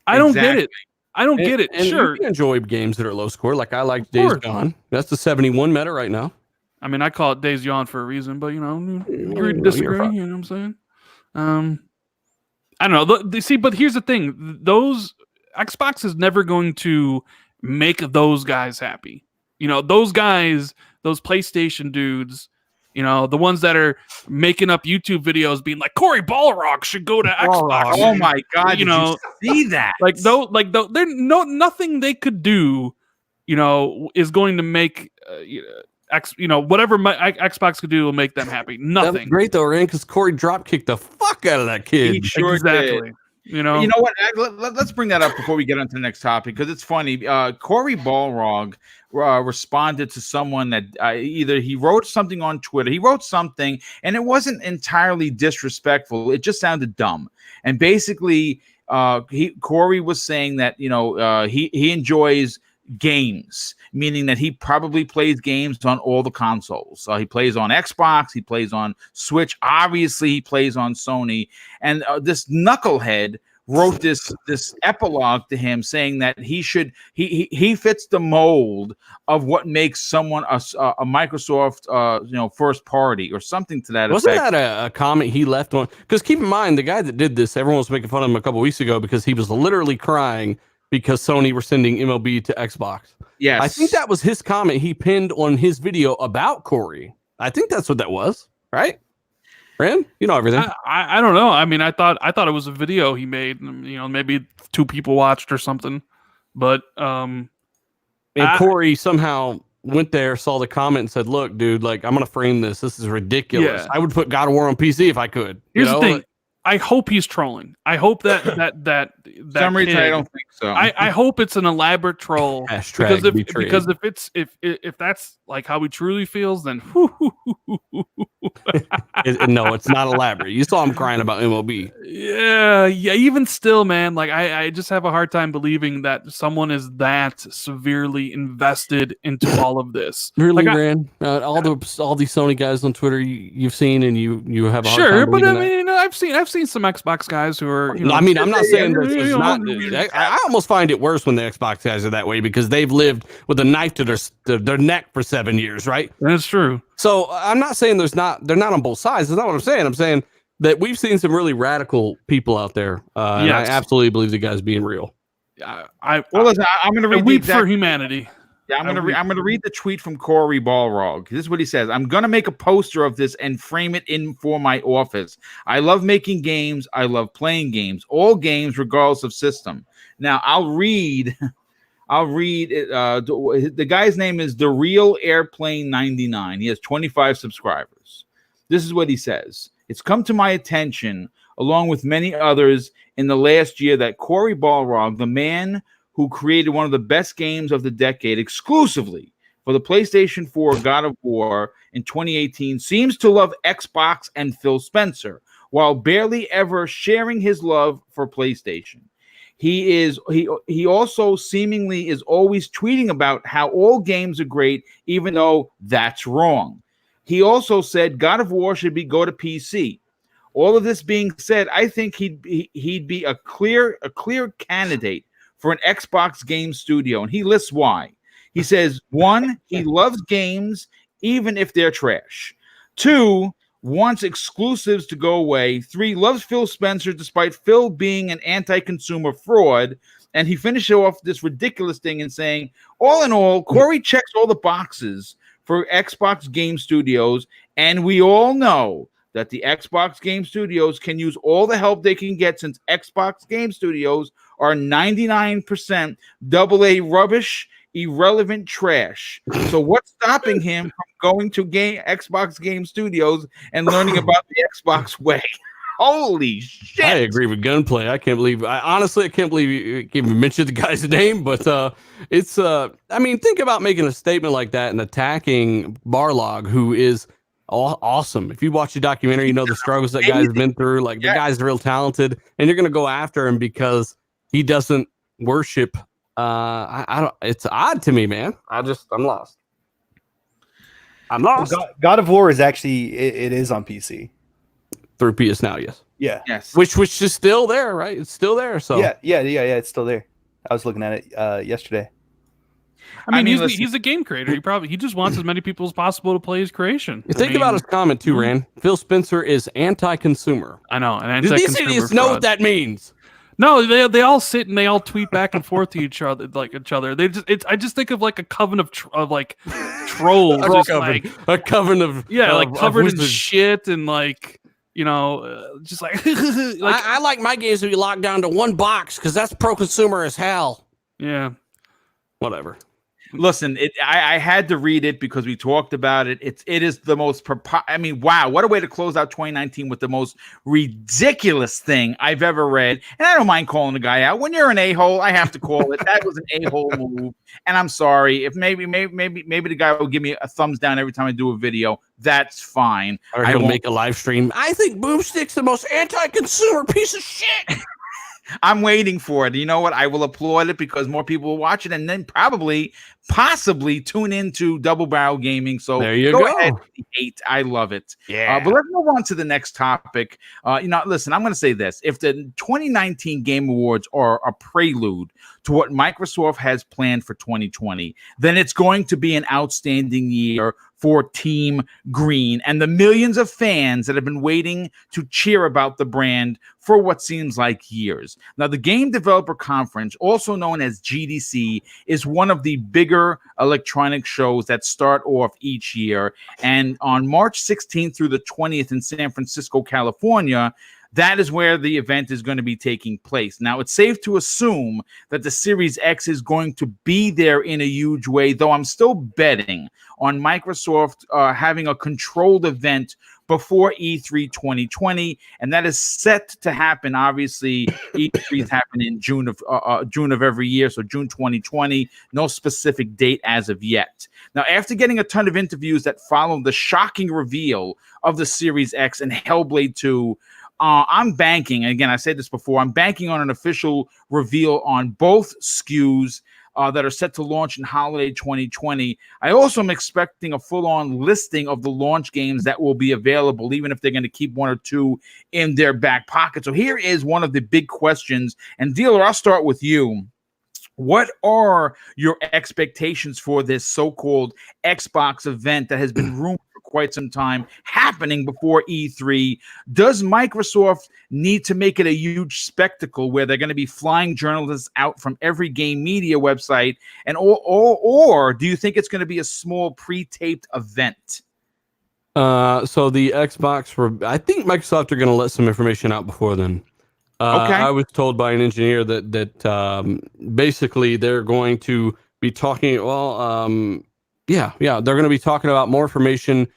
Speaker 5: I don't get it. I don't get it.
Speaker 4: And
Speaker 5: Sure,
Speaker 4: you can enjoy games that are low score. Like I like Days Gone. That's the 71 meta right now.
Speaker 5: I mean, I call it Days Gone for a reason, but agree to
Speaker 4: You're
Speaker 5: disagree.
Speaker 4: fine.
Speaker 5: You know what I'm saying? I don't know. See, but here's the thing: those Xbox is never going to make those guys happy. Those guys, those PlayStation dudes, the ones that are making up YouTube videos, being like Cory Balrog should go to Xbox.
Speaker 1: Oh my God! Did you see that?
Speaker 5: Like they're nothing they could do, is going to make whatever Xbox could do will make them happy. Nothing.
Speaker 4: That was great though, Rand, because Corey drop kicked the fuck out of that kid.
Speaker 1: He sure
Speaker 5: exactly.
Speaker 1: did. You know what? Let's bring that up before we get on to the next topic, because it's funny. Cory Balrog responded to someone that either he wrote something on Twitter. He wrote something, and it wasn't entirely disrespectful. It just sounded dumb. And basically, Cory was saying that he enjoys games, meaning that he probably plays games on all the consoles. He plays on Xbox, he plays on Switch, obviously he plays on Sony, and this knucklehead wrote this epilogue to him saying that he fits the mold of what makes someone a Microsoft first party or something to that
Speaker 4: Wasn't
Speaker 1: effect.
Speaker 4: that a comment he left on? Because keep in mind, the guy that did this, everyone was making fun of him a couple weeks ago because he was literally crying because Sony were sending MLB to Xbox.
Speaker 1: Yes.
Speaker 4: I think that was his comment he pinned on his video about Corey. I think that's what that was, right? Ren, you know everything.
Speaker 5: I don't know. I mean, I thought it was a video he made, and, maybe 2 people watched or something. But
Speaker 4: and Corey somehow went there, saw the comment, and said, "Look, dude, like I'm gonna frame this. This is ridiculous.
Speaker 5: Yeah.
Speaker 4: I would put God of War on PC if I could."
Speaker 5: Here's the thing. I hope he's trolling. I hope that
Speaker 1: Some reason I don't think so.
Speaker 5: I hope it's an elaborate troll.
Speaker 4: Hashtag
Speaker 5: because if that's like how he truly feels, then
Speaker 4: no, it's not elaborate. You saw him crying about MLB.
Speaker 5: Yeah. Even still, man. Like I just have a hard time believing that someone is that severely invested into all of this.
Speaker 4: Really,
Speaker 5: like
Speaker 4: Ran? All these Sony guys on Twitter you've seen, and you have a hard
Speaker 5: sure,
Speaker 4: time
Speaker 5: but I
Speaker 4: believing
Speaker 5: mean, I've seen some Xbox guys who are.
Speaker 4: I mean, I'm not saying this is not. I almost find it worse when the Xbox guys are that way because they've lived with a knife to their neck for 7 years, right?
Speaker 5: That's true.
Speaker 4: So I'm not saying they're not on both sides. That's not what I'm saying. I'm saying that we've seen some really radical people out there, and I absolutely believe the guy's being real.
Speaker 1: I'm going to read
Speaker 5: weep for humanity.
Speaker 1: Yeah, I'm going to read the tweet from Cory Balrog. This is what he says. I'm going to make a poster of this and frame it in for my office. I love making games. I love playing games. All games, regardless of system. Now, I'll read it. The guy's name is The Real Airplane 99. He has 25 subscribers. This is what he says. It's come to my attention, along with many others in the last year, that Cory Balrog, the man who created one of the best games of the decade exclusively for the PlayStation 4 God of War in 2018, seems to love Xbox and Phil Spencer, while barely ever sharing his love for PlayStation. He also seemingly is always tweeting about how all games are great, even though that's wrong. He also said God of War should go to PC. All of this being said, I think he'd be a clear candidate for an Xbox game studio, and he lists why. He says, 1, he loves games even if they're trash. 2, wants exclusives to go away. 3, loves Phil Spencer despite Phil being an anti-consumer fraud. And he finished off this ridiculous thing in saying, all in all, Cory checks all the boxes for Xbox Game Studios, and we all know that the Xbox Game Studios can use all the help they can get, since Xbox Game Studios are 99% AA rubbish, irrelevant trash. So what's stopping him from going to Xbox Game Studios and learning about the Xbox way? Holy shit!
Speaker 4: I agree with Gunplay. I can't believe you even mentioned the guy's name, but it's I mean, think about making a statement like that and attacking Balrog, who is awesome. If you watch the documentary, you know the struggles that guy's been through. Like the guy's real talented, and you're gonna go after him because he doesn't worship. I don't. It's odd to me, man. I'm lost. I'm lost.
Speaker 2: God of War is actually it is on PC.
Speaker 4: Through PS Now, yes.
Speaker 2: Yeah.
Speaker 1: Yes.
Speaker 4: Which is still there, right? It's still there. So
Speaker 2: Yeah. It's still there. I was looking at it yesterday.
Speaker 5: I mean,
Speaker 1: listen,
Speaker 5: he's a game creator. He just wants as many people as possible to play his creation.
Speaker 4: You think about his comment too, Rand. Phil Spencer is anti-consumer.
Speaker 5: I know, and
Speaker 4: Do these
Speaker 5: anti-consumer
Speaker 4: idiots know
Speaker 5: fraud.
Speaker 4: what that means?
Speaker 5: No, they all sit and they all tweet back and forth to each other, They just I just think of like a coven of trolls, just like
Speaker 4: A coven of
Speaker 5: like covered in
Speaker 4: wizards.
Speaker 5: shit and like just like
Speaker 4: I like my games to be locked down to one box because that's pro-consumer as hell.
Speaker 5: yeah.
Speaker 4: Whatever.
Speaker 1: Listen, I had to read it because we talked about it. It is the most wow, what a way to close out 2019 with the most ridiculous thing I've ever read. And I don't mind calling the guy out. When you're an a-hole, I have to call it. That was an a-hole move. And I'm sorry. If maybe the guy will give me a thumbs down every time I do a video. That's fine.
Speaker 4: Or he'll make a live stream. I think Boomstick's the most anti-consumer piece of shit.
Speaker 1: I'm waiting for it. You know what? I will applaud it because more people will watch it and then possibly tune into Double Barrel Gaming. So
Speaker 4: there you go.
Speaker 1: Ahead, hate. I love it.
Speaker 4: Yeah.
Speaker 1: But let's move on to the next topic. Listen, I'm going to say this. If the 2019 Game Awards are a prelude to what Microsoft has planned for 2020, then it's going to be an outstanding year for Team Green and the millions of fans that have been waiting to cheer about the brand for what seems like years. Now, the Game Developer Conference, also known as GDC, is one of the bigger electronic shows that start off each year. And on March 16th through the 20th in San Francisco, California, that is where the event is going to be taking place. Now, it's safe to assume that the Series X is going to be there in a huge way, though I'm still betting on Microsoft having a controlled event before E3 2020, and that is set to happen. Obviously, E3s happen in June of every year, so June 2020. No specific date as of yet. Now, after getting a ton of interviews that followed the shocking reveal of the Series X and Hellblade 2, I'm banking, and again, I said this before, I'm banking on an official reveal on both SKUs that are set to launch in holiday 2020. I also am expecting a full-on listing of the launch games that will be available, even if they're going to keep one or two in their back pocket. So here is one of the big questions. And Dealer, I'll start with you. What are your expectations for this so-called Xbox event that has been rumored for quite some time happening before E3? Does Microsoft need to make it a huge spectacle where they're going to be flying journalists out from every game media website, and or do you think it's going to be a small pre-taped event?
Speaker 4: So the Xbox, I think Microsoft are going to let some information out before then.
Speaker 1: Okay.
Speaker 4: I was told by an engineer that basically they're going to be talking. They're going to be talking about more information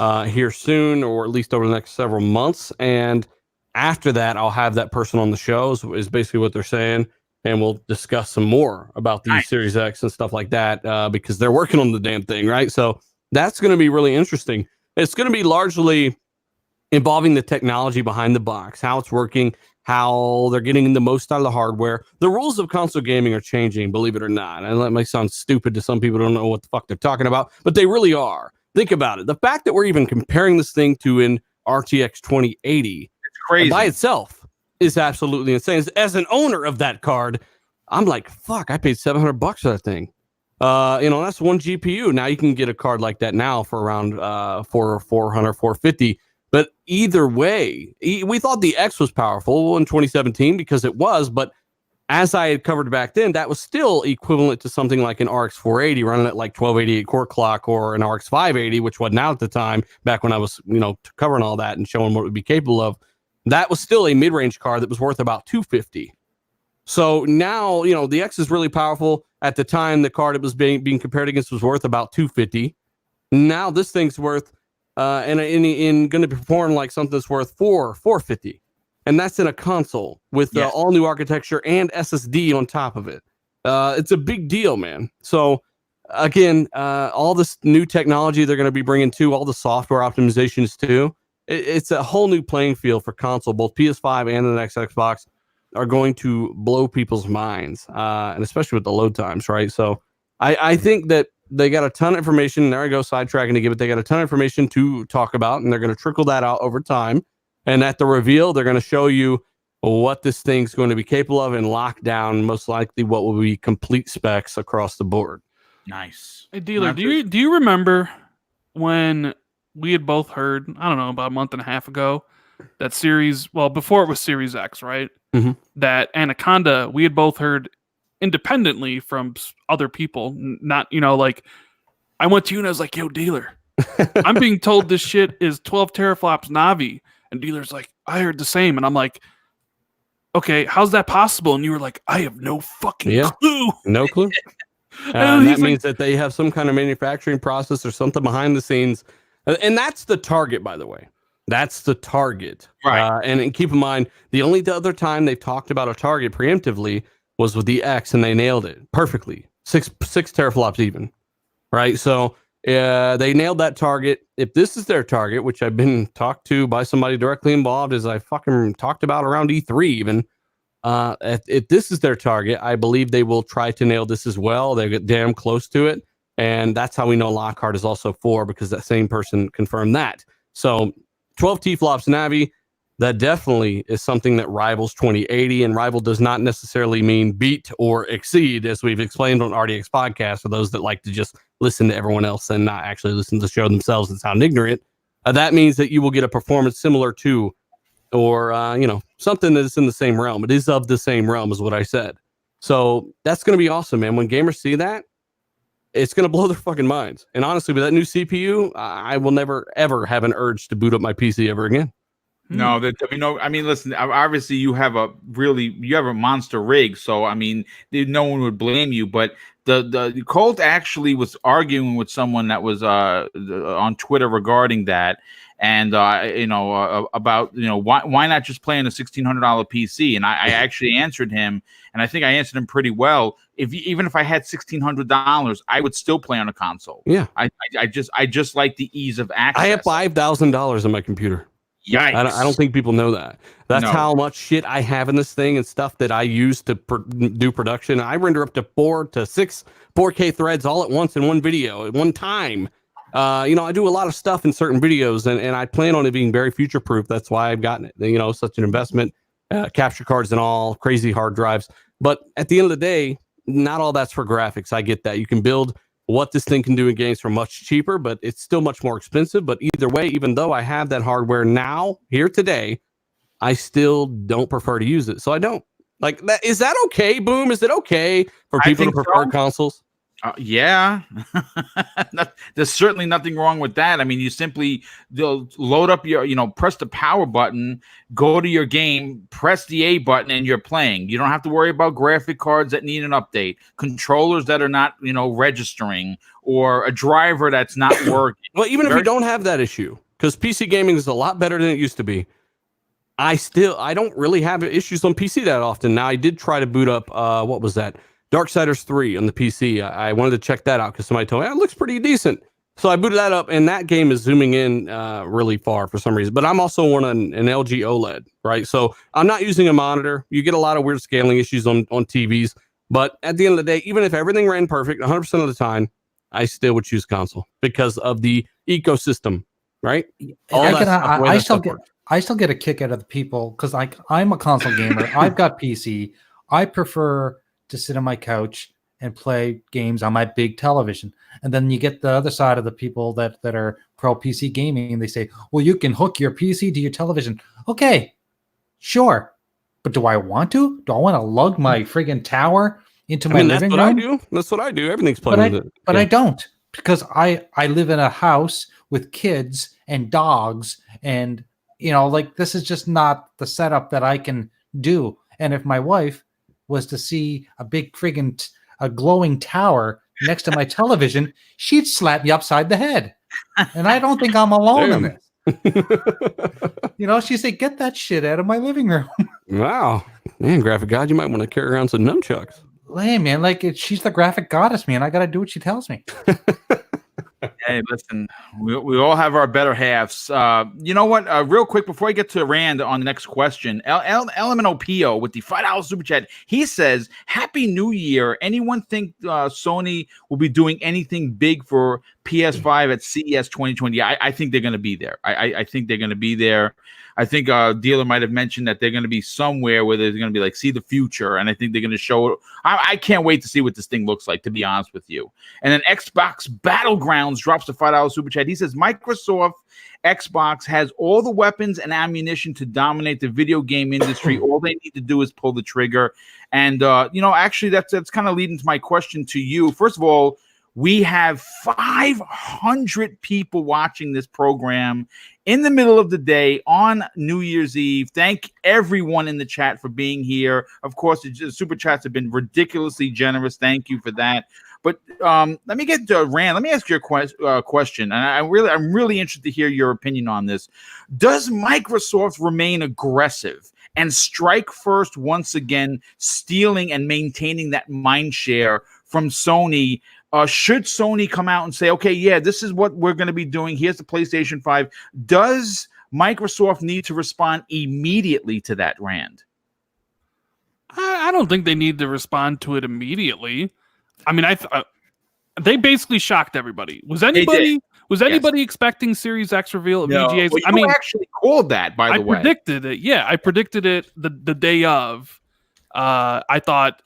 Speaker 4: here soon, or at least over the next several months. And after that, I'll have that person on the show. Is basically what they're saying, and we'll discuss some more about the Series X and stuff like that because they're working on the damn thing, right? So that's going to be really interesting. It's going to be largely involving the technology behind the box, how it's working, how they're getting the most out of the hardware. The rules of console gaming are changing, believe it or not. And that might sound stupid to some people who don't know what the fuck they're talking about, but they really are. Think about it. The fact that we're even comparing this thing to an RTX 2080
Speaker 1: It's crazy
Speaker 4: by itself is absolutely insane. As an owner of that card, I'm like, fuck, I paid $700 for that thing. That's one GPU. Now you can get a card like that now for around $450. But either way, we thought the X was powerful in 2017 because it was, but as I had covered back then, that was still equivalent to something like an RX 480 running at like 1288 core clock, or an RX 580, which wasn't out at the time, back when I was, covering all that and showing what it would be capable of. That was still a mid-range card that was worth about $250. So now, the X is really powerful. At the time, the card it was being compared against was worth about $250. Now this thing's worth and going to perform like something that's worth $450, and that's in a console with all new architecture and SSD on top of it. It's a big deal, man. So again, all this new technology they're going to be bringing to all the software optimizations too. It's a whole new playing field for console. Both PS5 and the next Xbox are going to blow people's minds, and especially with the load times, right? So I think that they got a ton of information. There I go sidetracking again, but they got a ton of information to talk about, and they're going to trickle that out over time. And at the reveal, they're going to show you what this thing's going to be capable of and lock down most likely what will be complete specs across the board.
Speaker 1: Nice.
Speaker 5: Hey, Dealer, do you remember when we had both heard, I don't know, about a month and a half ago, that series, well, before it was Series X, right?
Speaker 4: Mm-hmm.
Speaker 5: That Anaconda, we had both heard independently from other people, not, like, I went to you and I was like, yo, Dealer, I'm being told this shit is 12 teraflops Navi. And Dealer's like, I heard the same. And I'm like, okay, how's that possible? And you were like, I have no fucking clue.
Speaker 4: No clue. That means that they have some kind of manufacturing process or something behind the scenes. And that's the target, by the way. That's the target.
Speaker 1: Right.
Speaker 4: And keep in mind, the other time they've talked about a target preemptively was with the X, and they nailed it perfectly. Six teraflops even. Right? So they nailed that target. If this is their target, which I've been talked to by somebody directly involved, as I fucking talked about around E3 even, if this is their target, I believe they will try to nail this as well. They get damn close to it. And that's how we know Lockhart is also 4, because that same person confirmed that. So 12 T-flops Navi, that definitely is something that rivals 2080. And rival does not necessarily mean beat or exceed, as we've explained on RDX podcast, for those that like to just listen to everyone else and not actually listen to the show themselves and sound ignorant. That means that you will get a performance similar to, or something that is in the same realm. It is of the same realm, is what I said. So that's going to be awesome, man. When gamers see that, it's going to blow their fucking minds. And honestly, with that new CPU, I will never, ever have an urge to boot up my PC ever again.
Speaker 1: No, I mean, listen, obviously you have a monster rig. So, I mean, no one would blame you, but the Colt actually was arguing with someone that was on Twitter regarding that. And, about, why not just play on a $1,600 PC? And I actually answered him, and I think I answered him pretty well. Even if I had $1,600, I would still play on a console.
Speaker 4: Yeah.
Speaker 1: I just like the ease of access.
Speaker 4: I have $5,000 on my computer.
Speaker 1: Yikes.
Speaker 4: I don't think people know that. That's how much shit I have in this thing and stuff that I use to do production. I render up to 4 to 6 4K threads all at once in one video at one time. I do a lot of stuff in certain videos, and I plan on it being very future proof. That's why I've gotten it. Such an investment, capture cards and all, crazy hard drives. But at the end of the day, not all that's for graphics. I get that. You can build what this thing can do in games for much cheaper, but it's still much more expensive. But either way, even though I have that hardware now, here today, I still don't prefer to use it. So I don't. Like that. Is that okay, Boom? Is it okay for people to prefer consoles?
Speaker 1: Yeah. There's certainly nothing wrong with that. I mean, they'll load up press the power button, go to your game, press the A button, and you're playing. You don't have to worry about graphic cards that need an update, controllers that are not, registering, or a driver that's not working.
Speaker 4: Well, even if you don't have that issue, because PC gaming is a lot better than it used to be, I don't really have issues on PC that often. Now, I did try to boot up, what was that? Darksiders 3 on the PC. I wanted to check that out because somebody told me it looks pretty decent. So I booted that up, and that game is zooming in really far for some reason. But I'm also on an LG OLED, right? So I'm not using a monitor. You get a lot of weird scaling issues on TVs. But at the end of the day, even if everything ran perfect 100% of the time, I still would choose console because of the ecosystem, right?
Speaker 3: I still get a kick out of the people because I'm a console gamer. I've got PC. I prefer to sit on my couch and play games on my big television. And then you get the other side of the people that are pro PC gaming, and they say, well, you can hook your PC to your television. Okay, sure. But do I want to? Do I want to lug my friggin' tower into my living room?
Speaker 4: That's what I do. Everything's plugged into it.
Speaker 3: But I don't, because I live in a house with kids and dogs, and this is just not the setup that I can do. And if my wife was to see a big friggin' a glowing tower next to my television, she'd slap me upside the head. And I don't think I'm alone in this. She'd say, get that shit out of my living room.
Speaker 4: Wow. Man, graphic god, you might want to carry around some nunchucks.
Speaker 3: Hey, man, she's the graphic goddess, man. I got to do what she tells me.
Speaker 1: Hey, Hey, listen, we all have our better halves. You know what? Real quick, before I get to Rand on the next question, LMNOPO with the $5 super chat, he says, Happy New Year. Anyone think Sony will be doing anything big for PS5 at CES 2020? I think they're going to be there. I think they're going to be there. I think Dealer might have mentioned that they're going to be somewhere where they're going to be like, see the future. And I think they're going to show it. I can't wait to see what this thing looks like, to be honest with you. And then Xbox Battlegrounds drops the $5 super chat. He says, Microsoft Xbox has all the weapons and ammunition to dominate the video game industry. All they need to do is pull the trigger. And, actually, that's kind of leading to my question to you. First of all, we have 500 people watching this program in the middle of the day on New Year's Eve. Thank everyone in the chat for being here. Of course, the super chats have been ridiculously generous. Thank you for that. But let me get to Rand. Let me ask you a question, and I'm really interested to hear your opinion on this. Does Microsoft remain aggressive and strike first once again, stealing and maintaining that mind share from Sony? Should Sony come out and say, okay, yeah, this is what we're going to be doing. Here's the PlayStation 5. Does Microsoft need to respond immediately to that, Rand?
Speaker 5: I don't think they need to respond to it immediately. I mean, they basically shocked everybody. Was anybody expecting Series X reveal at VGAs?
Speaker 1: Well, you actually called that, by the way.
Speaker 5: I predicted it. Yeah, I predicted it the day of. I thought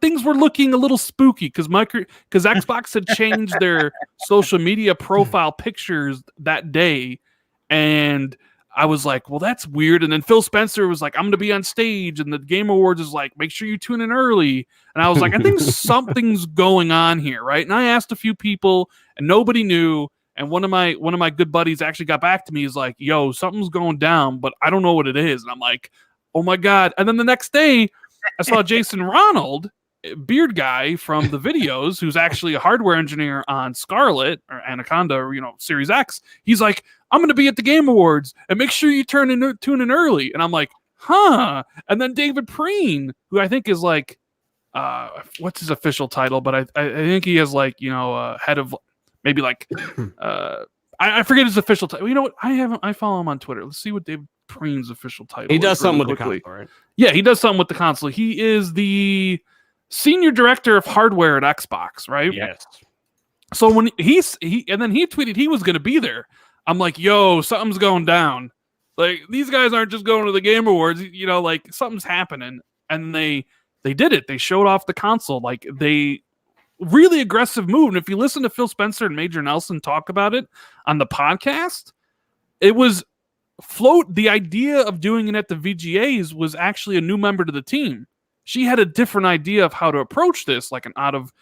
Speaker 5: things were looking a little spooky because Xbox had changed their social media profile pictures that day, and I was like, well, that's weird. And then Phil Spencer was like, I'm going to be on stage, and the Game Awards is like, make sure you tune in early. And I was like, I think something's going on here, right? And I asked a few people, and nobody knew. And one of my good buddies actually got back to me. He's like, yo, something's going down, but I don't know what it is. And I'm like, oh my God. And then the next day, I saw Jason Ronald, beard guy from the videos, who's actually a hardware engineer on Scarlet or Anaconda, or, Series X. He's like, I'm going to be at the Game Awards, and make sure you tune in early. And I'm like, huh? And then David Preen, who I think is like, what's his official title? But I think he is like, head of maybe like, I forget his official title. You know what? I follow him on Twitter. Let's see what David Preen's official title.
Speaker 4: He does something with the
Speaker 5: quickly.
Speaker 4: console, right?
Speaker 5: Yeah, he does something with the console. He is the senior director of hardware at Xbox, right?
Speaker 4: Yes.
Speaker 5: So when he tweeted he was going to be there, I'm like, yo, something's going down. Like, these guys aren't just going to the Game Awards, like something's happening. And they did it. They showed off the console. Like, they really aggressive move. And if you listen to Phil Spencer and Major Nelson talk about it on the podcast, it was the idea of doing it at the VGAs was actually a new member to the team. She had a different idea of how to approach this, like an out of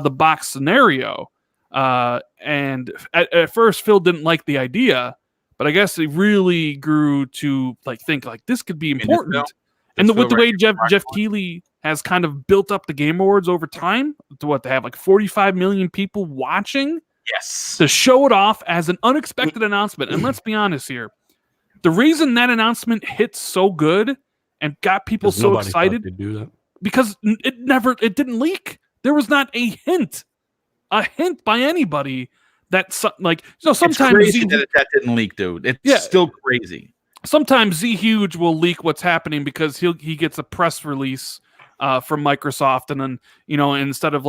Speaker 5: the box scenario. And at first Phil didn't like the idea, but I guess he really grew to think this could be important. And with the way Jeff Keighley has kind of built up the Game Awards over time to they have like 45 million people watching.
Speaker 1: Yes.
Speaker 5: To show it off as an unexpected announcement. And let's be honest here. The reason that announcement hit so good and got people so excited because it didn't leak. There was not a hint by anybody that sometimes
Speaker 1: it's crazy that didn't leak, dude. It's still crazy.
Speaker 5: Sometimes Z Huge will leak what's happening because he gets a press release from Microsoft, and then instead of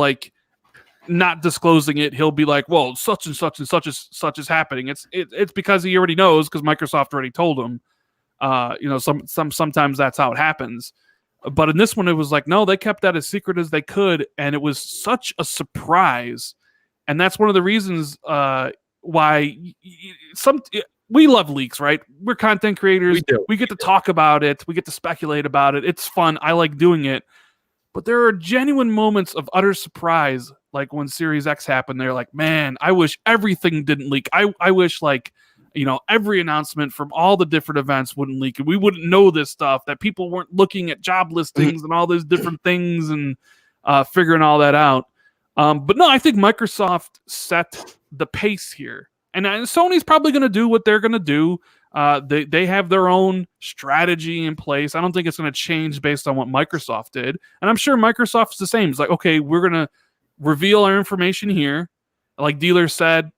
Speaker 5: not disclosing it, he'll be like, well, such and such and such is happening. It's because he already knows, because Microsoft already told him. Sometimes that's how it happens. But in this one, it was like, no, they kept that as secret as they could, and it was such a surprise. And that's one of the reasons why we love leaks, right? We're content creators. We get to talk about it. We get to speculate about it. It's fun. I like doing it. But there are genuine moments of utter surprise, like when Series X happened. They're like, man, I wish everything didn't leak. I wish every announcement from all the different events wouldn't leak, and we wouldn't know this stuff, that people weren't looking at job listings and all those different things and figuring all that out. But no, I think Microsoft set the pace here. And Sony's probably going to do what they're going to do. They have their own strategy in place. I don't think it's going to change based on what Microsoft did. And I'm sure Microsoft's the same. It's like, okay, we're going to reveal our information here. Like Dealer said,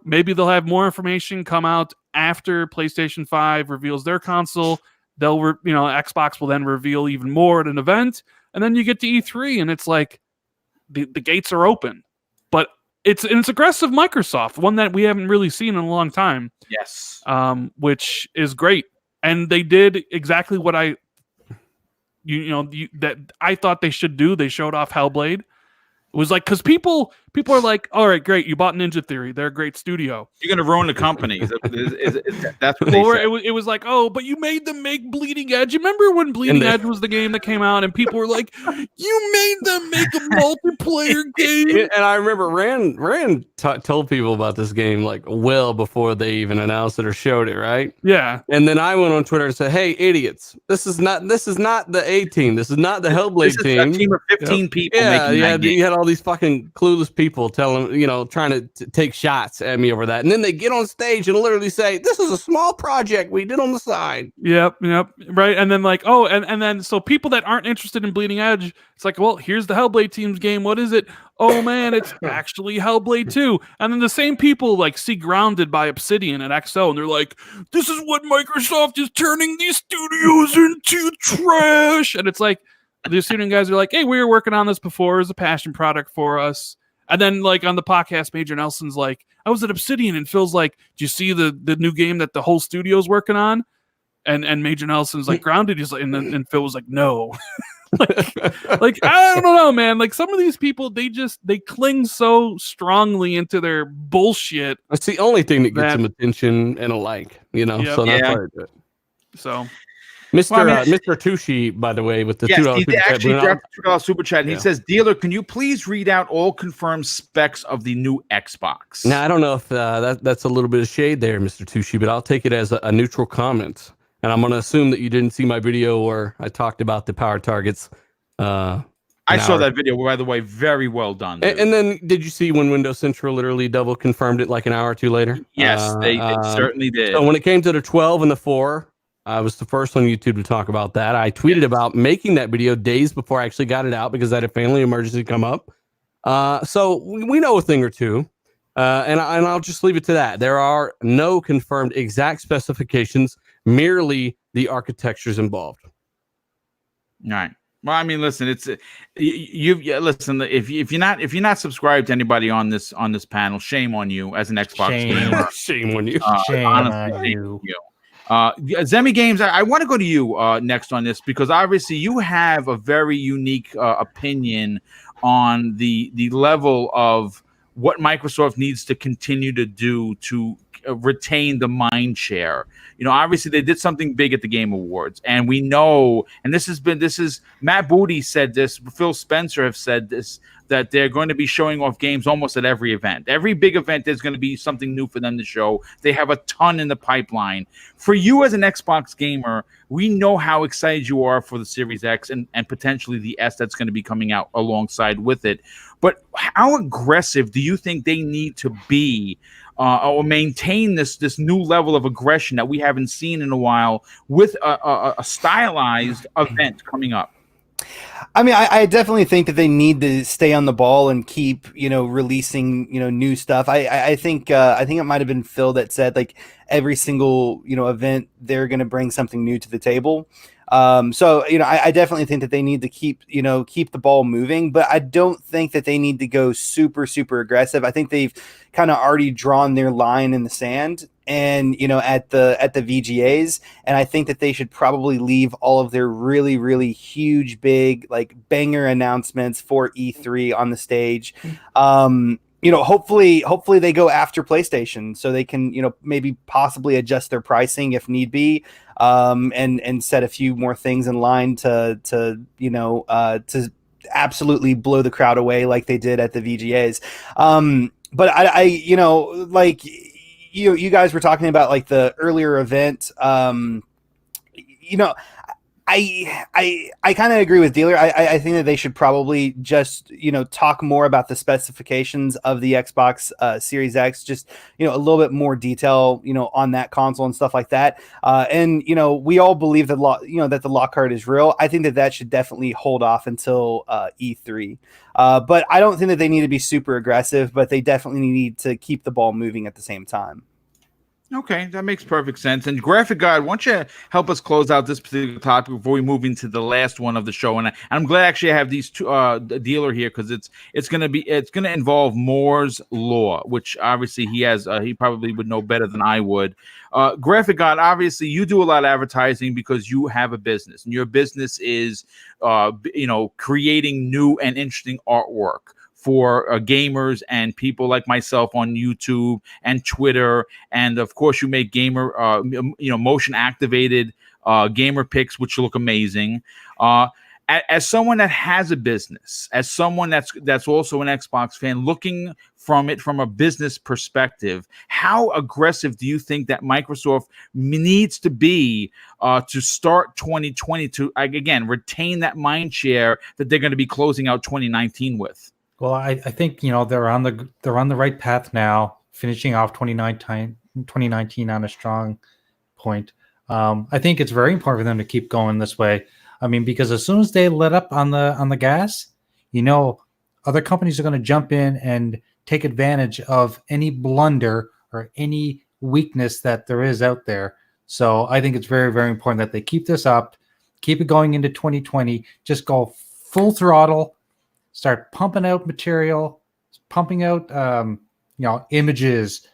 Speaker 5: maybe they'll have more information come out after PlayStation 5 reveals their console. Xbox will then reveal even more at an event, and then you get to E3, and it's like the gates are open. But it's aggressive Microsoft, one that we haven't really seen in a long time.
Speaker 1: Yes.
Speaker 5: Which is great, and they did exactly what that I thought they should do. They showed off Hellblade. It was like, because people are like, all right, great, you bought Ninja Theory. They're a great studio.
Speaker 1: You're going to ruin the company. That's what they said.
Speaker 5: It was like, oh, but you made them make Bleeding Edge. You remember when Bleeding Edge was the game that came out, and people were like, you made them make a multiplayer game?
Speaker 4: And I remember Rand told people about this game like well before they even announced it or showed it, right?
Speaker 5: Yeah.
Speaker 4: And then I went on Twitter and said, hey, idiots, this is not the A team. This is not the Hellblade team.
Speaker 1: This is a team of 15 people making that game.
Speaker 4: You had all these fucking clueless people trying to take shots at me over that, and then they get on stage and literally say, this is a small project we did on the side.
Speaker 5: Yep, right. And then and then so people that aren't interested in Bleeding Edge, it's like, well, here's the Hellblade team's game. What is it? Oh man, it's actually Hellblade 2. And then the same people like see Grounded by Obsidian at XO, and they're like, this is what Microsoft is turning these studios into trash. And it's like, the Obsidian guys are like, hey, we were working on this before. It was a passion product for us. And then, like, on the podcast, Major Nelson's like, I was at Obsidian, and Phil's like, do you see the new game that the whole studio's working on? And Major Nelson's like, Grounded. He's like, and Phil was like, no. like, I don't know, man. Like, some of these people, they cling so strongly into their bullshit.
Speaker 4: That's the only thing that gets them attention and a like,
Speaker 5: Yep.
Speaker 4: So that's part of it.
Speaker 5: So...
Speaker 4: Mr. Tushi, by the way, with the $2
Speaker 1: he actually dropped the $2 super chat. And
Speaker 4: Yeah.
Speaker 1: He says, "Dealer, can you please read out all confirmed specs of the new Xbox?"
Speaker 4: Now, I don't know if that's a little bit of shade there, Mr. Tushi, but I'll take it as a neutral comment. And I'm going to assume that you didn't see my video where I talked about the power targets.
Speaker 1: I saw that video, by the way. Very well done.
Speaker 4: And then did you see when Windows Central literally double confirmed it like an hour or two later?
Speaker 1: Yes, they certainly did.
Speaker 4: So when it came to the 12 and the 4, I was the first on YouTube to talk about that. I tweeted about making that video days before I actually got it out because I had a family emergency come up. So we know a thing or two, and I'll just leave it to that. There are no confirmed exact specifications, merely the architectures involved.
Speaker 1: All right. Well, I mean, listen, it's listen. If you're not subscribed to anybody on this panel, shame on you as an Xbox gamer.
Speaker 4: Shame on you.
Speaker 3: Shame
Speaker 1: honestly,
Speaker 3: on you.
Speaker 1: Zemi Games, I want to go to you next on this because obviously you have a very unique opinion on the level of what Microsoft needs to continue to do to retain the mind share. Obviously they did something big at the Game Awards, and we know, and this is Matt Booty said this, Phil Spencer have said this, that they're going to be showing off games almost at every event. Every big event, there's going to be something new for them to show. They have a ton in the pipeline. For you as an Xbox gamer, we know how excited you are for the Series X and potentially the S that's going to be coming out alongside with it. But how aggressive do you think they need to be or maintain this new level of aggression that we haven't seen in a while with a stylized event coming up?
Speaker 2: I mean, I definitely think that they need to stay on the ball and keep, releasing, new stuff. I think it might have been Phil that said like every single, event, they're going to bring something new to the table. So, I definitely think that they need to keep the ball moving, but I don't think that they need to go super, super aggressive. I think they've kind of already drawn their line in the sand and, at the VGAs. And I think that they should probably leave all of their really, really huge, big, like banger announcements for E3 on the stage. Hopefully they go after PlayStation so they can, maybe possibly adjust their pricing if need be, and set a few more things in line to absolutely blow the crowd away like they did at the VGAs. But you guys were talking about like the earlier event, I kind of agree with Dealer. I think that they should probably just, talk more about the specifications of the Xbox Series X, just, a little bit more detail, on that console and stuff like that. And, we all believe that, that the lock card is real. I think that that should definitely hold off until E3. But I don't think that they need to be super aggressive, but they definitely need to keep the ball moving at the same time.
Speaker 1: Okay, that makes perfect sense. And Graphic God, why don't you help us close out this particular topic before we move into the last one of the show? And I'm glad actually I have these two Dealer here, because it's gonna involve Moore's Law, which obviously he probably would know better than I would. Graphic God, obviously you do a lot of advertising because you have a business, and your business is creating new and interesting artwork for gamers and people like myself on YouTube and Twitter, and of course you make motion activated gamer pics, which look amazing. As someone that has a business, as someone that's also an Xbox fan, looking from a business perspective, how aggressive do you think that Microsoft needs to be to start 2020 to again retain that mind share that they're going to be closing out 2019 with?
Speaker 3: Well, I think they're on the right path now, finishing off 2019 on a strong point. I think it's very important for them to keep going this way. I mean, because as soon as they let up on the gas, other companies are going to jump in and take advantage of any blunder or any weakness that there is out there. So I think it's very, very important that they keep this up, keep it going into 2020, just go full throttle. Start pumping out material, pumping out, images,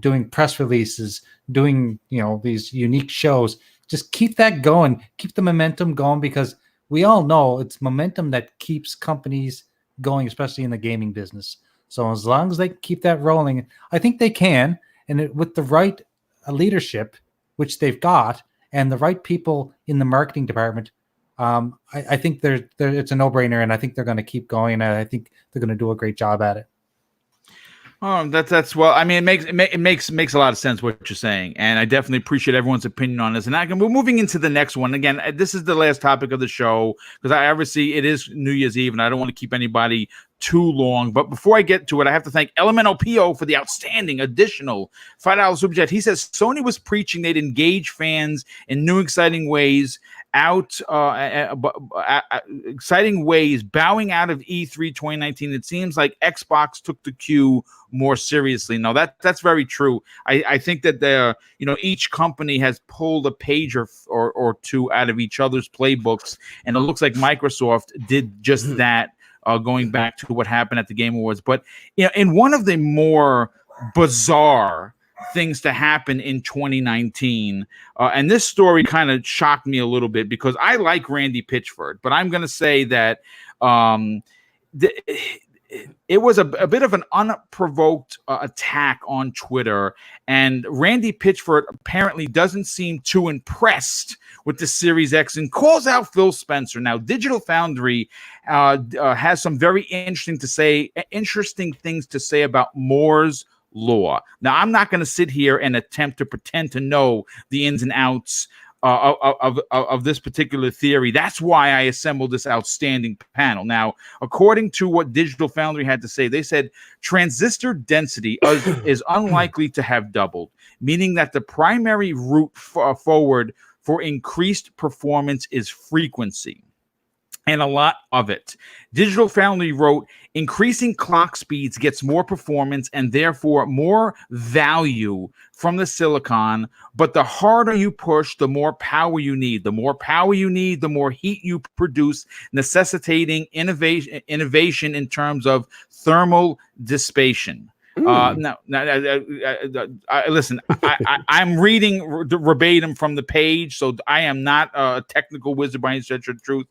Speaker 3: doing press releases, doing, these unique shows. Just keep that going. Keep the momentum going, because we all know it's momentum that keeps companies going, especially in the gaming business. So as long as they keep that rolling, I think they can. And with the right leadership, which they've got, and the right people in the marketing department, I think it's a no-brainer, and I think they're going to keep going, and I think they're going to do a great job at it.
Speaker 1: That's well. I mean, it makes a lot of sense what you're saying, and I definitely appreciate everyone's opinion on this. And we're moving into the next one. Again, this is the last topic of the show, because obviously it is New Year's Eve, and I don't want to keep anybody too long. But before I get to it, I have to thank Elemental PO for the outstanding additional $5 super chat. He says Sony was preaching they'd engage fans in new exciting ways. Exciting ways, bowing out of E3 2019. It seems like Xbox took the cue more seriously. No, that's very true. I think that each company has pulled a page or two out of each other's playbooks, and it looks like Microsoft did just that, going back to what happened at the Game Awards. But in one of the more bizarre things to happen in 2019, and this story kind of shocked me a little bit, because I like Randy Pitchford, but I'm going to say that it was a bit of an unprovoked attack on Twitter, and Randy Pitchford apparently doesn't seem too impressed with the Series X and calls out Phil Spencer. Now, Digital Foundry has some very interesting things to say about Moore's Law. Now, I'm not going to sit here and attempt to pretend to know the ins and outs of this particular theory. That's why I assembled this outstanding panel. Now, according to what Digital Foundry had to say, they said transistor density is unlikely to have doubled, meaning that the primary route forward for increased performance is frequency, and a lot of it. Digital Foundry wrote, increasing clock speeds gets more performance and therefore more value from the silicon, but the harder you push, the more power you need. The more power you need, the more heat you produce, necessitating innovation in terms of thermal dissipation. Listen, I'm reading verbatim from the page, so I am not a technical wizard by any stretch of the truth.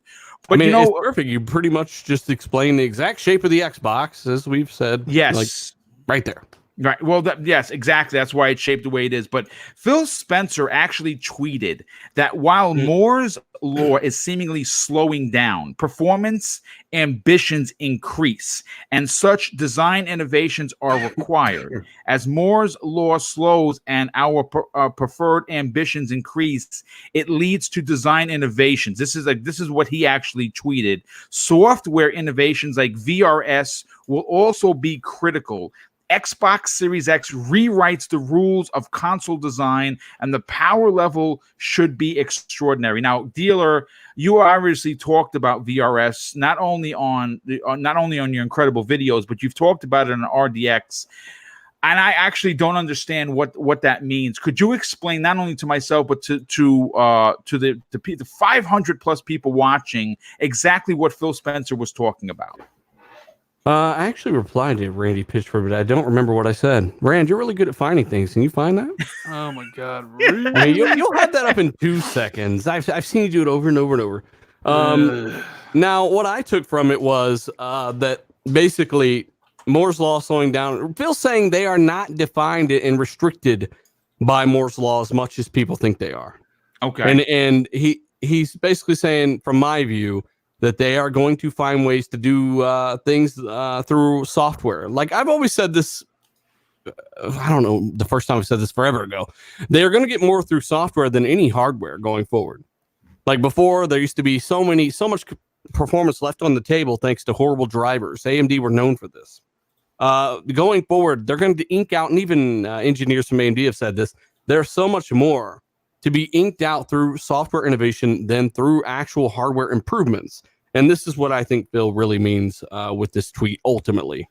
Speaker 1: But
Speaker 4: it's perfect. You pretty much just explained the exact shape of the Xbox, as we've said.
Speaker 1: Yes,
Speaker 4: right there.
Speaker 1: Right. Well, yes, exactly. That's why it's shaped the way it is. But Phil Spencer actually tweeted that while Moore's law is seemingly slowing down, performance ambitions increase, and such design innovations are required. As Moore's law slows and our preferred ambitions increase, it leads to design innovations. This is what he actually tweeted. Software innovations like VRS will also be critical. Xbox Series X rewrites the rules of console design, and the power level should be extraordinary. Now, Dealer, you obviously talked about VRS not only on your incredible videos, but you've talked about it on RDX. And I actually don't understand what that means. Could you explain not only to myself but to the 500 plus people watching exactly what Phil Spencer was talking about?
Speaker 4: I actually replied to Randy Pitchford, but I don't remember what I said. Rand, you're really good at finding things. Can you find that?
Speaker 5: Oh my God! Really?
Speaker 4: I mean, you'll have that up in 2 seconds. I've seen you do it over and over and over. Now, what I took from it was that basically Moore's law slowing down. Phil's saying they are not defined and restricted by Moore's law as much as people think they are.
Speaker 1: Okay.
Speaker 4: And he's basically saying, from my view, that they are going to find ways to do things through software. Like I've always said this, I don't know, the first time I said this forever ago, they are going to get more through software than any hardware going forward. Like before, there used to be so much performance left on the table thanks to horrible drivers. AMD were known for this. Going forward, they're going to ink out, and even engineers from AMD have said this, there's so much more to be inked out through software innovation than through actual hardware improvements. And this is what I think Phil really means with this tweet ultimately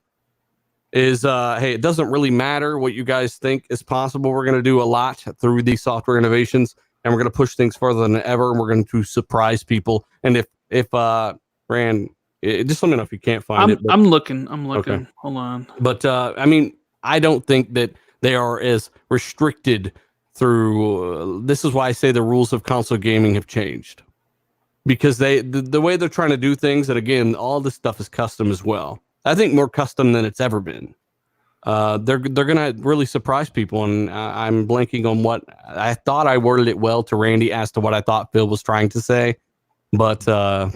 Speaker 4: is, hey, it doesn't really matter what you guys think is possible. We're going to do a lot through these software innovations, and we're going to push things further than ever, and we're going to surprise people. And if Rand, just let me know if you can't find it. But,
Speaker 5: I'm looking.
Speaker 4: Okay.
Speaker 5: Hold on.
Speaker 4: But I mean, I don't think that they are as restricted through this is why I say the rules of console gaming have changed, because the way they're trying to do things, and again, all this stuff is custom as well. I think more custom than it's ever been. They're gonna really surprise people, and I'm blanking on what I thought. I worded it well to Randy as to what I thought Phil was trying to say, but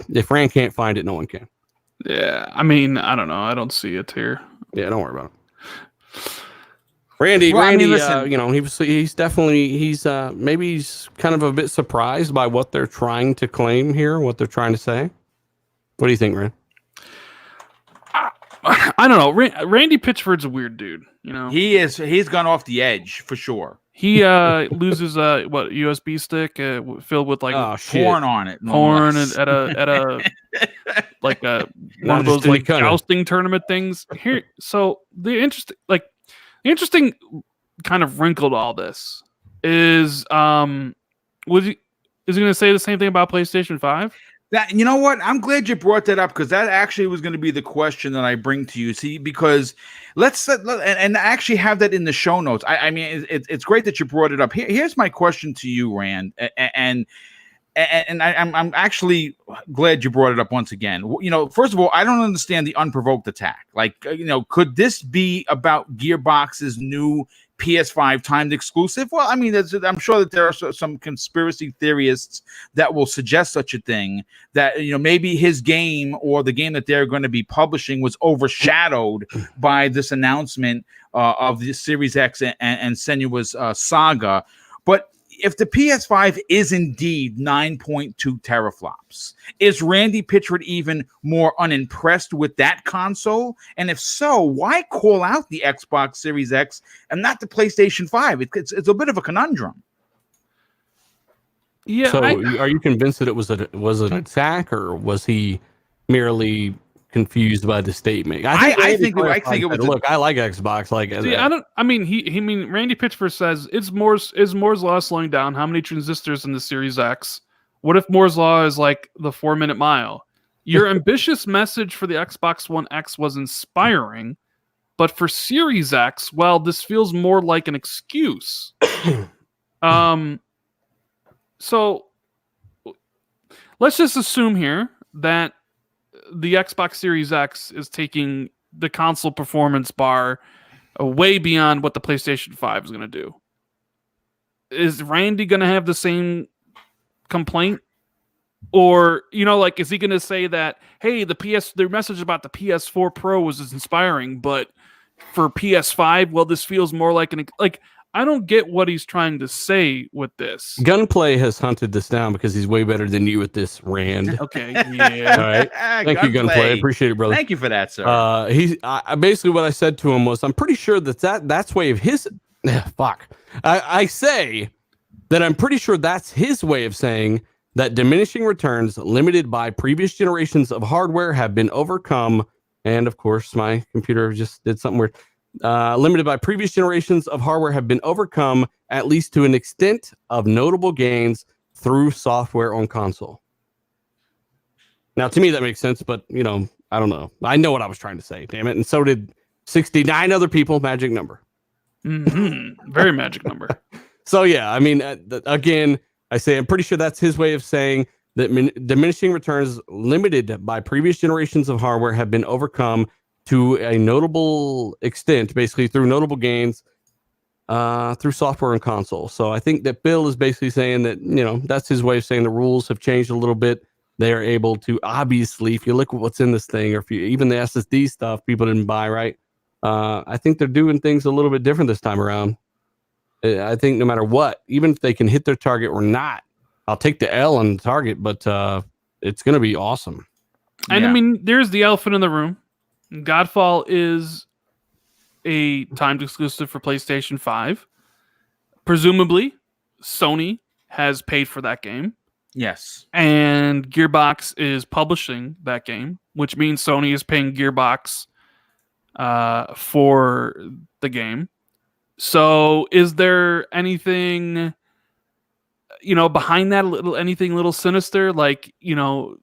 Speaker 4: if Rand can't find it, no one can.
Speaker 5: Yeah, I mean, I don't know. I don't see it here.
Speaker 4: Yeah, don't worry about it. Randy,
Speaker 1: well, I mean, listen,
Speaker 4: he's maybe he's kind of a bit surprised by what they're trying to claim here, what they're trying to say. What do you think, Rand?
Speaker 5: I don't know. Randy Pitchford's a weird dude. You know,
Speaker 1: he's gone off the edge for sure.
Speaker 5: He loses USB stick filled with like
Speaker 1: porn on it,
Speaker 5: porn at a like one of those like jousting tournament things here. So the interesting kind of wrinkle to all this is is he going to say the same thing about PlayStation 5?
Speaker 1: That, you know what? I'm glad you brought that up, because that actually was going to be the question that I bring to you. See, because and actually have that in the show notes. I mean, it's great that you brought it up. Here's my question to you, Rand, and I'm actually glad you brought it up once again. You know, first of all, I don't understand the unprovoked attack. Like, you know, could this be about Gearbox's new PS5 timed exclusive? Well, I mean, I'm sure that there are some conspiracy theorists that will suggest such a thing, that, you know, maybe his game or the game that they're going to be publishing was overshadowed by this announcement of the Series X and Senua's saga. But if the PS5 is indeed 9.2 teraflops, is Randy Pitchford even more unimpressed with that console? And if so, why call out the Xbox Series X and not the PlayStation 5? It's a bit of a conundrum.
Speaker 5: Yeah.
Speaker 4: So, are you convinced that it was an attack, or was he merely confused by the statement? I think it was. Look, I like Xbox.
Speaker 5: Randy Pitchford says is Moore's law slowing down? How many transistors in the Series X? What if Moore's law is like the 4-minute mile? Your ambitious message for the Xbox One X was inspiring, but for Series X, well, this feels more like an excuse. So let's just assume here that the Xbox Series X is taking the console performance bar way beyond what the PlayStation 5 is going to do. Is Randy going to have the same complaint? Or, like, is he going to say that, hey, the message about the PS4 Pro was inspiring, but for PS5, well, this feels more like I don't get what he's trying to say with this.
Speaker 4: Gunplay has hunted this down because he's way better than you at this, Rand.
Speaker 5: Okay, yeah.
Speaker 4: All right. Thank you, Gunplay. I appreciate it, brother.
Speaker 1: Thank you for that, sir.
Speaker 4: Basically what I said to him was, I'm pretty sure that's way of his. Fuck. I say that I'm pretty sure that's his way of saying that diminishing returns limited by previous generations of hardware have been overcome. And of course, my computer just did something weird. Limited by previous generations of hardware have been overcome, at least to an extent, of notable gains through software on console. Now, to me, that makes sense, but, I don't know. I know what I was trying to say, damn it. And so did 69 other people. Magic number.
Speaker 5: Mm-hmm. Very magic number.
Speaker 4: So, yeah, I mean, again, I say I'm pretty sure that's his way of saying that diminishing returns limited by previous generations of hardware have been overcome to a notable extent, basically through notable gains through software and console. So I think that Bill is basically saying that, that's his way of saying the rules have changed a little bit. They are able to, obviously, if you look at what's in this thing, or if you even the SSD stuff people didn't buy, right? I think they're doing things a little bit different this time around. I think no matter what, even if they can hit their target or not, I'll take the L on the target, but it's going to be awesome.
Speaker 5: And I mean, there's the elephant in the room. Godfall is a timed exclusive for PlayStation 5. Presumably, Sony has paid for that game.
Speaker 1: Yes.
Speaker 5: And Gearbox is publishing that game, which means Sony is paying Gearbox for the game. So is there anything, behind that, anything little sinister? Like,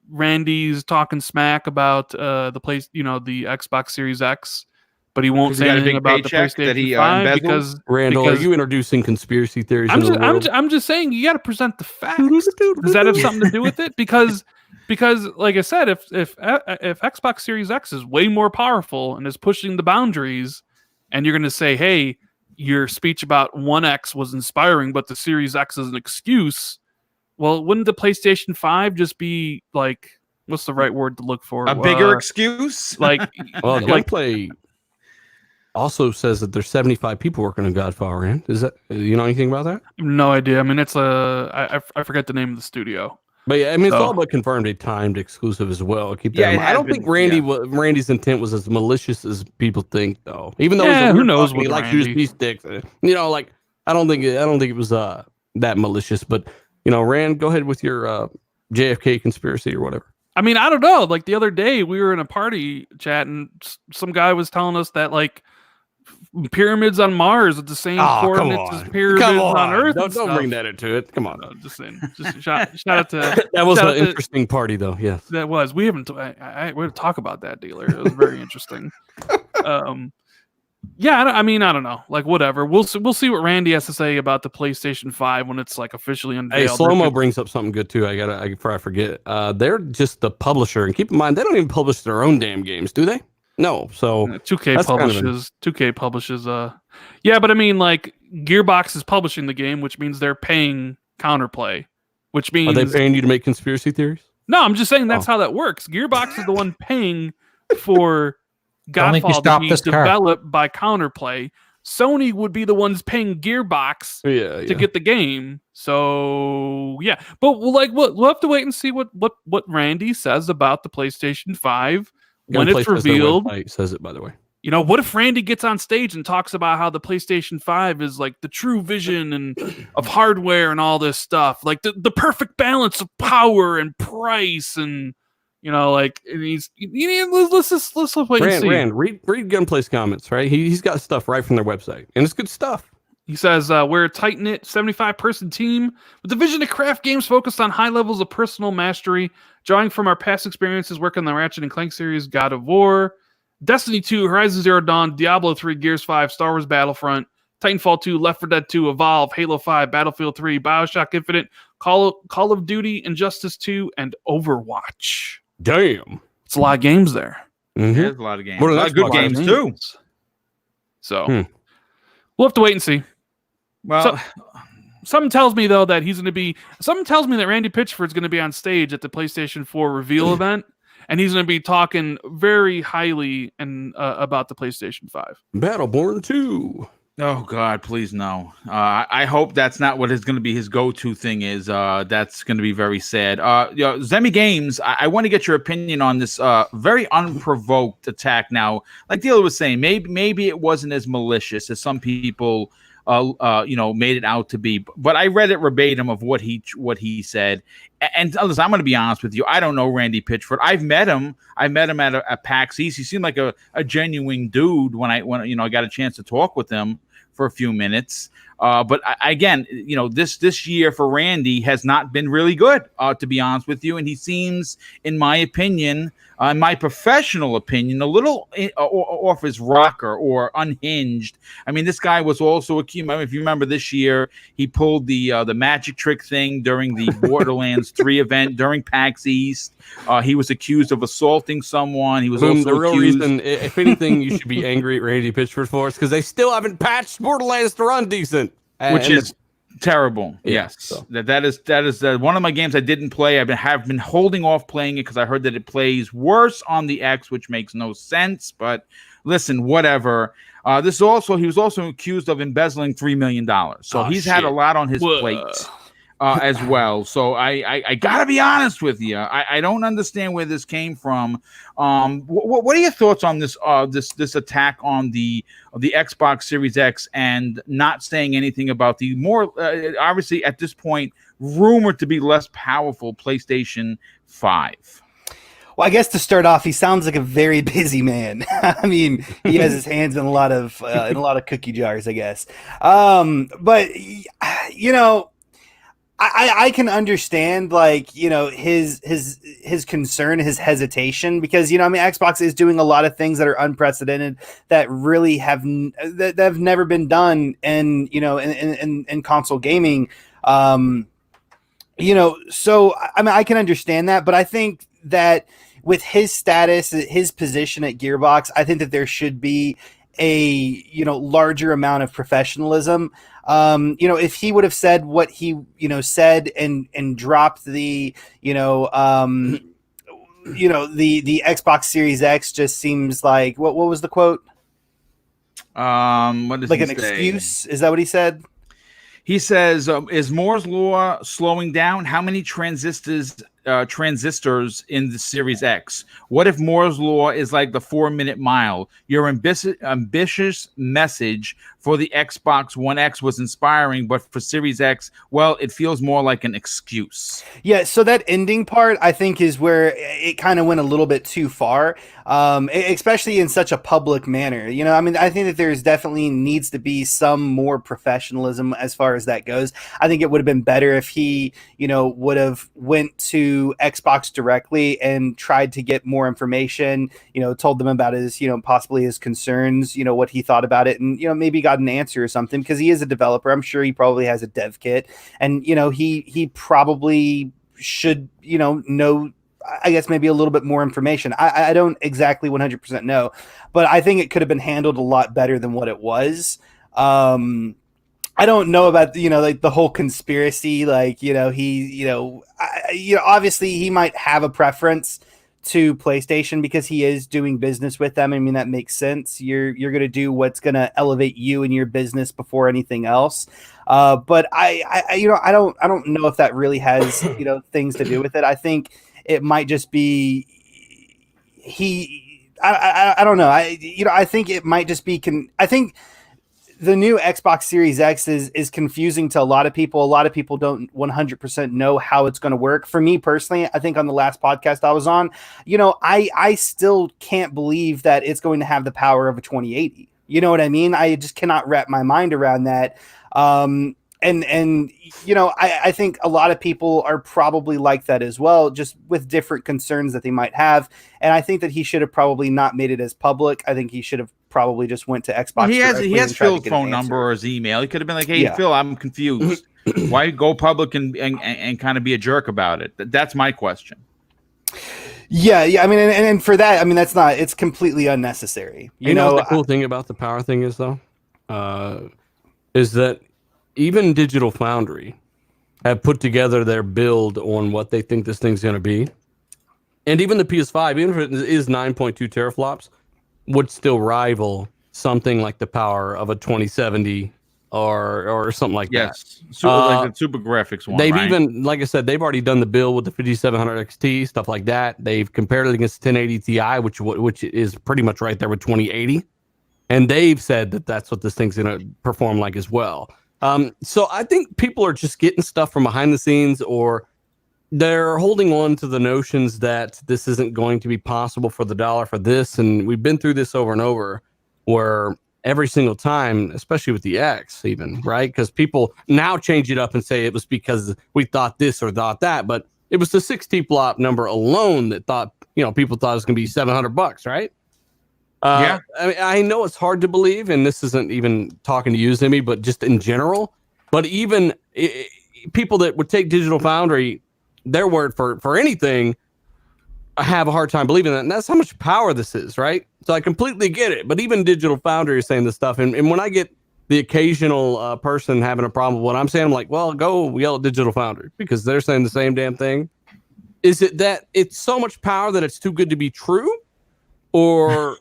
Speaker 5: Randy's talking smack about the Xbox Series X, but he won't say anything about the PlayStation 5 because
Speaker 4: Randall, are you introducing conspiracy theories?
Speaker 5: I'm just saying you got to present the facts. Does that have something to do with it? Because like I said, if Xbox Series X is way more powerful and is pushing the boundaries, and you're going to say, hey, your speech about 1X was inspiring, but the Series X is an excuse. Well, wouldn't the PlayStation 5 just be like, what's the right word to look for?
Speaker 1: A bigger excuse?
Speaker 5: Like,
Speaker 4: well, Gunplay also says that there's 75 people working on Godfall, Rand. Is that, you know anything about that?
Speaker 5: No idea. I mean, it's I forget the name of the studio.
Speaker 4: But yeah, I mean, it's all but confirmed a timed exclusive as well. Keep that in mind. I don't think Randy's intent was as malicious as people think, though. Even though
Speaker 5: who knows what
Speaker 4: he likes USB sticks. I don't think it was that malicious. But Rand, go ahead with your JFK conspiracy or whatever.
Speaker 5: I mean, I don't know. Like the other day, we were in a party chat, and some guy was telling us that like pyramids on Mars at the same coordinates as pyramids on Earth.
Speaker 4: Don't bring that into it. Come on.
Speaker 5: No, just saying. Just shout out to
Speaker 4: that was an interesting party, though. Yes,
Speaker 5: that was. We haven't. We haven't talked about that, dealer. It was very interesting. Yeah, I don't know. Like, whatever. We'll see what Randy has to say about the PlayStation 5 when it's like officially unveiled.
Speaker 4: Hey, Slow-Mo brings up something good too. Before I forget. They're just the publisher, and keep in mind they don't even publish their own damn games, do they? No. So
Speaker 5: 2K publishes. 2K publishes. Yeah, but I mean, like Gearbox is publishing the game, which means they're paying Counterplay. Which means
Speaker 4: are they paying you to make conspiracy theories?
Speaker 5: No, I'm just saying that's how that works. Gearbox is the one paying for Godfall to be developed by Counterplay. Sony would be the ones paying Gearbox to get the game. So yeah, but we'll have to wait and see what Randy says about the PlayStation 5 when it's revealed.
Speaker 4: Says it, by the way.
Speaker 5: What if Randy gets on stage and talks about how the PlayStation 5 is like the true vision and of hardware and all this stuff, like the perfect balance of power and price and. Let's wait and see.
Speaker 4: Rand, read Gunplay's comments, right? He's got stuff right from their website, and it's good stuff.
Speaker 5: He says, we're a tight-knit 75-person team with the vision to craft games focused on high levels of personal mastery, drawing from our past experiences working on the Ratchet & Clank series, God of War, Destiny 2, Horizon Zero Dawn, Diablo 3, Gears 5, Star Wars Battlefront, Titanfall 2, Left 4 Dead 2, Evolve, Halo 5, Battlefield 3, BioShock Infinite, Call of Duty, Injustice 2, and Overwatch.
Speaker 4: Damn.
Speaker 5: It's a lot of games there.
Speaker 1: There's a lot of games.
Speaker 4: Well,
Speaker 1: a lot of good games too.
Speaker 5: So we'll have to wait and see.
Speaker 1: Well,
Speaker 5: something tells me though that he's going to be. Something tells me that Randy Pitchford's going to be on stage at the PlayStation 4 reveal event, and he's going to be talking very highly and about the PlayStation 5.
Speaker 4: Battleborn 2.
Speaker 1: oh God, please no. I hope that's not what is going to be his go-to thing is. That's going to be very sad. Zemi Games, I want to get your opinion on this very unprovoked attack. Now, like Dealer was saying, maybe it wasn't as malicious as some people made it out to be. But I read it verbatim of what he said. And listen, I'm going to be honest with you. I don't know Randy Pitchford. I've met him. I met him at PAX East. He seemed like a genuine dude when I got a chance to talk with him for a few minutes. But again, this year for Randy has not been really good, to be honest with you. And he seems, in my opinion, my professional opinion, a little off his rocker or unhinged. I mean, this guy was also accused. If you remember this year, he pulled the magic trick thing during the Borderlands 3 event during PAX East. He was accused of assaulting someone. He was also
Speaker 4: the real
Speaker 1: accused.
Speaker 4: reason, if anything, you should be angry at Randy Pitchford for is because they still haven't patched Borderlands to run decent,
Speaker 1: which is terrible.
Speaker 4: Yeah,
Speaker 1: yes,
Speaker 4: so.
Speaker 1: that is one of my games I didn't play. Have been holding off playing it because I heard that it plays worse on the X, which makes no sense. But listen, whatever. He was also accused of embezzling $3 million. So he's had a lot on his plate. As well. So I gotta be honest with you. I don't understand where this came from. What are your thoughts on this this attack on the Xbox Series X and not saying anything about the more obviously at this point rumored to be less powerful PlayStation 5?
Speaker 2: Well, I guess to start off, he sounds like a very busy man. I mean, he has his hands in a lot of cookie jars, I guess. But I can understand his concern, his hesitation, because Xbox is doing a lot of things that are unprecedented that really have never been done in console gaming. So I can understand that, but I think that with his status, his position at Gearbox, I think that there should be a larger amount of professionalism. If he would have said what he said and dropped the the Xbox Series X just seems like what was the quote?
Speaker 1: What does
Speaker 2: like
Speaker 1: he
Speaker 2: an
Speaker 1: say?
Speaker 2: Excuse? Is that what he said?
Speaker 1: He says, "Is Moore's law slowing down? How many transistors in the Series X? What if Moore's law is like the 4-minute mile? Your ambitious message for the Xbox One X was inspiring, but for Series X, well, it feels more like an excuse."
Speaker 2: Yeah, so that ending part, I think, is where it kind of went a little bit too far, especially in such a public manner. I think that there's definitely needs to be some more professionalism as far as that goes. I think it would have been better if he, would have went to Xbox directly and tried to get more information, told them about his, possibly his concerns, what he thought about it, and, maybe got an answer or something, because he is a developer. I'm sure he probably has a dev kit, and he probably should know, I guess, maybe a little bit more information. I don't exactly 100% know, but I think it could have been handled a lot better than what it was. I don't know about the whole conspiracy, obviously he might have a preference to PlayStation because he is doing business with them. I mean, that makes sense. You're going to do what's going to elevate you and your business before anything else. But I don't know if that really has, things to do with it. I think it might just be I don't know. I think it might just be I think the new Xbox Series X is confusing to a lot of people. A lot of people don't 100% know how it's going to work. For me personally, I think on the last podcast I was on, I still can't believe that it's going to have the power of a 2080. You know what I mean? I just cannot wrap my mind around that. I think a lot of people are probably like that as well, just with different concerns that they might have. And I think that he should have probably not made it as public. I think he should have probably just went to Xbox.
Speaker 1: He has Phil's phone number or his email. He could have been like, "Hey, yeah. Phil, I'm confused. Why go public and kind of be a jerk about it?" That's my question.
Speaker 2: Yeah, I mean, and for that, I mean, it's completely unnecessary.
Speaker 4: You know what the cool thing about the power thing is, though? Is that even Digital Foundry have put together their build on what they think this thing's going to be. And even the PS5, even if it is 9.2 teraflops, would still rival something like the power of a 2070 or something like that.
Speaker 1: Yes, like the super graphics one.
Speaker 4: They've
Speaker 1: right?
Speaker 4: even, like I said, they've already done the build with the 5700 XT, stuff like that. They've compared it against 1080 Ti, which is pretty much right there with 2080. And they've said that that's what this thing's going to perform like as well. So I think people are just getting stuff from behind the scenes, or they're holding on to the notions that this isn't going to be possible for the dollar for this. And we've been through this over and over, where every single time, especially with the X even, right? Because people now change it up and say it was because we thought this or thought that, but it was the 60 flop number alone that people thought it was going to be $700, right?
Speaker 1: Yeah.
Speaker 4: I mean, I know it's hard to believe, and this isn't even talking to you, Zimmy, but just in general. But even people that would take Digital Foundry, their word for anything, I have a hard time believing that. And that's how much power this is, right? So I completely get it. But even Digital Foundry is saying this stuff. And when I get the occasional person having a problem with what I'm saying, I'm like, well, go yell at Digital Foundry, because they're saying the same damn thing. Is it that it's so much power that it's too good to be true? Or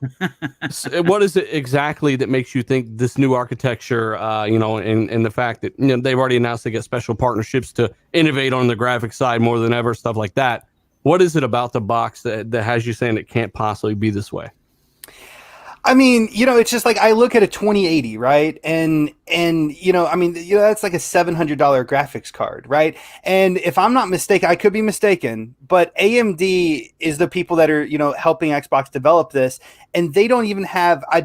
Speaker 4: what is it exactly that makes you think this new architecture, and the fact that they've already announced they get special partnerships to innovate on the graphics side more than ever, stuff like that. What is it about the box that has you saying it can't possibly be this way?
Speaker 2: I mean, it's just like I look at a 2080, right? And that's like a $700 graphics card, right? And if I'm not mistaken, I could be mistaken, but AMD is the people that are, helping Xbox develop this, and they don't even have. I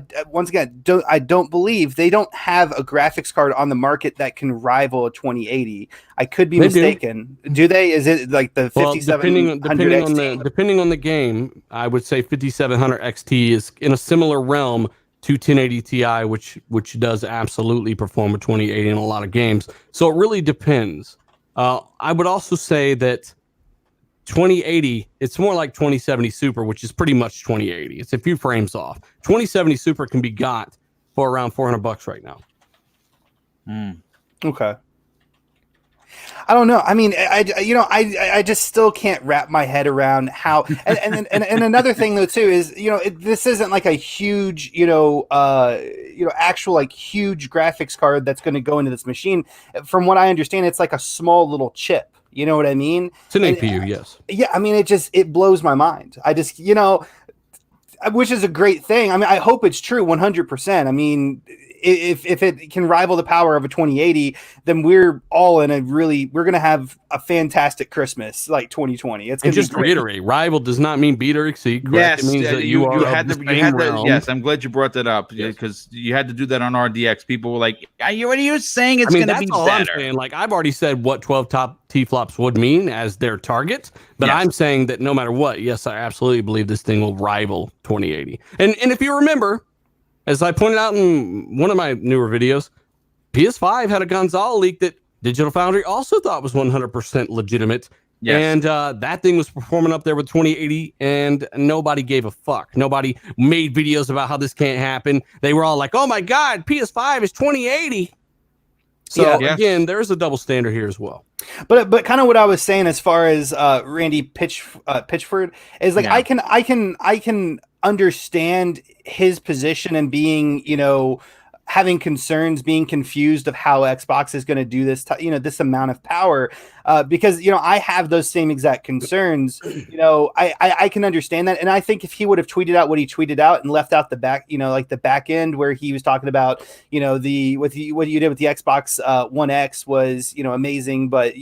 Speaker 2: don't believe they don't have a graphics card on the market that can rival a 2080. I could be mistaken. Do they? Is it like the 5700 XT?
Speaker 4: Depending on the game, I would say 5700 XT is in a similar realm to 1080 Ti, which does absolutely perform a 2080 in a lot of games. So it really depends. I would also say that 2080, it's more like 2070 Super, which is pretty much 2080. It's a few frames off. 2070 Super can be got for around $400 right now.
Speaker 2: Okay. I don't know. I mean, I just still can't wrap my head around how. And another thing though too is, this isn't like a huge, actual like huge graphics card that's going to go into this machine. From what I understand, it's like a small little chip. You know what I mean?
Speaker 4: It's an APU, yes.
Speaker 2: Yeah, I mean, it blows my mind. I just, which is a great thing. I mean, I hope it's true 100%. I mean, if it can rival the power of a 2080, then we're all in we're going to have a fantastic Christmas like 2020. It's going to
Speaker 4: just reiterate, rival does not mean beat or exceed. Correct?
Speaker 1: Yes,
Speaker 4: it means that you had to.
Speaker 1: Yes, I'm glad you brought that up, because you had to do that on RDX. People were like, what are you saying? It's going to be
Speaker 4: all
Speaker 1: better.
Speaker 4: I'm saying. Like, I've already said what 12 top T-flops would mean as their target, but I'm saying that no matter what, yes, I absolutely believe this thing will rival 2080. And if you remember, as I pointed out in one of my newer videos, PS5 had a Gonzalo leak that Digital Foundry also thought was 100% legitimate. Yes. And that thing was performing up there with 2080, and nobody gave a fuck. Nobody made videos about how this can't happen. They were all like, oh my God, PS5 is 2080. So again, there's a double standard here as well.
Speaker 2: But kind of what I was saying as far as Randy Pitchford is like, I can understand his position and being, having concerns, being confused of how Xbox is going to do this, this amount of power, because, I have those same exact concerns. I can understand that. And I think if he would have tweeted out what he tweeted out and left out the back, like the back end where he was talking about, what you did with the Xbox One X was, amazing, but,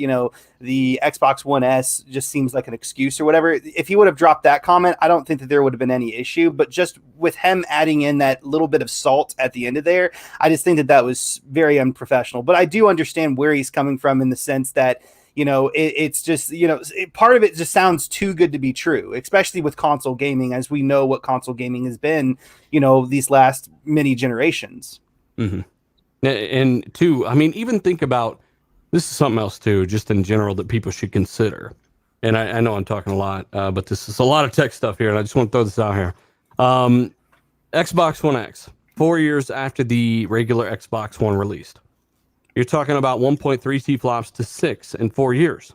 Speaker 2: the Xbox One S just seems like an excuse or whatever. If he would have dropped that comment, I don't think that there would have been any issue. But just with him adding in that little bit of salt at the end of there, I just think that was very unprofessional. But I do understand where he's coming from in the sense that, it's just, part of it just sounds too good to be true, especially with console gaming, as we know what console gaming has been, these last many generations.
Speaker 4: Mm-hmm. And two, I mean, even think about, this is something else too, just in general that people should consider. and I know I'm talking a lot, but this is a lot of tech stuff here, and I just want to throw this out here. Xbox One X, 4 years after the regular Xbox One released. You're talking about 1.3 T-flops to 6 in 4 years.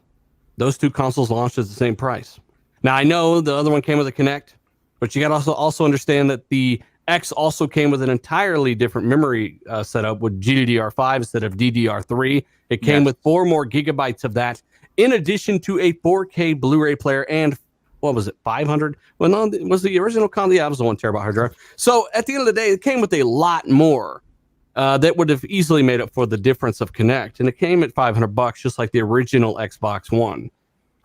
Speaker 4: Those two consoles launched at the same price. Now, I know the other one came with a Kinect, but you got to also understand that the X also came with an entirely different memory setup with GDDR5 instead of DDR3. It came with 4 more gigabytes of that, in addition to a 4K Blu-ray player and, what was it, 500? Well, no, it was the original console. Yeah, it was a 1 terabyte hard drive. So at the end of the day, it came with a lot more that would have easily made up for the difference of Kinect. And it came at $500, just like the original Xbox One.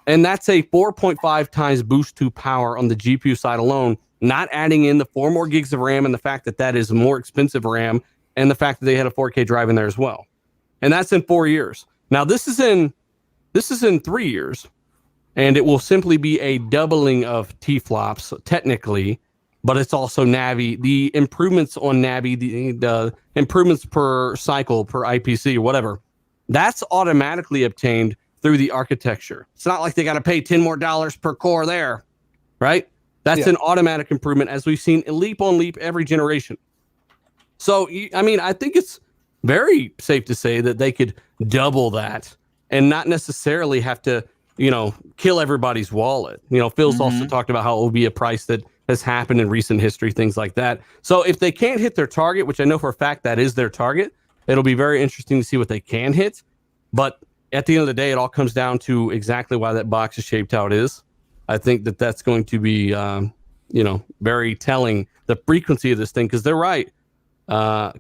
Speaker 4: And that's a 4.5 times boost to power on the GPU side alone, not adding in the 4 more gigs of RAM and the fact that that is more expensive RAM and the fact that they had a 4K drive in there as well. And that's in 4 years. Now, this is in 3 years, and it will simply be a doubling of T-flops, technically, but it's also Navi. The improvements on Navi, the improvements per cycle, per IPC, or whatever, that's automatically obtained through the architecture. It's not like they got to pay $10 more per core there, right? That's an automatic improvement, as we've seen leap on leap every generation. So, I mean, I think it's very safe to say that they could double that and not necessarily have to, kill everybody's wallet. Phil's also talked about how it will be a price that has happened in recent history, things like that. So if they can't hit their target, which I know for a fact that is their target, it'll be very interesting to see what they can hit. But at the end of the day, it all comes down to exactly why that box is shaped how it is. I think that that's going to be, very telling, the frequency of this thing, because they're right.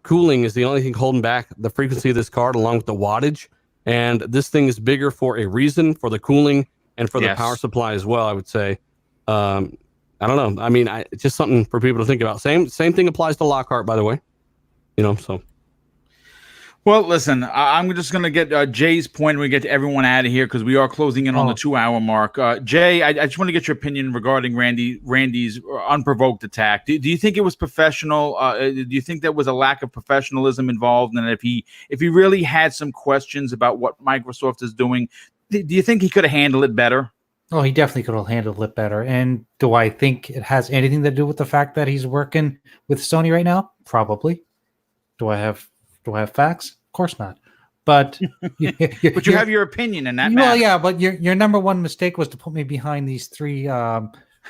Speaker 4: Cooling is the only thing holding back the frequency of this card, along with the wattage. And this thing is bigger for a reason, for the cooling and for the power supply as well, I would say. I don't know. I mean, it's just something for people to think about. Same thing applies to Lockhart, by the way. So.
Speaker 1: Well, listen, I'm just going to get Jay's point when we get to everyone out of here, because we are closing in on the 2-hour mark. Jay, I just want to get your opinion regarding Randy's unprovoked attack. Do you think it was professional? Do you think there was a lack of professionalism involved? And if he really had some questions about what Microsoft is doing, do you think he could have handled it better?
Speaker 3: Oh, he definitely could have handled it better. And do I think it has anything to do with the fact that he's working with Sony right now? Probably. Do I have facts? Of course not. But
Speaker 1: but you have your opinion in that.
Speaker 3: Well, yeah, but your number one mistake was to put me behind these 3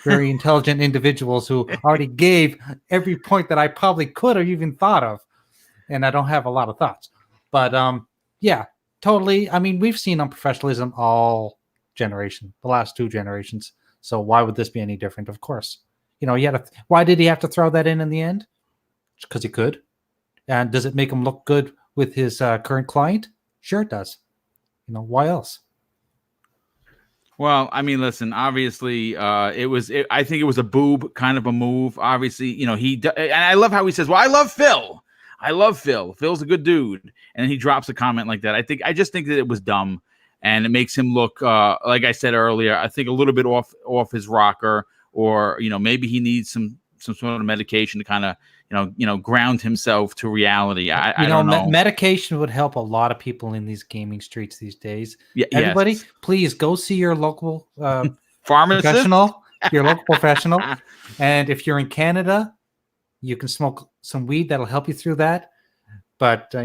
Speaker 3: very intelligent individuals who already gave every point that I probably could have even thought of, and I don't have a lot of thoughts. But yeah, totally. I mean, we've seen unprofessionalism all generation, the last 2 generations. So why would this be any different? Of course, why did he have to throw that in the end? Because he could. And does it make him look good with his current client? Sure it does. Why else?
Speaker 1: Well, I mean, listen, obviously, I think it was a boob kind of a move. Obviously, and I love how he says, well, I love Phil. Phil's a good dude. And then he drops a comment like that. I just think that it was dumb, and it makes him look, like I said earlier, I think a little bit off his rocker, or, maybe he needs some sort of medication to kind of, ground himself to reality. I don't know.
Speaker 3: Medication would help a lot of people in these gaming streets these days.
Speaker 1: Yeah,
Speaker 3: everybody, please go see your local
Speaker 1: pharmacist,
Speaker 3: your local professional. And if you're in Canada, you can smoke some weed that'll help you through that. But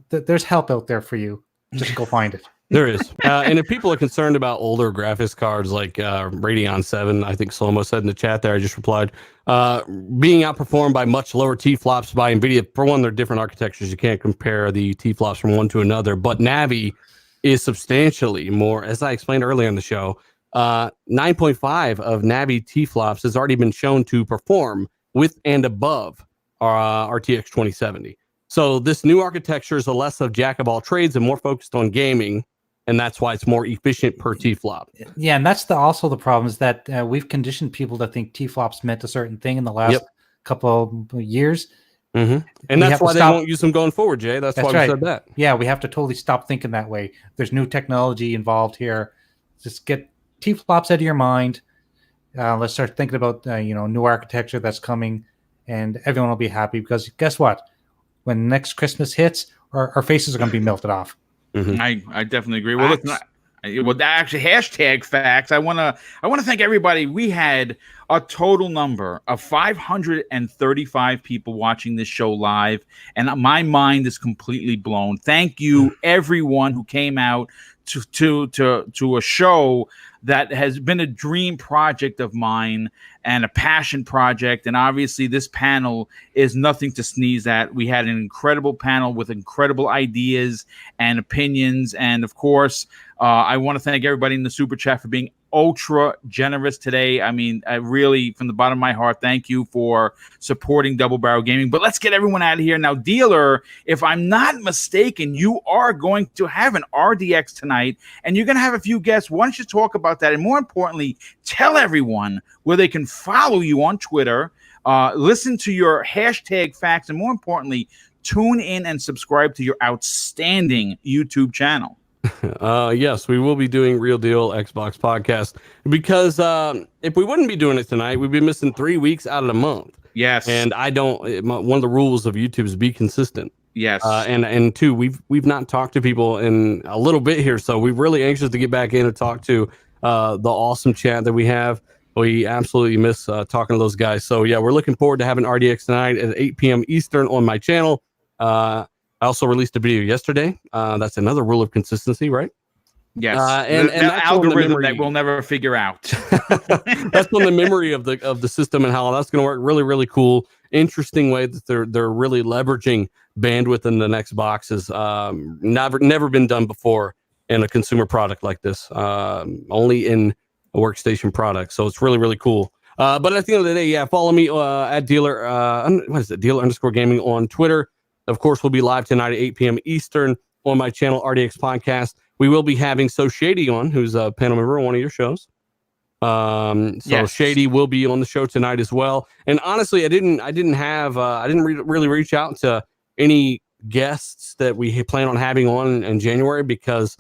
Speaker 3: there's help out there for you. Just go find it.
Speaker 4: There is. And if people are concerned about older graphics cards like Radeon 7, I think Slomo said in the chat there, I just replied, being outperformed by much lower T-flops by NVIDIA. For one, they're different architectures. You can't compare the T-flops from one to another. But Navi is substantially more, as I explained earlier in the show, 9.5 of Navi T-flops has already been shown to perform with and above our RTX 2070. So this new architecture is a less of jack of all trades and more focused on gaming. And that's why it's more efficient per T-flop.
Speaker 3: Yeah, and that's also the problem is that we've conditioned people to think T-flops meant a certain thing in the last couple of years.
Speaker 4: Mm-hmm. And that's why they won't use them going forward, Jay. That's why we said that.
Speaker 3: Yeah, we have to totally stop thinking that way. There's new technology involved here. Just get T-flops out of your mind. Let's start thinking about new architecture that's coming, and everyone will be happy because guess what? When next Christmas hits, our faces are going to be melted off.
Speaker 1: Mm-hmm. I definitely agree. Well, listen, Well, actually, hashtag facts. I want to thank everybody. We had a total number of 535 people watching this show live, and my mind is completely blown. Thank you, everyone who came out to a show that has been a dream project of mine and a passion project. And obviously this panel is nothing to sneeze at. We had an incredible panel with incredible ideas and opinions. And of course, I want to thank everybody in the super chat for being ultra generous today. I mean, I really, from the bottom of my heart, thank you for supporting Double Barrel Gaming. But let's get everyone out of here now. Dealer, if I'm not mistaken, you are going to have an RDX tonight, and you're going to have a few guests. Why don't you talk about that? And more importantly, tell everyone where they can follow you on Twitter, listen to your hashtag facts, and more importantly, tune in and subscribe to your outstanding YouTube channel.
Speaker 4: Yes, we will be doing Real Deal Xbox podcast because if we wouldn't be doing it tonight, we'd be missing 3 weeks out of the month.
Speaker 1: Yes,
Speaker 4: and one of the rules of YouTube is be consistent.
Speaker 1: Yes,
Speaker 4: and two, we've not talked to people in a little bit here, so we're really anxious to get back in and talk to the awesome chat that we have. We absolutely miss talking to those guys. So yeah, we're looking forward to having RDX tonight at 8 p.m. Eastern on my channel. I also released a video yesterday. That's another rule of consistency, right?
Speaker 1: Yes,
Speaker 4: and
Speaker 1: that algorithm that we'll never figure out.
Speaker 4: That's on the memory of the system and how that's going to work. Really, really cool, interesting way that they're really leveraging bandwidth in the next boxes. Never been done before in a consumer product like this. Only in a workstation product. So it's really, really cool. But at the end of the day, yeah, follow me at dealer. What is it? Dealer_gaming on Twitter. Of course, we'll be live tonight at 8 p.m. Eastern on my channel, RDX Podcast. We will be having So Shady on, who's a panel member on one of your shows. Yes. Shady will be on the show tonight as well. And honestly, I didn't really reach out to any guests that we plan on having on in January because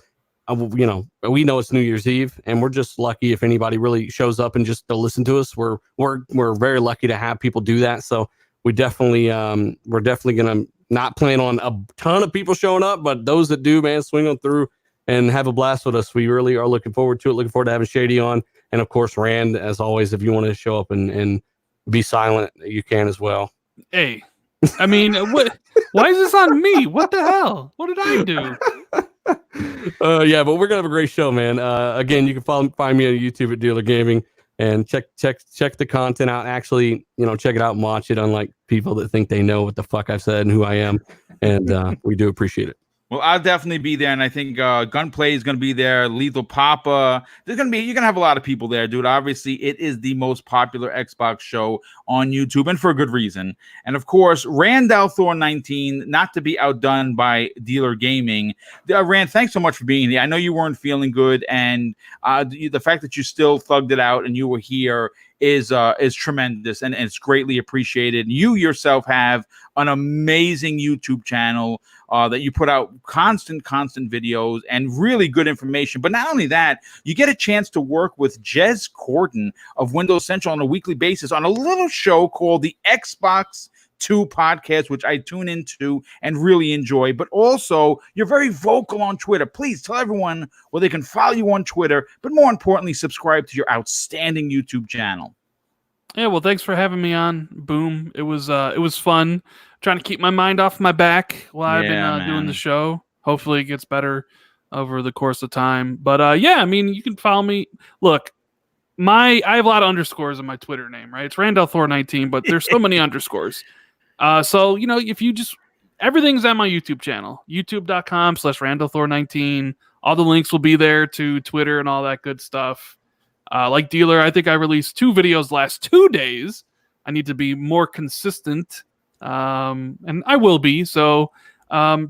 Speaker 4: we know it's New Year's Eve, and we're just lucky if anybody really shows up and just to listen to us. We're very lucky to have people do that. So we're definitely gonna not plan on a ton of people showing up, but those that do, man, swing on through and have a blast with us. We really are looking forward to it. Looking forward to having Shady on. And of course, Rand, as always, if you want to show up and be silent, you can as well.
Speaker 5: Hey, I mean, why is this on me? What the hell? What did I do?
Speaker 4: Yeah, but we're going to have a great show, man. Again, you can find me on YouTube at Dealer Gaming and check the content out. Actually, check it out and watch it, unlike people that think they know what the fuck I've said and who I am. And we do appreciate it.
Speaker 1: Well, I'll definitely be there, and I think Gunplay is going to be there. Lethal Papa, you're going to have a lot of people there, dude. Obviously, it is the most popular Xbox show on YouTube, and for a good reason. And of course, Randall Thor 19, not to be outdone by Dealer Gaming. Rand, thanks so much for being here. I know you weren't feeling good, and the fact that you still thugged it out and you were here is tremendous, and it's greatly appreciated. You yourself have an amazing YouTube channel that you put out constant videos and really good information. But not only that, you get a chance to work with Jez Corden of Windows Central on a weekly basis on a little show called the Xbox 2 podcast, which I tune into and really enjoy. But also, you're very vocal on Twitter. Please tell everyone where they can follow you on Twitter, but more importantly, subscribe to your outstanding YouTube channel.
Speaker 5: Yeah, well, thanks for having me on. Boom. It was fun trying to keep my mind off my back while I've been doing the show. Hopefully it gets better over the course of time. But yeah, I mean, you can follow me. Look, I have a lot of underscores in my Twitter name, right? It's Randall Thor 19, but there's so many underscores. So, if you just, everything's on my YouTube channel, youtube.com/RandallThor19. All the links will be there to Twitter and all that good stuff. Like Dealer, I think I released 2 videos last 2 days. I need to be more consistent, and I will be. So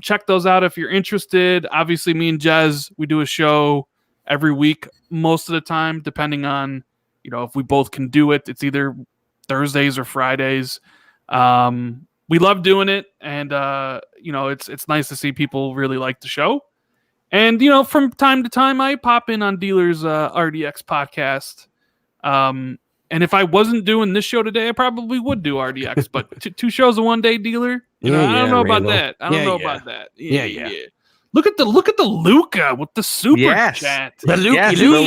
Speaker 5: check those out if you're interested. Obviously, me and Jez, we do a show every week most of the time, depending on, if we both can do it. It's either Thursdays or Fridays. We love doing it, and it's nice to see people really like the show. And from time to time, I pop in on Dealer's RDX podcast. And if I wasn't doing this show today, I probably would do RDX. But 2 shows in one day, Dealer. I don't know about that. I don't know about that. Yeah. Look at the Luca with the super chat.
Speaker 1: The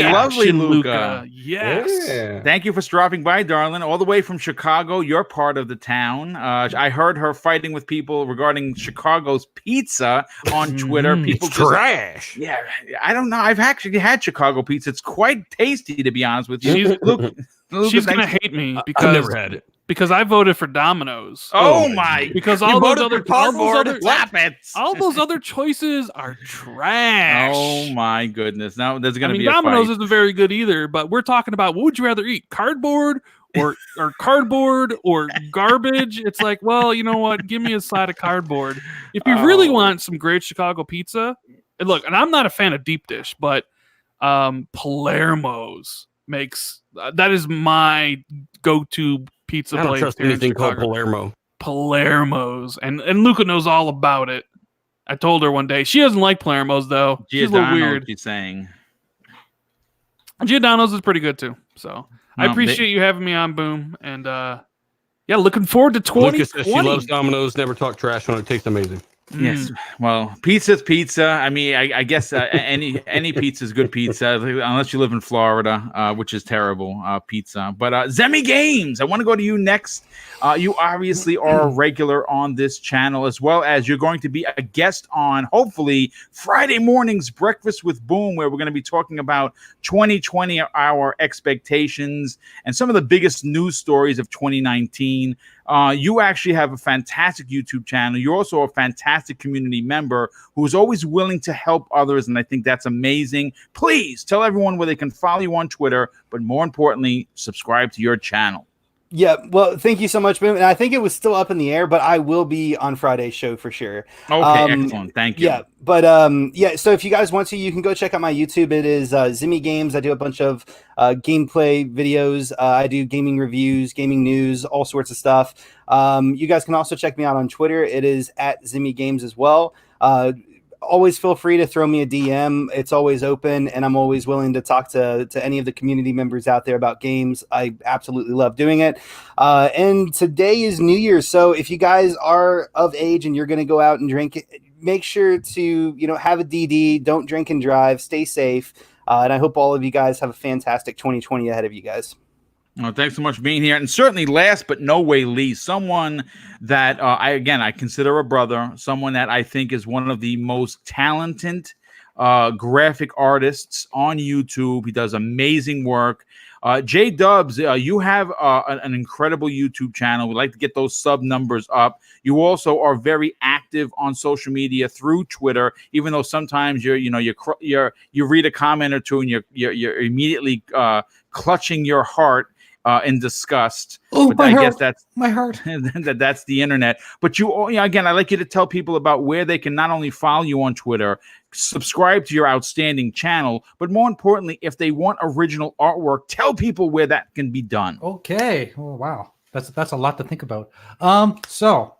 Speaker 1: lovely Luca.
Speaker 5: Yes.
Speaker 4: Yeah.
Speaker 1: Thank you for stopping by, darling. All the way from Chicago, your part of the town. I heard her fighting with people regarding Chicago's pizza on Twitter. People
Speaker 4: Trash.
Speaker 1: Yeah, I don't know. I've actually had Chicago pizza. It's quite tasty, to be honest with you.
Speaker 5: She's gonna hate me
Speaker 4: I've
Speaker 5: because
Speaker 4: never had it.
Speaker 5: because I voted for Domino's.
Speaker 1: Oh my!
Speaker 5: Because
Speaker 1: You
Speaker 5: all those
Speaker 1: voted
Speaker 5: other
Speaker 1: for cardboard Flappets.
Speaker 5: all those other choices are trash.
Speaker 1: Oh my goodness! Now there's
Speaker 5: I
Speaker 1: gonna
Speaker 5: mean,
Speaker 1: be a
Speaker 5: Domino's
Speaker 1: fight.
Speaker 5: isn't very good either. But we're talking about what would you rather eat? Cardboard or cardboard or garbage? It's like, well, you know what? Give me a side of cardboard. If you really want some great Chicago pizza, and look, and I'm not a fan of deep dish, but Palermo's makes that is my go-to pizza
Speaker 4: I don't
Speaker 5: place.
Speaker 4: trust
Speaker 5: here in
Speaker 4: anything called
Speaker 5: Chicago.
Speaker 4: Palermo.
Speaker 5: Palermo's, and Luca knows all about it. I told her one day she doesn't like Palermo's though. She's a little
Speaker 1: Giordano's,
Speaker 5: weird.
Speaker 1: She's saying
Speaker 5: Giordano's is pretty good too. So I appreciate you having me on, Boom, and yeah, looking forward to 2020.
Speaker 4: Lucas says she loves Domino's. Never talk trash on it. Tastes amazing.
Speaker 1: yes. Well, pizza's pizza. I mean, I guess any pizza is good pizza, unless you live in Florida, which is terrible pizza. But Zemi Games, I want to go to you next. You obviously are a regular on this channel, as well as you're going to be a guest on, hopefully, Friday morning's Breakfast with Boom, where we're going to be talking about 2020, our expectations, and some of the biggest news stories of 2019. You actually have a fantastic YouTube channel. You're also a fantastic community member who is always willing to help others, and I think that's amazing. Please tell everyone where they can follow you on Twitter, but more importantly, subscribe to your channel.
Speaker 2: Yeah, well, thank you so much, Boom. And I think it was still up in the air, but I will be on Friday's show for sure.
Speaker 1: Okay, excellent. Thank you.
Speaker 2: Yeah, but yeah, so if you guys want to, you can go check out my YouTube. It is Zimmy Games. I do a bunch of gameplay videos. I do gaming reviews, gaming news, all sorts of stuff. You guys can also check me out on Twitter. It is at Zimmy Games as well. Always feel free to throw me a DM. It's always open, and I'm always willing to talk to any of the community members out there about games. I absolutely love doing it. And today is New Year's, so if you guys are of age and you're going to go out and drink, make sure to have a DD. Don't drink and drive. Stay safe. And I hope all of you guys have a fantastic 2020 ahead of you guys.
Speaker 1: Well, thanks so much for being here. And certainly last but no way least, someone that I consider a brother, someone that I think is one of the most talented graphic artists on YouTube. He does amazing work. J Dubs, you have an incredible YouTube channel. We'd like to get those sub numbers up. You also are very active on social media through Twitter, even though sometimes you read a comment or two and you're immediately clutching your heart in disgust.
Speaker 3: Oh,
Speaker 1: but
Speaker 3: my
Speaker 1: I
Speaker 3: heart.
Speaker 1: guess that's
Speaker 3: My heart.
Speaker 1: that's the internet. But again, I'd like you to tell people about where they can not only follow you on Twitter, subscribe to your outstanding channel, but more importantly, if they want original artwork, tell people where that can be done.
Speaker 3: Okay. Oh, wow. That's a lot to think about. So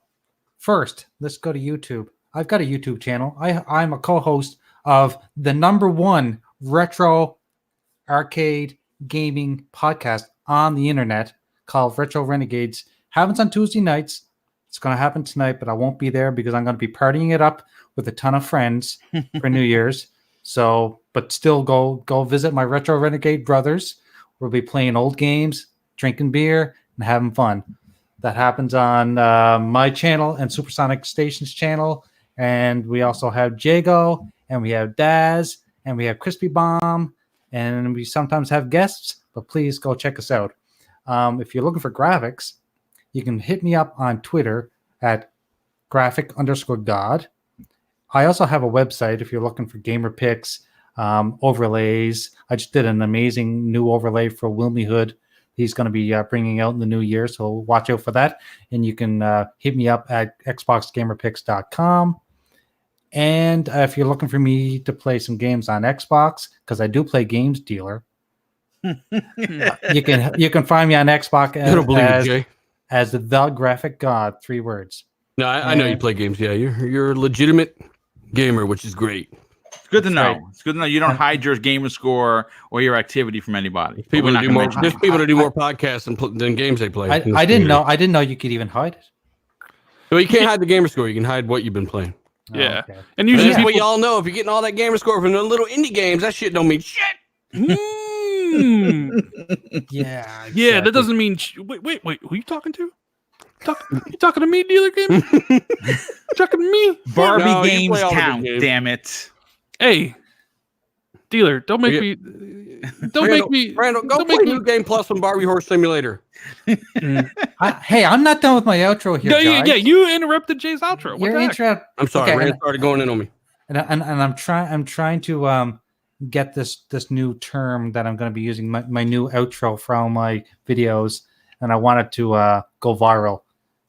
Speaker 3: first, let's go to YouTube. I've got a YouTube channel. I'm a co-host of the #1 retro arcade gaming podcast on the internet called Retro Renegades. Happens on Tuesday nights. It's going to happen tonight, but I won't be there because I'm going to be partying it up with a ton of friends for New Year's. So, but still go visit my Retro Renegade brothers. We'll be playing old games, drinking beer, and having fun. That happens on my channel and Supersonic Station's channel. And we also have Jago, and we have Daz, and we have Crispy Bomb, and we sometimes have guests, but please go check us out. If you're looking for graphics, you can hit me up on Twitter at graphic_god. I also have a website if you're looking for gamer pics, overlays. I just did an amazing new overlay for Wilmy Hood. He's going to be bringing out in the new year, so watch out for that. And you can hit me up at xboxgamerpics.com. And if you're looking for me to play some games on Xbox, because I do play Games Dealer, you can find me on Xbox as the Graphic God, 3 words.
Speaker 4: No, I know you play games. Yeah, you're a legitimate gamer, which is great.
Speaker 1: It's good to know.
Speaker 3: Right.
Speaker 1: It's good to know you don't hide your gamer score or your activity from anybody.
Speaker 4: There's people that do more podcasts than games they play.
Speaker 3: I didn't know you could even hide it.
Speaker 4: Well, you can't hide the gamer score. You can hide what you've been playing.
Speaker 5: Yeah.
Speaker 3: Okay.
Speaker 5: And
Speaker 4: And
Speaker 5: usually
Speaker 4: that's what
Speaker 5: people,
Speaker 4: y'all know. If you're getting all that gamer score from the little indie games, that shit don't mean shit.
Speaker 5: Mm.
Speaker 3: Yeah.
Speaker 5: Yeah, that
Speaker 3: exactly.
Speaker 5: doesn't mean. Wait. Who you talking to? You talking to me, dealer game? Talking to me?
Speaker 1: Barbie
Speaker 4: No, you
Speaker 1: games
Speaker 4: play all the good
Speaker 1: count.
Speaker 4: games.
Speaker 1: Damn it.
Speaker 5: Hey, dealer, don't make me. Don't make me.
Speaker 4: Randall, go
Speaker 5: don't
Speaker 4: play
Speaker 5: make me.
Speaker 4: New Game Plus on Barbie Horse Simulator.
Speaker 3: Hey, I'm not done with my outro here, guys.
Speaker 5: Yeah, you interrupted Jay's outro. What
Speaker 3: You're
Speaker 5: the heck?
Speaker 3: interrupt.
Speaker 4: I'm sorry,
Speaker 3: Okay,
Speaker 4: Rand started going in on me.
Speaker 3: and I'm trying to get this new term that I'm going to be using my new outro from my videos, and I want it to go viral.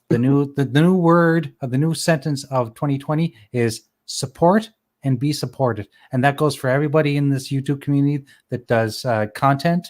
Speaker 3: The new word of the new sentence of 2020 is support and be supported, and that goes for everybody in this YouTube community that does content.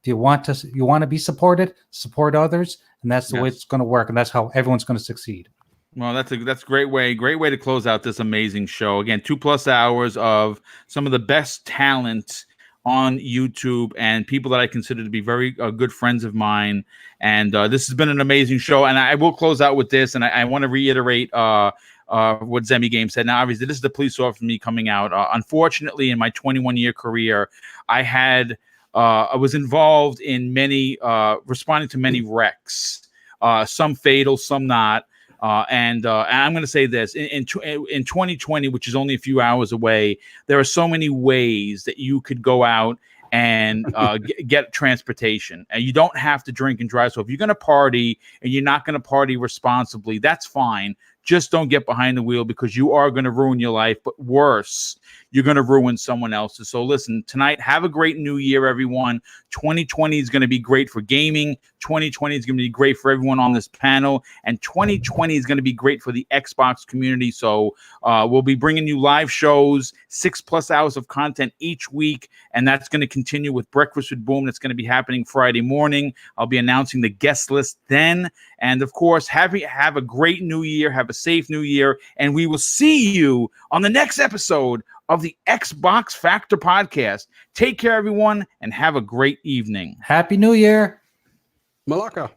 Speaker 3: If you want to be supported, support others, and that's the way it's going to work, and that's how everyone's going to succeed.
Speaker 1: Well, that's a great way to close out this amazing show. Again, 2+ hours of some of the best talent on YouTube and people that I consider to be very good friends of mine. And this has been an amazing show. And I will close out with this. And I want to reiterate what Zemi Game said. Now, obviously, this is the police officer for me coming out. Unfortunately, in my 21-year career, I was involved in many, responding to many wrecks, some fatal, some not. And I'm going to say this in 2020, which is only a few hours away, there are so many ways that you could go out and get transportation, and you don't have to drink and drive. So if you're going to party and you're not going to party responsibly, that's fine. Just don't get behind the wheel, because you are going to ruin your life. But worse, you're going to ruin someone else's. So listen, tonight, have a great new year, everyone. 2020 is going to be great for gaming. 2020 is going to be great for everyone on this panel. And 2020 is going to be great for the Xbox community. So we'll be bringing you live shows, 6+ hours of content each week. And that's going to continue with Breakfast with Boom. That's going to be happening Friday morning. I'll be announcing the guest list then. And of course, have a great new year. Have a safe new year. And we will see you on the next episode of the Xbox Factor podcast. Take care, everyone, and have a great evening.
Speaker 3: Happy New Year.
Speaker 4: Malaka.